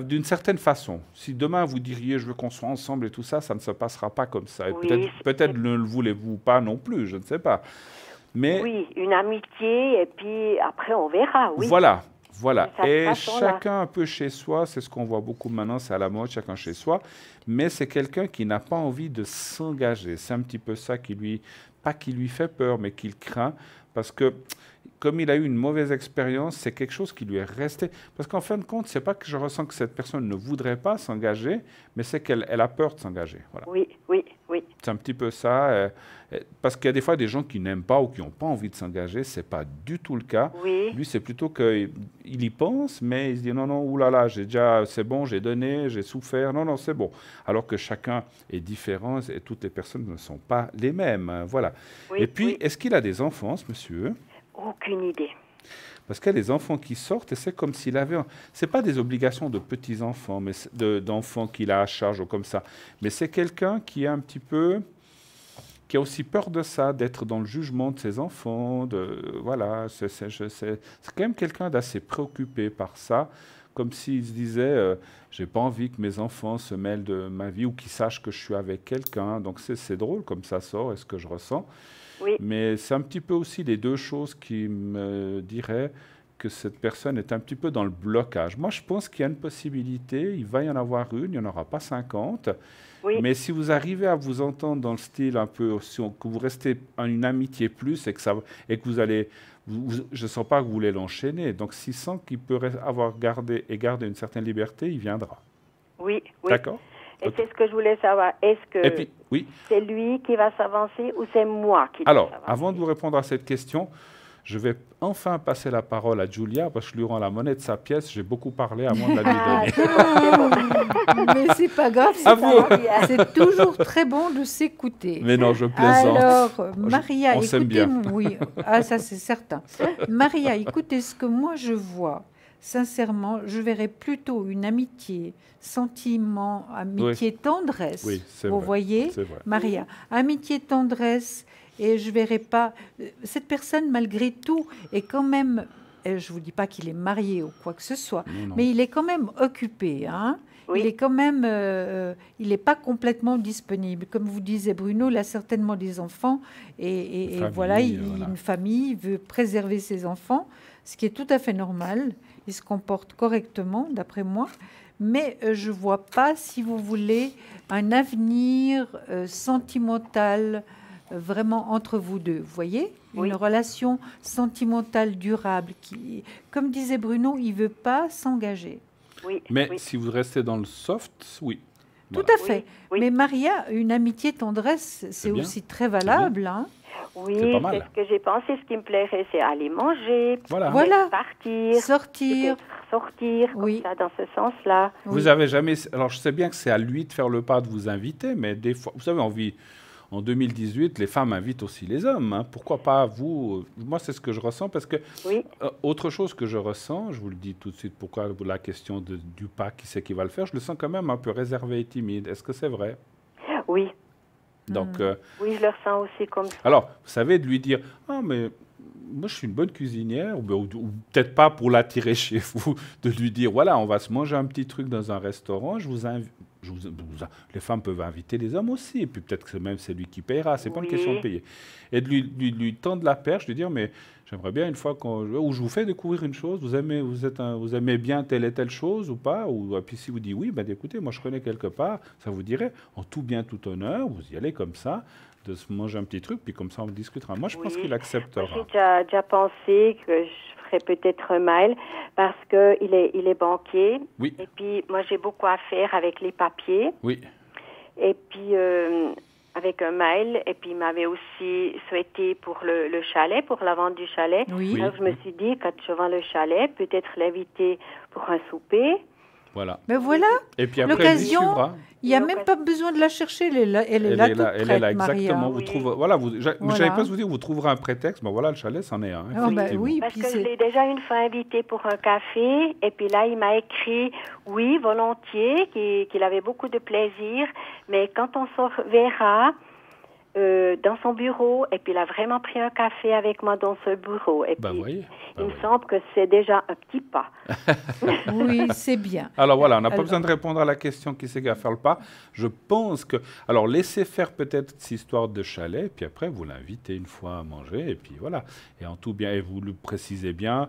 d'une certaine façon. Si demain vous diriez je veux qu'on soit ensemble et tout ça, ça ne se passera pas comme ça. Et Oui, peut-être ne le voulez-vous pas non plus, je ne sais pas. Mais oui, une amitié, et puis après on verra, oui. voilà. De cette Et façon-là. chacun un peu chez soi, c'est ce qu'on voit beaucoup maintenant, c'est à la mode, chacun chez soi. Mais c'est quelqu'un qui n'a pas envie de s'engager. C'est un petit peu ça qui lui, pas qui lui fait peur, mais qu'il craint. Parce que comme il a eu une mauvaise expérience, c'est quelque chose qui lui est resté. Parce qu'en fin de compte, c'est pas que je ressens que cette personne ne voudrait pas s'engager, mais c'est qu'elle a peur de s'engager. Voilà. Oui, oui, oui. C'est un petit peu ça. Parce qu'il y a des fois des gens qui n'aiment pas ou qui n'ont pas envie de s'engager. C'est pas du tout le cas. Oui. Lui, c'est plutôt qu'il y pense, mais il se dit non, non, oulala, c'est bon, j'ai donné, j'ai souffert. Non, non, c'est bon. Alors que chacun est différent et toutes les personnes ne sont pas les mêmes. Voilà. Oui, Et puis, oui. est-ce qu'il a des enfants, ce monsieur? Aucune idée. Parce qu'il y a des enfants qui sortent et c'est comme s'il avait... C'est pas des obligations de petits-enfants, mais d'enfants qu'il a à charge ou comme ça. Mais c'est quelqu'un qui est un petit peu... qui a aussi peur de ça, d'être dans le jugement de ses enfants. Voilà, c'est quand même quelqu'un d'assez préoccupé par ça. Comme s'il se disait, j'ai pas envie que mes enfants se mêlent de ma vie ou qu'ils sachent que je suis avec quelqu'un. Donc c'est drôle comme ça sort et ce que je ressens. Oui. Mais c'est un petit peu aussi les deux choses qui me diraient que cette personne est un petit peu dans le blocage. Moi, je pense qu'il y a une possibilité, il va y en avoir une, il n'y en aura pas 50. Oui. Mais si vous arrivez à vous entendre dans le style un peu, que vous restez en une amitié plus et que vous allez... je ne sens pas que vous voulez l'enchaîner. Donc, s'il sent qu'il peut avoir gardé une certaine liberté, il viendra. Oui, oui. D'accord? Et c'est ce que je voulais savoir. Est-ce Et que puis, oui. c'est lui qui va s'avancer ou c'est moi qui Alors, vais s'avancer? avant de vous répondre à cette question, je vais enfin passer la parole à Julia parce que je lui rends la monnaie de sa pièce. J'ai beaucoup parlé à moins de la lui donner. Mais c'est pas grave, À vous. c'est toujours très bon de s'écouter. Mais non, je plaisante. Alors, Maria, on s'aime bien. oui, ça c'est certain. Maria, écoutez ce que moi je vois. Sincèrement, je verrais plutôt une amitié, sentiment, amitié, tendresse. Oui, c'est Vous vrai. voyez, C'est vrai. Maria, amitié, tendresse, et je verrais pas cette personne malgré tout est quand même. Je vous dis pas qu'il est marié ou quoi que ce soit, Non. mais il est quand même occupé, hein. Oui. Il est quand même, il n'est pas complètement disponible. Comme vous disiez, Bruno, il a certainement des enfants et Famille, voilà, il voilà. a une famille, il veut préserver ses enfants, ce qui est tout à fait normal. Il se comporte correctement, d'après moi. Mais je ne vois pas, si vous voulez, un avenir sentimental vraiment entre vous deux. Vous voyez, Oui. une relation sentimentale durable qui, comme disait Bruno, il ne veut pas s'engager. Oui, Mais oui. si vous restez dans le soft, oui. Tout Voilà. à fait. Oui, oui. Mais Maria, une amitié tendresse, c'est bien. aussi très valable. Hein. Oui, C'est pas mal. c'est ce que j'ai pensé. Ce qui me plairait, c'est aller manger, Voilà. Voilà. partir, Sortir. peut-être sortir, Oui. comme ça, dans ce sens-là. Vous Oui. avez jamais... Alors, je sais bien que c'est à lui de faire le pas de vous inviter, mais des fois, vous savez, en 2018, les femmes invitent aussi les hommes. Hein. Pourquoi pas vous? Moi, c'est ce que je ressens parce que Oui, autre chose que je ressens, je vous le dis tout de suite, pourquoi la question du pas, qui c'est qui va le faire, je le sens quand même un peu réservé et timide. Est-ce que c'est vrai? oui, Donc, oui, je le ressens aussi comme ça. alors, vous savez, de lui dire, ah, mais moi, je suis une bonne cuisinière, ou peut-être pas pour l'attirer chez vous, de lui dire, voilà, on va se manger un petit truc dans un restaurant, je vous invite. les femmes peuvent inviter les hommes aussi, et puis peut-être que même c'est lui qui payera, c'est pas une Oui. question de payer. Et de lui tendre la perche, de lui dire, mais j'aimerais bien une fois où je vous fais découvrir une chose, vous aimez bien telle et telle chose ou pas, et puis si vous dites oui, ben écoutez, moi je connais quelque part, ça vous dirait, en tout bien, tout honneur, vous y allez comme ça, de se manger un petit truc, puis comme ça on discutera. Moi je pense Oui. qu'il Moi, acceptera. j'ai déjà pensé que je ferais peut-être un mail parce qu'il est banquier. Oui. Et puis, moi, j'ai beaucoup à faire avec les papiers. Oui. Et puis, avec un mail. Et puis, il m'avait aussi souhaité pour le chalet, pour la vente du chalet. Oui. Alors, je me suis dit, quand je vends le chalet, peut-être l'inviter pour un souper. Voilà. Ben voilà, Et puis après, il l'occasion, suivra. il n'y a même pas besoin de la chercher, elle est là, toute Elle est là, prête, Maria. exactement. Vous Oui. trouvez, voilà, mais je Voilà. savais pas vous dire, vous trouverez un prétexte. Ben voilà, le chalet, c'en est un. Ah, ben effectivement. oui, Parce puis que je c'est... l'ai déjà une fois invité pour un café, et puis là, il m'a écrit, oui, volontiers, qu'il avait beaucoup de plaisir, mais quand on se verra dans son bureau, et puis il a vraiment pris un café avec moi dans ce bureau, et Ben puis voyez. il me semble que c'est déjà un petit pas. Oui, c'est bien. Alors voilà, on n'a pas Alors- besoin de répondre à la question qui c'est qui va faire le pas. Je pense que... Alors laissez faire peut-être cette histoire de chalet, puis après vous l'invitez une fois à manger, et puis voilà. Et en tout bien, et vous le précisez bien,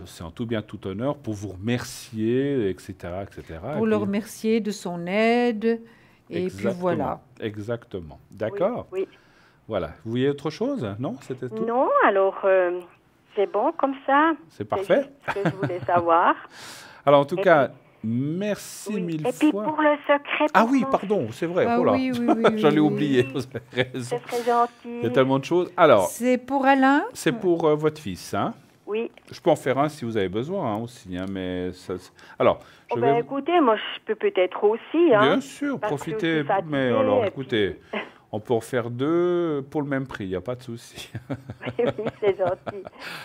c'est en tout bien, tout honneur, pour vous remercier, etc. etc. Pour Et le puis- remercier de son aide, et Exactement, puis voilà. Exactement. D'accord. Oui. Voilà. Vous voyez autre chose? Non? C'était tout? Non, alors, c'est bon comme ça. C'est parfait. C'est juste ce que je voulais savoir. Alors en tout Et cas, merci Oui. mille Et puis fois. pour le secret... Ah pour oui, mon pardon, c'est vrai. Ah Oh là. oui, oui, oui, J'allais oui, oublier. oui. Vous avez raison. C'est très gentil. Il y a tellement de choses. Alors, C'est pour Alain. c'est pour votre fils. Hein. Oui. Je peux en faire un si vous avez besoin hein, aussi. Hein, mais alors, je Oh, vais... ben, écoutez, moi, je peux peut-être aussi. Hein, Bien sûr, parce que je profitez. suis fatiguée, Mais alors, et écoutez, on peut en faire deux pour le même prix. Il n'y a pas de souci. oui, c'est gentil.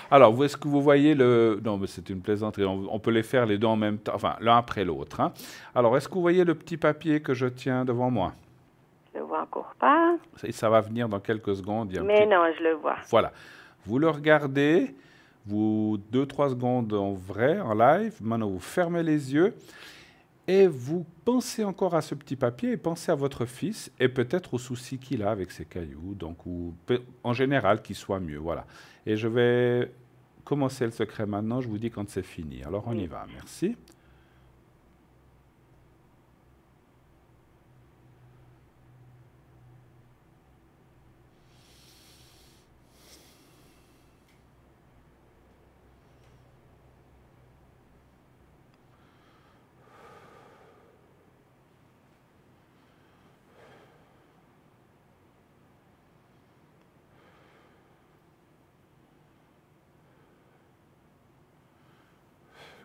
Alors, où est-ce que vous voyez le... Non, mais c'est une plaisanterie. On peut les faire les deux en même temps, enfin, l'un après l'autre. Hein. Alors, est-ce que vous voyez le petit papier que je tiens devant moi? Je le vois encore pas. Ça va venir dans quelques secondes. Il y a un Mais petit- non, je le vois. Voilà. Vous le regardez, vous 2-3 secondes en vrai, en live. Maintenant, vous fermez les yeux et vous pensez encore à ce petit papier et pensez à votre fils et peut-être aux soucis qu'il a avec ses cailloux. Donc, en général, qu'il soit mieux. Voilà. Et je vais commencer le secret maintenant. Je vous dis quand c'est fini. Alors, on y va. Merci.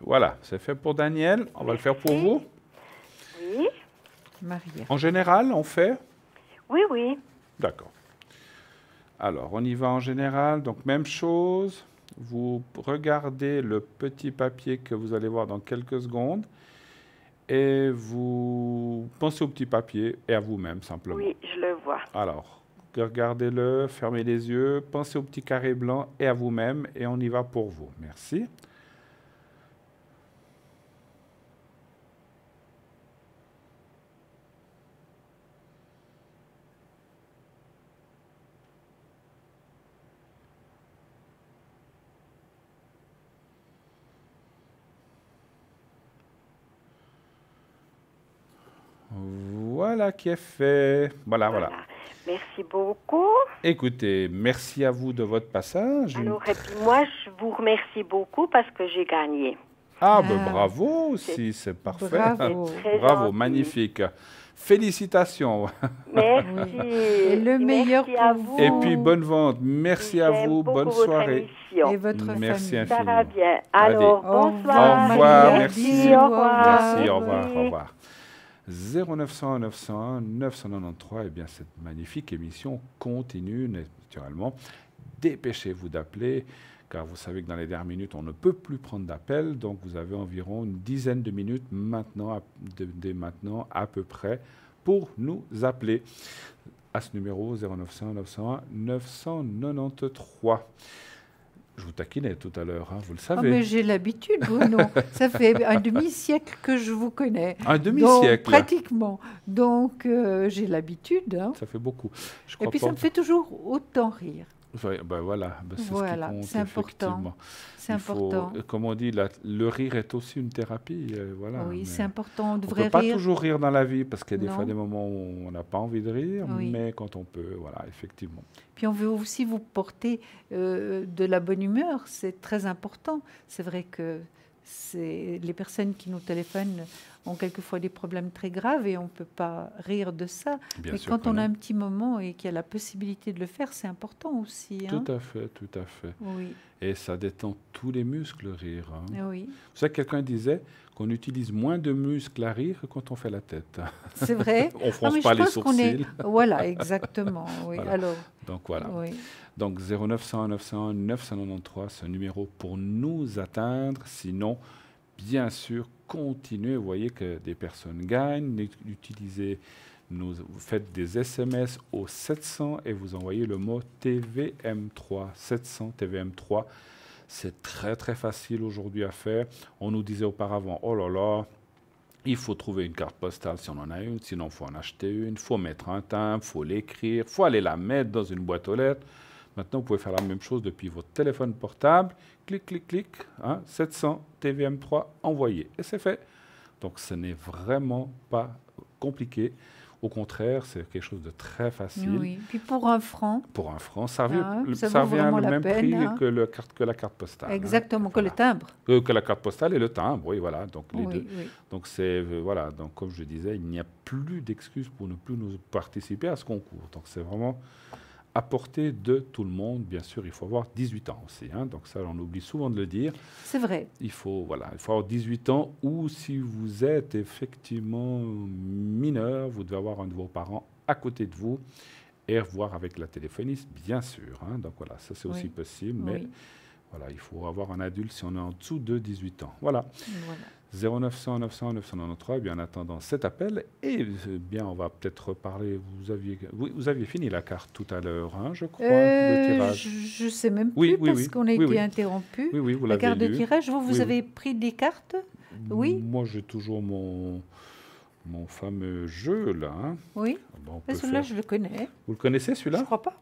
Voilà, c'est fait pour Daniel. On va le faire pour vous. Oui, Maria. En général, on fait. oui, oui. D'accord. Alors, on y va en général. Donc, même chose. Vous regardez le petit papier que vous allez voir dans quelques secondes et vous pensez au petit papier et à vous-même simplement. Oui, je le vois. Alors, regardez-le, fermez les yeux, pensez au petit carré blanc et à vous-même et on y va pour vous. Merci. Voilà qui est fait. Voilà. Merci beaucoup. Écoutez, merci à vous de votre passage. Alors, et puis moi, je vous remercie beaucoup parce que j'ai gagné. Ah, ben Ah. bravo aussi, c'est parfait. Bravo. Très Bravo, gentil. magnifique. Félicitations. Merci. Et le meilleur Merci à pour vous. Et puis, bonne vente. Merci à J'aime vous. beaucoup Bonne votre soirée. émission. Et votre Merci famille. Ça va infiniment. bien. Alors, Allez. Au bonsoir. Au revoir, Maria. merci. Bisous, au revoir. Merci, au revoir, Oui. au revoir. 0900 901 993, eh bien cette magnifique émission continue naturellement. Dépêchez-vous d'appeler, car vous savez que dans les dernières minutes, on ne peut plus prendre d'appels, donc vous avez environ une dizaine de minutes maintenant, dès maintenant à peu près, pour nous appeler à ce numéro 0900 901 993. Je vous taquinais tout à l'heure, hein, vous le Ah, savez. mais j'ai l'habitude, Bruno. Ça fait un demi-siècle que je vous connais. Un Donc, demi-siècle. pratiquement. Donc, j'ai l'habitude. Hein. Ça fait beaucoup. Je Et crois puis, pas. ça me fait toujours autant rire. Ouais, ben voilà, ben c'est Voilà, ce qui compte, c'est important. effectivement. C'est Il faut- important. comme on dit, le rire est aussi une thérapie. Voilà, Oui, mais c'est important. On on ne devrait peut pas rire. toujours rire dans la vie parce qu'il y a des Non. fois des moments où on n'a pas envie de rire, Oui. mais quand on peut, voilà, effectivement. Puis on veut aussi vous porter de la bonne humeur, c'est très important. C'est vrai que les personnes qui nous téléphonent ont quelquefois des problèmes très graves et on ne peut pas rire de ça. Bien Mais sûr quand que on a non. un petit moment et qu'il y a la possibilité de le faire, c'est important aussi. Hein. Tout à fait, tout à fait. Oui, Et ça détend tous les muscles, rire. Hein. oui, Vous savez, quelqu'un disait qu'on utilise moins de muscles à rire que quand on fait la tête. c'est vrai. On fronce mais pas je les pense qu'on est. sourcils. Voilà, exactement. Oui. Voilà. Alors, Donc voilà. oui. Donc 0901 901 993, c'est un numéro pour nous atteindre. Sinon, bien sûr, continuez. Vous voyez que des personnes gagnent. Vous faites des SMS au 700 et vous envoyez le mot TVM3. 700 TVM3. C'est très très facile aujourd'hui à faire. On nous disait auparavant, oh là là, il faut trouver une carte postale si on en a une, sinon il faut en acheter une, il faut mettre un timbre, il faut l'écrire, il faut aller la mettre dans une boîte aux lettres. Maintenant, vous pouvez faire la même chose depuis votre téléphone portable. Clic, clic, clic, hein, 700 TVM3, envoyé. Et c'est fait. Donc, ce n'est vraiment pas compliqué. Au contraire, c'est quelque chose de très facile. Oui. Puis pour un franc, Pour un franc, ça revient, ça ça vaut revient vraiment le la même peine, prix hein. que la carte postale. exactement, hein. que le Voilà. timbre. Que la carte postale et le timbre, oui, voilà. Donc, les Oui, deux. oui. Donc, voilà. Donc, comme je disais, il n'y a plus d'excuses pour ne plus nous participer à ce concours. Donc, c'est vraiment à portée de tout le monde. Bien sûr, il faut avoir 18 ans aussi. Hein. Donc, ça, on oublie souvent de le dire. C'est vrai. Il faut avoir 18 ans ou si vous êtes effectivement mineur, vous devez avoir un de vos parents à côté de vous et voir avec la téléphoniste, bien sûr. Hein. Donc, voilà, ça, c'est aussi Oui. possible. Mais Oui. voilà, il faut avoir un adulte si on est en dessous de 18 ans. Voilà. Voilà. 0900 900 993, bien en attendant cet appel, et bien on va peut-être reparler, vous aviez fini la carte tout à l'heure, hein, je crois, le tirage. Je ne sais même plus Oui, oui, parce oui. qu'on a Oui, été oui. interrompu. Oui, vous La l'avez carte de lu. tirage, vous Oui, avez pris des cartes? Oui. Moi j'ai toujours mon fameux jeu là. Hein. Oui. Bon, on peut Celui-là, faire- je le connais. Vous le connaissez Je celui-là? crois pas.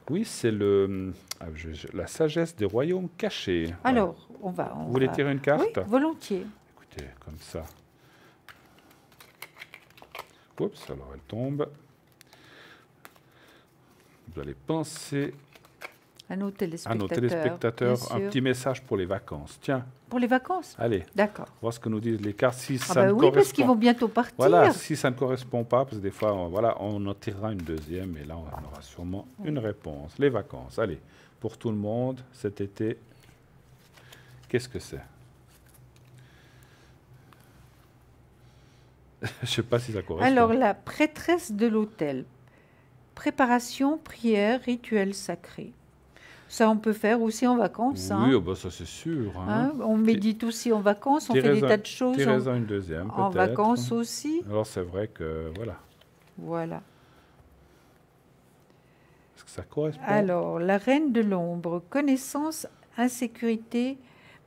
Oui, c'est la sagesse des royaumes cachés. Voilà. Alors, on Vous voulez va- tirer une carte? Oui, volontiers. Écoutez, comme ça. Oups, alors elle tombe. Vous allez penser À nos à téléspectateurs. nos téléspectateurs bien un sûr. petit message pour les vacances. Tiens, Pour les vacances? allez, D'accord. voir ce que nous disent les cartes. Si Ah ça bah ne oui, parce qu'ils correspond, vont bientôt partir. voilà, si ça ne correspond pas, parce que des fois, on en tirera une deuxième, et là, on aura sûrement une réponse. Les vacances, allez, pour tout le monde, cet été, qu'est-ce que c'est? Je ne sais pas si ça correspond. Alors, la prêtresse de l'autel. Préparation, prière, rituel sacré. Ça, on peut faire aussi en vacances. Oui, hein. oh bah ça c'est sûr. Hein. Hein, on médite aussi en vacances, on fait des Tirez-en- tas de choses Tirez-en une deuxième, en peut-être. vacances aussi. Alors c'est vrai que, voilà, Voilà. est-ce que ça correspond? Alors, la reine de l'ombre, connaissance, insécurité,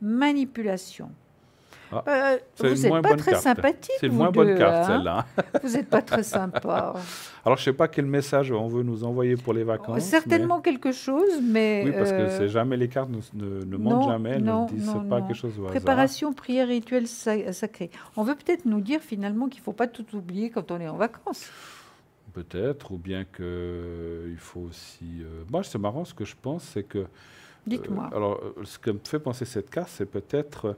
manipulation. Ah, c'est Vous une n'êtes moins pas bonne très carte. sympathique, C'est une vous moins bonne deux, carte, hein. celle-là. Vous n'êtes pas très sympa. Alors, je ne sais pas quel message on veut nous envoyer pour les vacances. Certainement quelque chose, mais... mais- Oui, parce que c'est jamais, les cartes ne mentent non, jamais, elles non, ne disent non, pas non. quelque chose au hasard. Préparation, prière, rituel sacré. On veut peut-être nous dire finalement qu'il ne faut pas tout oublier quand on est en vacances. Peut-être, ou bien qu'il faut aussi... Moi, c'est marrant, ce que je pense, c'est que... Dites-moi. Alors, ce que me fait penser cette carte, c'est peut-être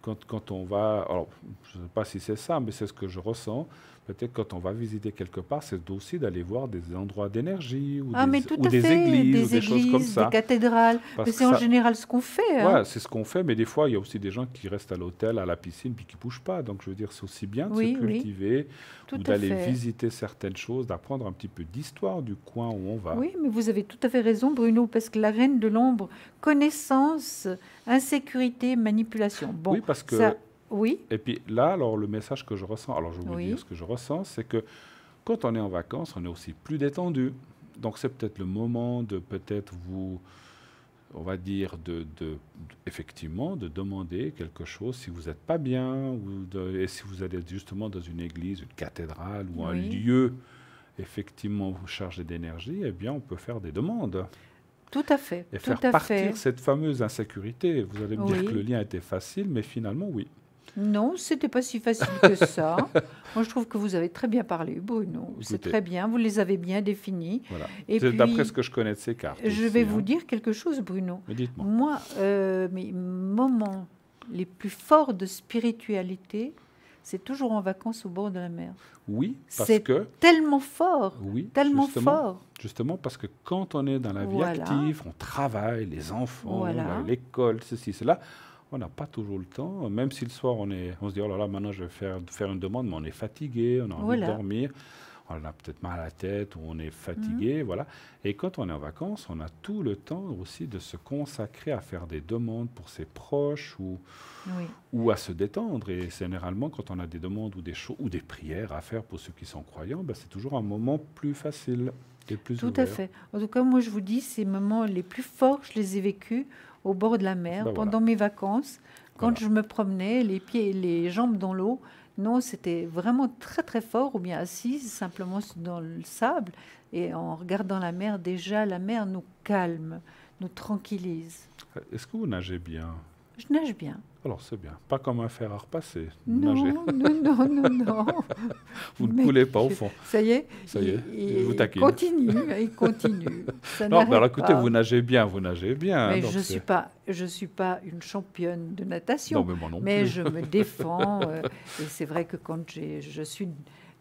quand on va... Alors, je ne sais pas si c'est ça, mais c'est ce que je ressens. Peut-être quand on va visiter quelque part, c'est aussi d'aller voir des endroits d'énergie ou, Mais tout ou à des fait, églises ou des des choses comme ça. des cathédrales. Parce Mais que c'est en ça- général ce qu'on fait. hein. Ouais, c'est ce qu'on fait, mais des fois, il y a aussi des gens qui restent à l'hôtel, à la piscine, puis qui ne bougent pas. Donc, je veux dire, c'est aussi bien de Oui, se oui. cultiver Tout ou à d'aller fait. visiter certaines choses, d'apprendre un petit peu d'histoire du coin où on va. Oui, mais vous avez tout à fait raison, Bruno, parce que la reine de l'ombre, connaissance, insécurité, manipulation. Bon, Oui, parce que... ça- oui, Et puis là, alors, le message que je ressens, alors je vais vous Oui. dire ce que je ressens, c'est que quand on est en vacances, on est aussi plus détendu. Donc, c'est peut-être le moment de peut-être vous on va dire, effectivement, de demander quelque chose si vous n'êtes pas bien, et si vous allez justement dans une église, une cathédrale ou un Oui. lieu, effectivement, chargé d'énergie, eh bien, on peut faire des demandes Tout à fait. et tout faire à partir fait. cette fameuse insécurité. Vous allez me dire Oui. que le lien était facile, mais finalement, oui. Non, c'était pas si facile que ça. Moi, je trouve que vous avez très bien parlé, Bruno. C'est Écoutez. très bien, vous les avez bien définis. Voilà. Et C'est puis, d'après ce que je connais de ces cartes. je aussi, vais vous hein. dire quelque chose, Bruno. Mais dites-moi. Moi, mes moments les plus forts de spiritualité, c'est toujours en vacances au bord de la mer. Oui, parce C'est que... tellement fort, Oui, tellement justement, fort. Justement parce que quand on est dans la vie Voilà. active, on travaille, les enfants, Voilà. l'école, ceci, cela, on n'a pas toujours le temps. Même si le soir, on se dit, oh là là, maintenant je vais faire une demande, mais on est fatigué, on a envie Voilà. de dormir, on a peut-être mal à la tête ou on est fatigué, voilà. Et quand on est en vacances, on a tout le temps aussi de se consacrer à faire des demandes pour ses proches Oui. ou à se détendre. Et généralement, quand on a des demandes ou ou des prières à faire pour ceux qui sont croyants, ben, c'est toujours un moment plus facile et plus Tout ouvert. à fait. En tout cas, moi, je vous dis, ces moments les plus forts, je les ai vécus au bord de la mer, Ben voilà. pendant mes vacances, quand Voilà. je me promenais, les pieds et les jambes dans l'eau. Non, c'était vraiment très, très fort, ou bien assise simplement dans le sable. Et en regardant la mer, déjà, la mer nous calme, nous tranquillise. Est-ce que vous nagez bien? Je nage bien. Alors c'est bien. Pas comme un fer à repasser. Non, Nagez. non. Vous ne Mais coulez pas au fond. Ça y est, Ça y est, je vous il taquine. il continue. Ça Non, mais alors n'arrête écoutez, pas. vous nagez bien, vous nagez bien. Mais donc je c'est- suis pas une championne de natation. Non, mais moi non Mais plus. je me défends. Et c'est vrai que quand je suis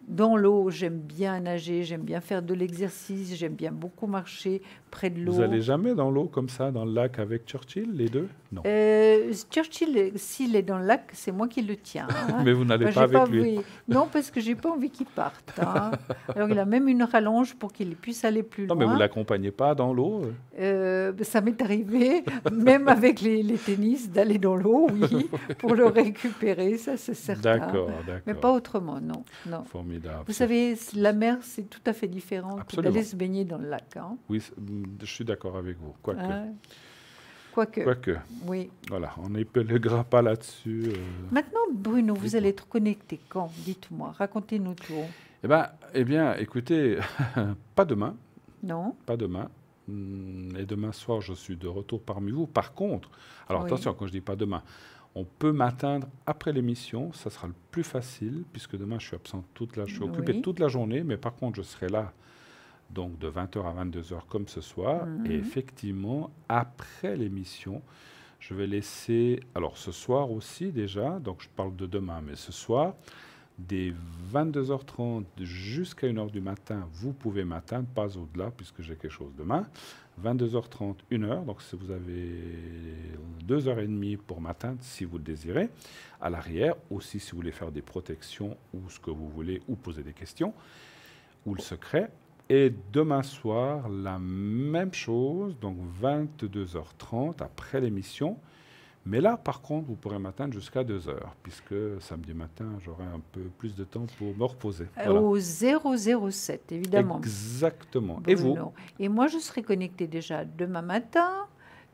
dans l'eau, j'aime bien nager, j'aime bien faire de l'exercice, j'aime bien beaucoup marcher près de l'eau. Vous allez jamais dans l'eau comme ça, dans le lac avec Churchill, les deux? Non. Churchill, s'il est dans le lac, c'est moi qui le tiens. hein. Mais vous n'allez Moi, pas j'ai avec lui. envie- Non, parce que j'ai pas envie qu'il parte. hein. Alors, il a même une rallonge pour qu'il puisse aller plus Non, loin. mais vous l'accompagnez pas dans l'eau? Ça m'est arrivé, même avec les tennis, d'aller dans l'eau, oui, pour le récupérer, ça c'est certain. D'accord, Mais d'accord. pas autrement, non. non. Formidable. Vous savez, la mer, c'est tout à fait différent que Absolument. d'aller se baigner dans le lac. hein. Oui, je suis d'accord avec vous. Quoique. Hein. Quoique, Quoique. oui. Voilà, on n'épellera pas là-dessus. Maintenant, Bruno, vous Dites-moi. allez être connecté quand? Dites-moi, racontez-nous tout. Eh bien, écoutez, pas demain. Non? Pas demain. Et demain soir, je suis de retour parmi vous. Par contre, alors Oui. attention, quand je dis pas demain, on peut m'atteindre après l'émission. Ça sera le plus facile, puisque demain, je suis absent je suis occupé Oui. toute la journée, mais par contre, je serai là donc de 20h à 22h comme ce soir. Et effectivement, après l'émission, je vais laisser, alors ce soir aussi déjà, donc je parle de demain, mais ce soir, des 22h30 jusqu'à 1h du matin, vous pouvez m'atteindre, pas au-delà, puisque j'ai quelque chose demain. 22h30, 1h, donc si vous avez 2h30 pour m'atteindre, si vous le désirez. À l'arrière, aussi si vous voulez faire des protections ou ce que vous voulez, ou poser des questions, ou le secret. Et demain soir, la même chose, donc 22h30 après l'émission. Mais là, par contre, vous pourrez m'atteindre jusqu'à 2h, puisque samedi matin, j'aurai un peu plus de temps pour me reposer. Voilà. Au 007, évidemment. Exactement. Et vous? Bruno. Et moi, je serai connectée déjà demain matin,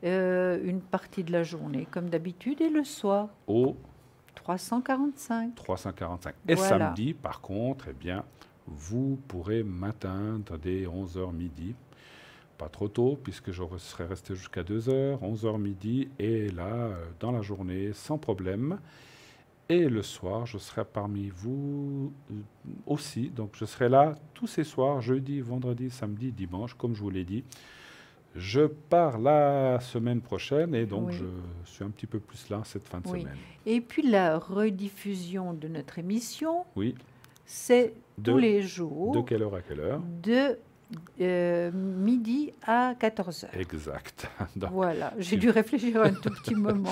une partie de la journée, comme d'habitude, et le soir, Au 345. 345. Et Voilà. samedi, par contre, eh bien, vous pourrez m'atteindre dès 11h midi. Pas trop tôt, puisque je serai resté jusqu'à 2h, 11h midi, et là, dans la journée, sans problème. Et le soir, je serai parmi vous aussi. Donc, je serai là tous ces soirs, jeudi, vendredi, samedi, dimanche, comme je vous l'ai dit. Je pars la semaine prochaine, et donc Oui. je suis un petit peu plus là cette fin de Oui. semaine. Et puis la rediffusion de notre émission, Oui. c'est De- tous les jours De quelle heure à quelle heure? de midi à 14h. Exact. Donc, Voilà, j'ai si- dû réfléchir un tout petit moment.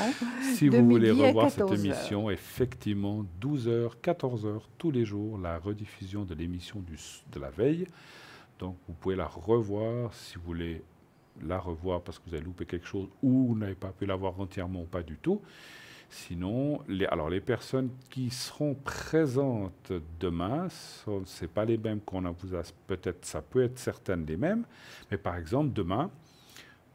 si de vous voulez midi à revoir cette 14 heures. émission, effectivement, 12h, 14h, tous les jours, la rediffusion de l'émission de la veille. Donc, vous pouvez la revoir si vous voulez la revoir parce que vous avez loupé quelque chose ou vous n'avez pas pu la voir entièrement ou pas du tout. Sinon, les personnes qui seront présentes demain, ce n'est pas les mêmes qu'on a, peut-être, ça peut être certaines des mêmes, mais par exemple, demain,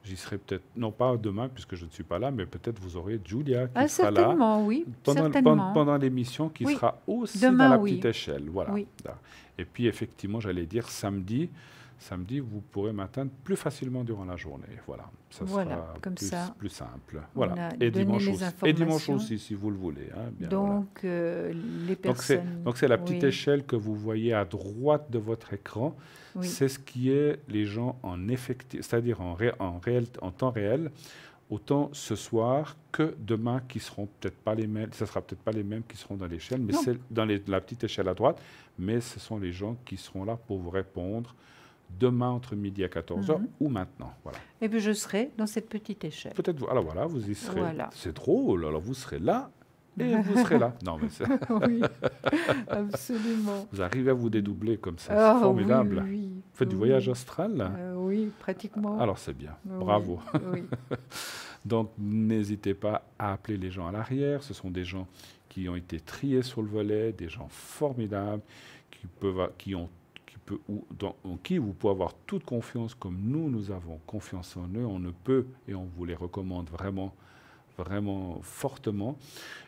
J'y serai peut-être, non pas demain puisque je ne suis pas là, mais peut-être vous aurez Julia qui Ah, sera là certainement, oui, certainement. pendant l'émission qui Oui. sera aussi Demain, dans la oui. petite échelle. Voilà. Oui. Et puis effectivement, j'allais dire samedi, vous pourrez m'atteindre plus facilement durant la journée. Voilà, ça Voilà, sera comme ça, plus simple. on Voilà. a Et donné dimanche les aussi. Et informations. dimanche aussi, si vous le voulez. Hein, bien, voilà. Donc, les personnes... Donc c'est la petite oui, échelle que vous voyez à droite de votre écran. oui. C'est ce qui est les gens en effectif, c'est-à-dire en temps réel, autant ce soir que demain, qui seront peut-être pas les mêmes. Ce sera peut-être pas les mêmes qui seront dans l'échelle, mais Non. c'est dans la petite échelle à droite. Mais ce sont les gens qui seront là pour vous répondre demain entre midi à 14h ou maintenant. Voilà. Et puis, je serai dans cette petite échelle. Peut-être vous. Alors voilà, vous y serez. Voilà. C'est drôle. Alors vous serez là. Et vous serez là. Non, mais Oui, absolument. vous arrivez à vous dédoubler comme ça. Ah, C'est formidable. oui, oui, Vous faites du oui. voyage astral. Oui, pratiquement. Alors c'est bien. Oui, Bravo. oui. Donc n'hésitez pas à appeler les gens à l'arrière. Ce sont des gens qui ont été triés sur le volet, des gens formidables en qui vous pouvez avoir toute confiance, comme nous avons confiance en eux. On ne peut et on vous les recommande vraiment fortement.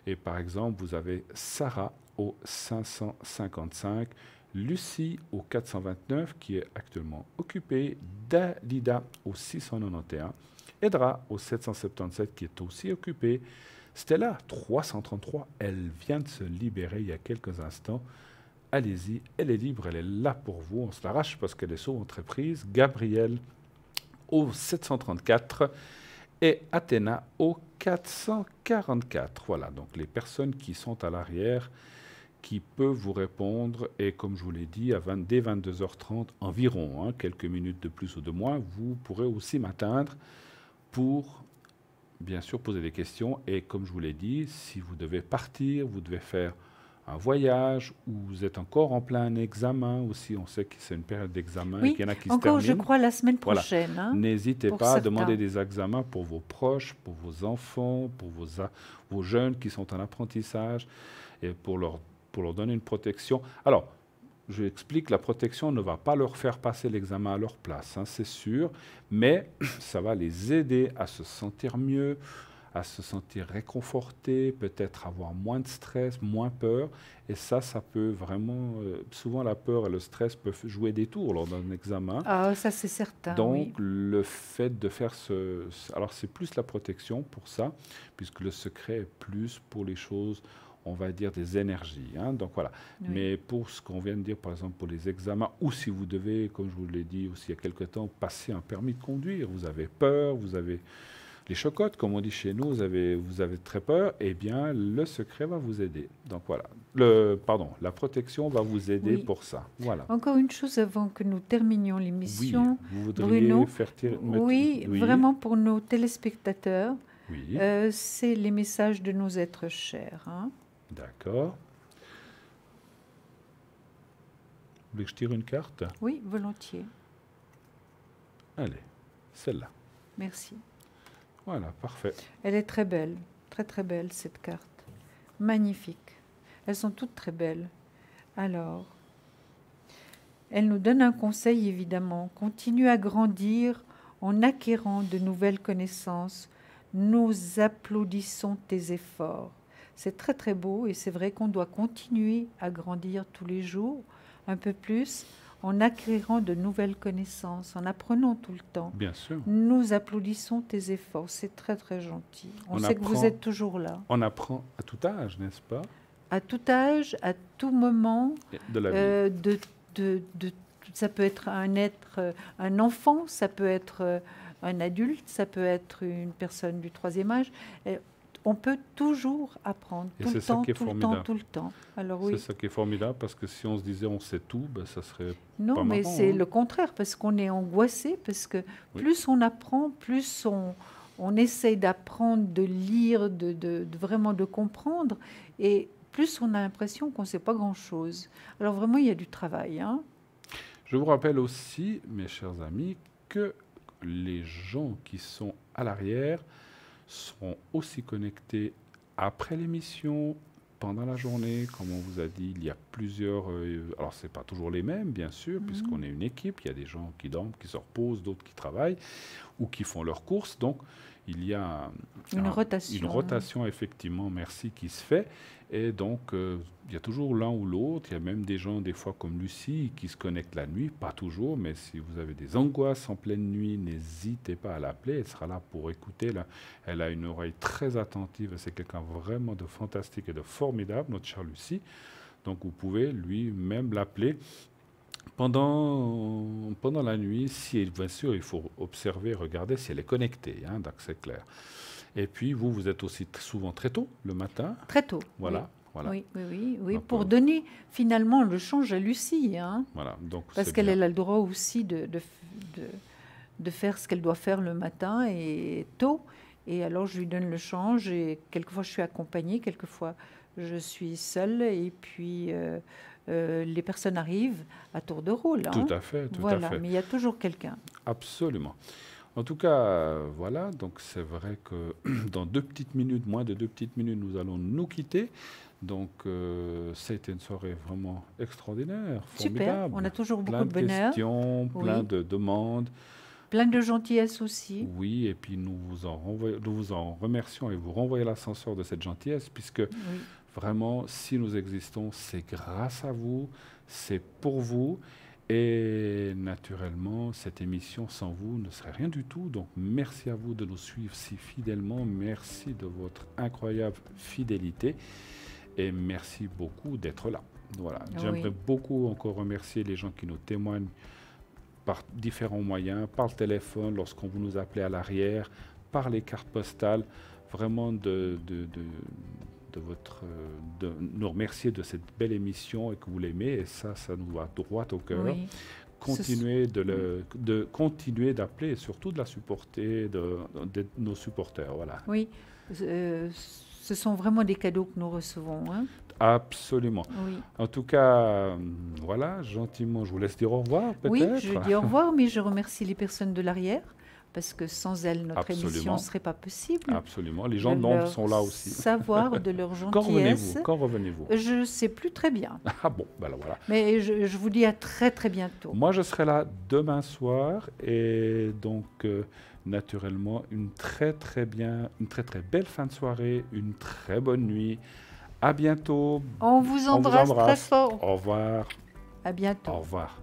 Et par exemple, vous avez Sarah au 555, Lucie au 429 qui est actuellement occupée, Dalida au 691, Edra au 777 qui est aussi occupée, Stella 333, elle vient de se libérer il y a quelques instants. Allez-y, elle est libre, elle est là pour vous, on se l'arrache parce qu'elle est sur entreprise. Gabriel au 734 et Athéna au 444. Voilà, donc les personnes qui sont à l'arrière, qui peuvent vous répondre, et comme je vous l'ai dit, dès 22h30 environ, hein, quelques minutes de plus ou de moins, vous pourrez aussi m'atteindre pour, bien sûr, poser des questions. Et comme je vous l'ai dit, si vous devez partir, vous devez faire un voyage, ou vous êtes encore en plein examen aussi, on sait que c'est une période d'examen, Oui, et qu'il y en a qui se encore, terminent. je crois, la semaine Voilà. prochaine. Hein, N'hésitez pour pas à certains. demander des examens pour vos proches, pour vos enfants, pour vos jeunes qui sont en apprentissage, et pour leur donner une protection. Alors, je explique, la protection ne va pas leur faire passer l'examen à leur place, hein, c'est sûr, mais ça va les aider à se sentir mieux, à se sentir réconfortés, peut-être avoir moins de stress, moins peur. Et ça peut vraiment... souvent, la peur et le stress peuvent jouer des tours lors d'un examen. Ah, ça c'est certain, Donc, oui. le fait de faire alors, c'est plus la protection pour ça, puisque le secret est plus pour les choses, on va dire, des énergies. Hein, donc, voilà. Oui. Mais pour ce qu'on vient de dire, par exemple, pour les examens, ou si vous devez, comme je vous l'ai dit aussi il y a quelque temps, passer un permis de conduire, vous avez peur, vous avez... les chocottes, comme on dit chez nous, vous avez très peur, eh bien, le secret va vous aider. Donc voilà, la protection va vous aider Oui. pour ça. Voilà. Encore une chose avant que nous terminions Oui, l'émission. vous voudriez Bruno, faire tirer... Oui, vraiment pour nos téléspectateurs, Oui, c'est les messages de nos êtres chers. Hein. d'accord. Vous voulez que je tire une carte? Oui, volontiers. Allez, celle-là. Merci. Voilà, parfait. Elle est très belle, très très belle cette carte. Magnifique. Elles sont toutes très belles. Alors, elle nous donne un conseil évidemment. Continue à grandir en acquérant de nouvelles connaissances. Nous applaudissons tes efforts. C'est très très beau et c'est vrai qu'on doit continuer à grandir tous les jours, un peu plus, en acquérant de nouvelles connaissances, en apprenant tout le temps. Bien sûr. Nous applaudissons tes efforts, c'est très très gentil. On sait que vous êtes toujours là. On apprend à tout âge, n'est-ce pas? À tout âge, à tout moment, De la vie. ça peut être un enfant, ça peut être un adulte, ça peut être une personne du troisième âge. On peut toujours apprendre, Et tout c'est le ça temps, qui est tout le formidable. temps, tout le temps. Alors oui. C'est ça qui est formidable, parce que si on se disait on sait tout, ben, ça serait Non, pas mais marrant, c'est hein. le contraire, parce qu'on est angoissé, parce que Oui. plus on apprend, plus on essaye d'apprendre, de lire, de vraiment de comprendre, et plus on a l'impression qu'on ne sait pas grand-chose. Alors vraiment, il y a du travail. Hein. Je vous rappelle aussi, mes chers amis, que les gens qui sont à l'arrière seront aussi connectés après l'émission, pendant la journée. Comme on vous a dit, il y a plusieurs... alors, ce n'est pas toujours les mêmes, bien sûr, puisqu'on est une équipe. Il y a des gens qui dorment, qui se reposent, d'autres qui travaillent ou qui font leurs courses. Donc, il y a une rotation, effectivement, merci, qui se fait. Et donc, il y a toujours l'un ou l'autre. Il y a même des gens, des fois, comme Lucie, qui se connectent la nuit. Pas toujours, mais si vous avez des angoisses en pleine nuit, n'hésitez pas à l'appeler. Elle sera là pour écouter. Là. Elle a une oreille très attentive. C'est quelqu'un vraiment de fantastique et de formidable, notre chère Lucie. Donc, vous pouvez lui-même l'appeler pendant la nuit. Si, bien sûr, il faut observer, regarder si elle est connectée. Hein, donc, c'est clair. Et puis, vous êtes aussi souvent très tôt, le matin. Très tôt. Voilà. Oui. Voilà. Oui, donc, pour donner finalement le change à Lucie. Hein, voilà, donc parce qu'elle a le droit aussi de faire ce qu'elle doit faire le matin et tôt. Et alors, je lui donne le change. Et quelquefois, je suis accompagnée, quelquefois, je suis seule. Et puis, les personnes arrivent à tour de rôle. Hein. Tout à fait, tout à fait. Mais il y a toujours quelqu'un. Absolument. En tout cas, voilà, donc c'est vrai que dans moins de 2 petites minutes, nous allons nous quitter. Donc, ça a été une soirée vraiment extraordinaire, formidable. Super, on a toujours plein beaucoup de bonheur. Questions, plein de demandes. Plein de gentillesse aussi. Oui, et puis nous vous en remercions et vous renvoyez l'ascenseur de cette gentillesse, puisque vraiment, si nous existons, c'est grâce à vous, c'est pour vous. Et naturellement, cette émission sans vous ne serait rien du tout. Donc, merci à vous de nous suivre si fidèlement. Merci de votre incroyable fidélité. Et merci beaucoup d'être là. Voilà. J'aimerais beaucoup encore remercier les gens qui nous témoignent par différents moyens, par le téléphone, lorsqu'on vous nous appelez à l'arrière, par les cartes postales. Vraiment de nous remercier de cette belle émission et que vous l'aimez, et ça nous va droit au cœur. Oui. Continuez d'appeler et surtout de la supporter, d'être nos supporters. Voilà. Oui, ce sont vraiment des cadeaux que nous recevons. Hein. Absolument. Oui. En tout cas, voilà, gentiment, je vous laisse dire au revoir, peut-être. Oui, je dis au revoir, mais je remercie les personnes de l'arrière. Parce que sans elles, notre émission ne serait pas possible. Absolument. Les gens de l'ombre sont là aussi. Savoir, de leur gentillesse. Quand revenez-vous? Je ne sais plus très bien. Ah bon, ben alors voilà. Mais je vous dis à très très bientôt. Moi, je serai là demain soir. Et donc, naturellement, une très très belle fin de soirée, une très bonne nuit. À bientôt. On vous embrasse très fort. Au revoir. À bientôt. Au revoir.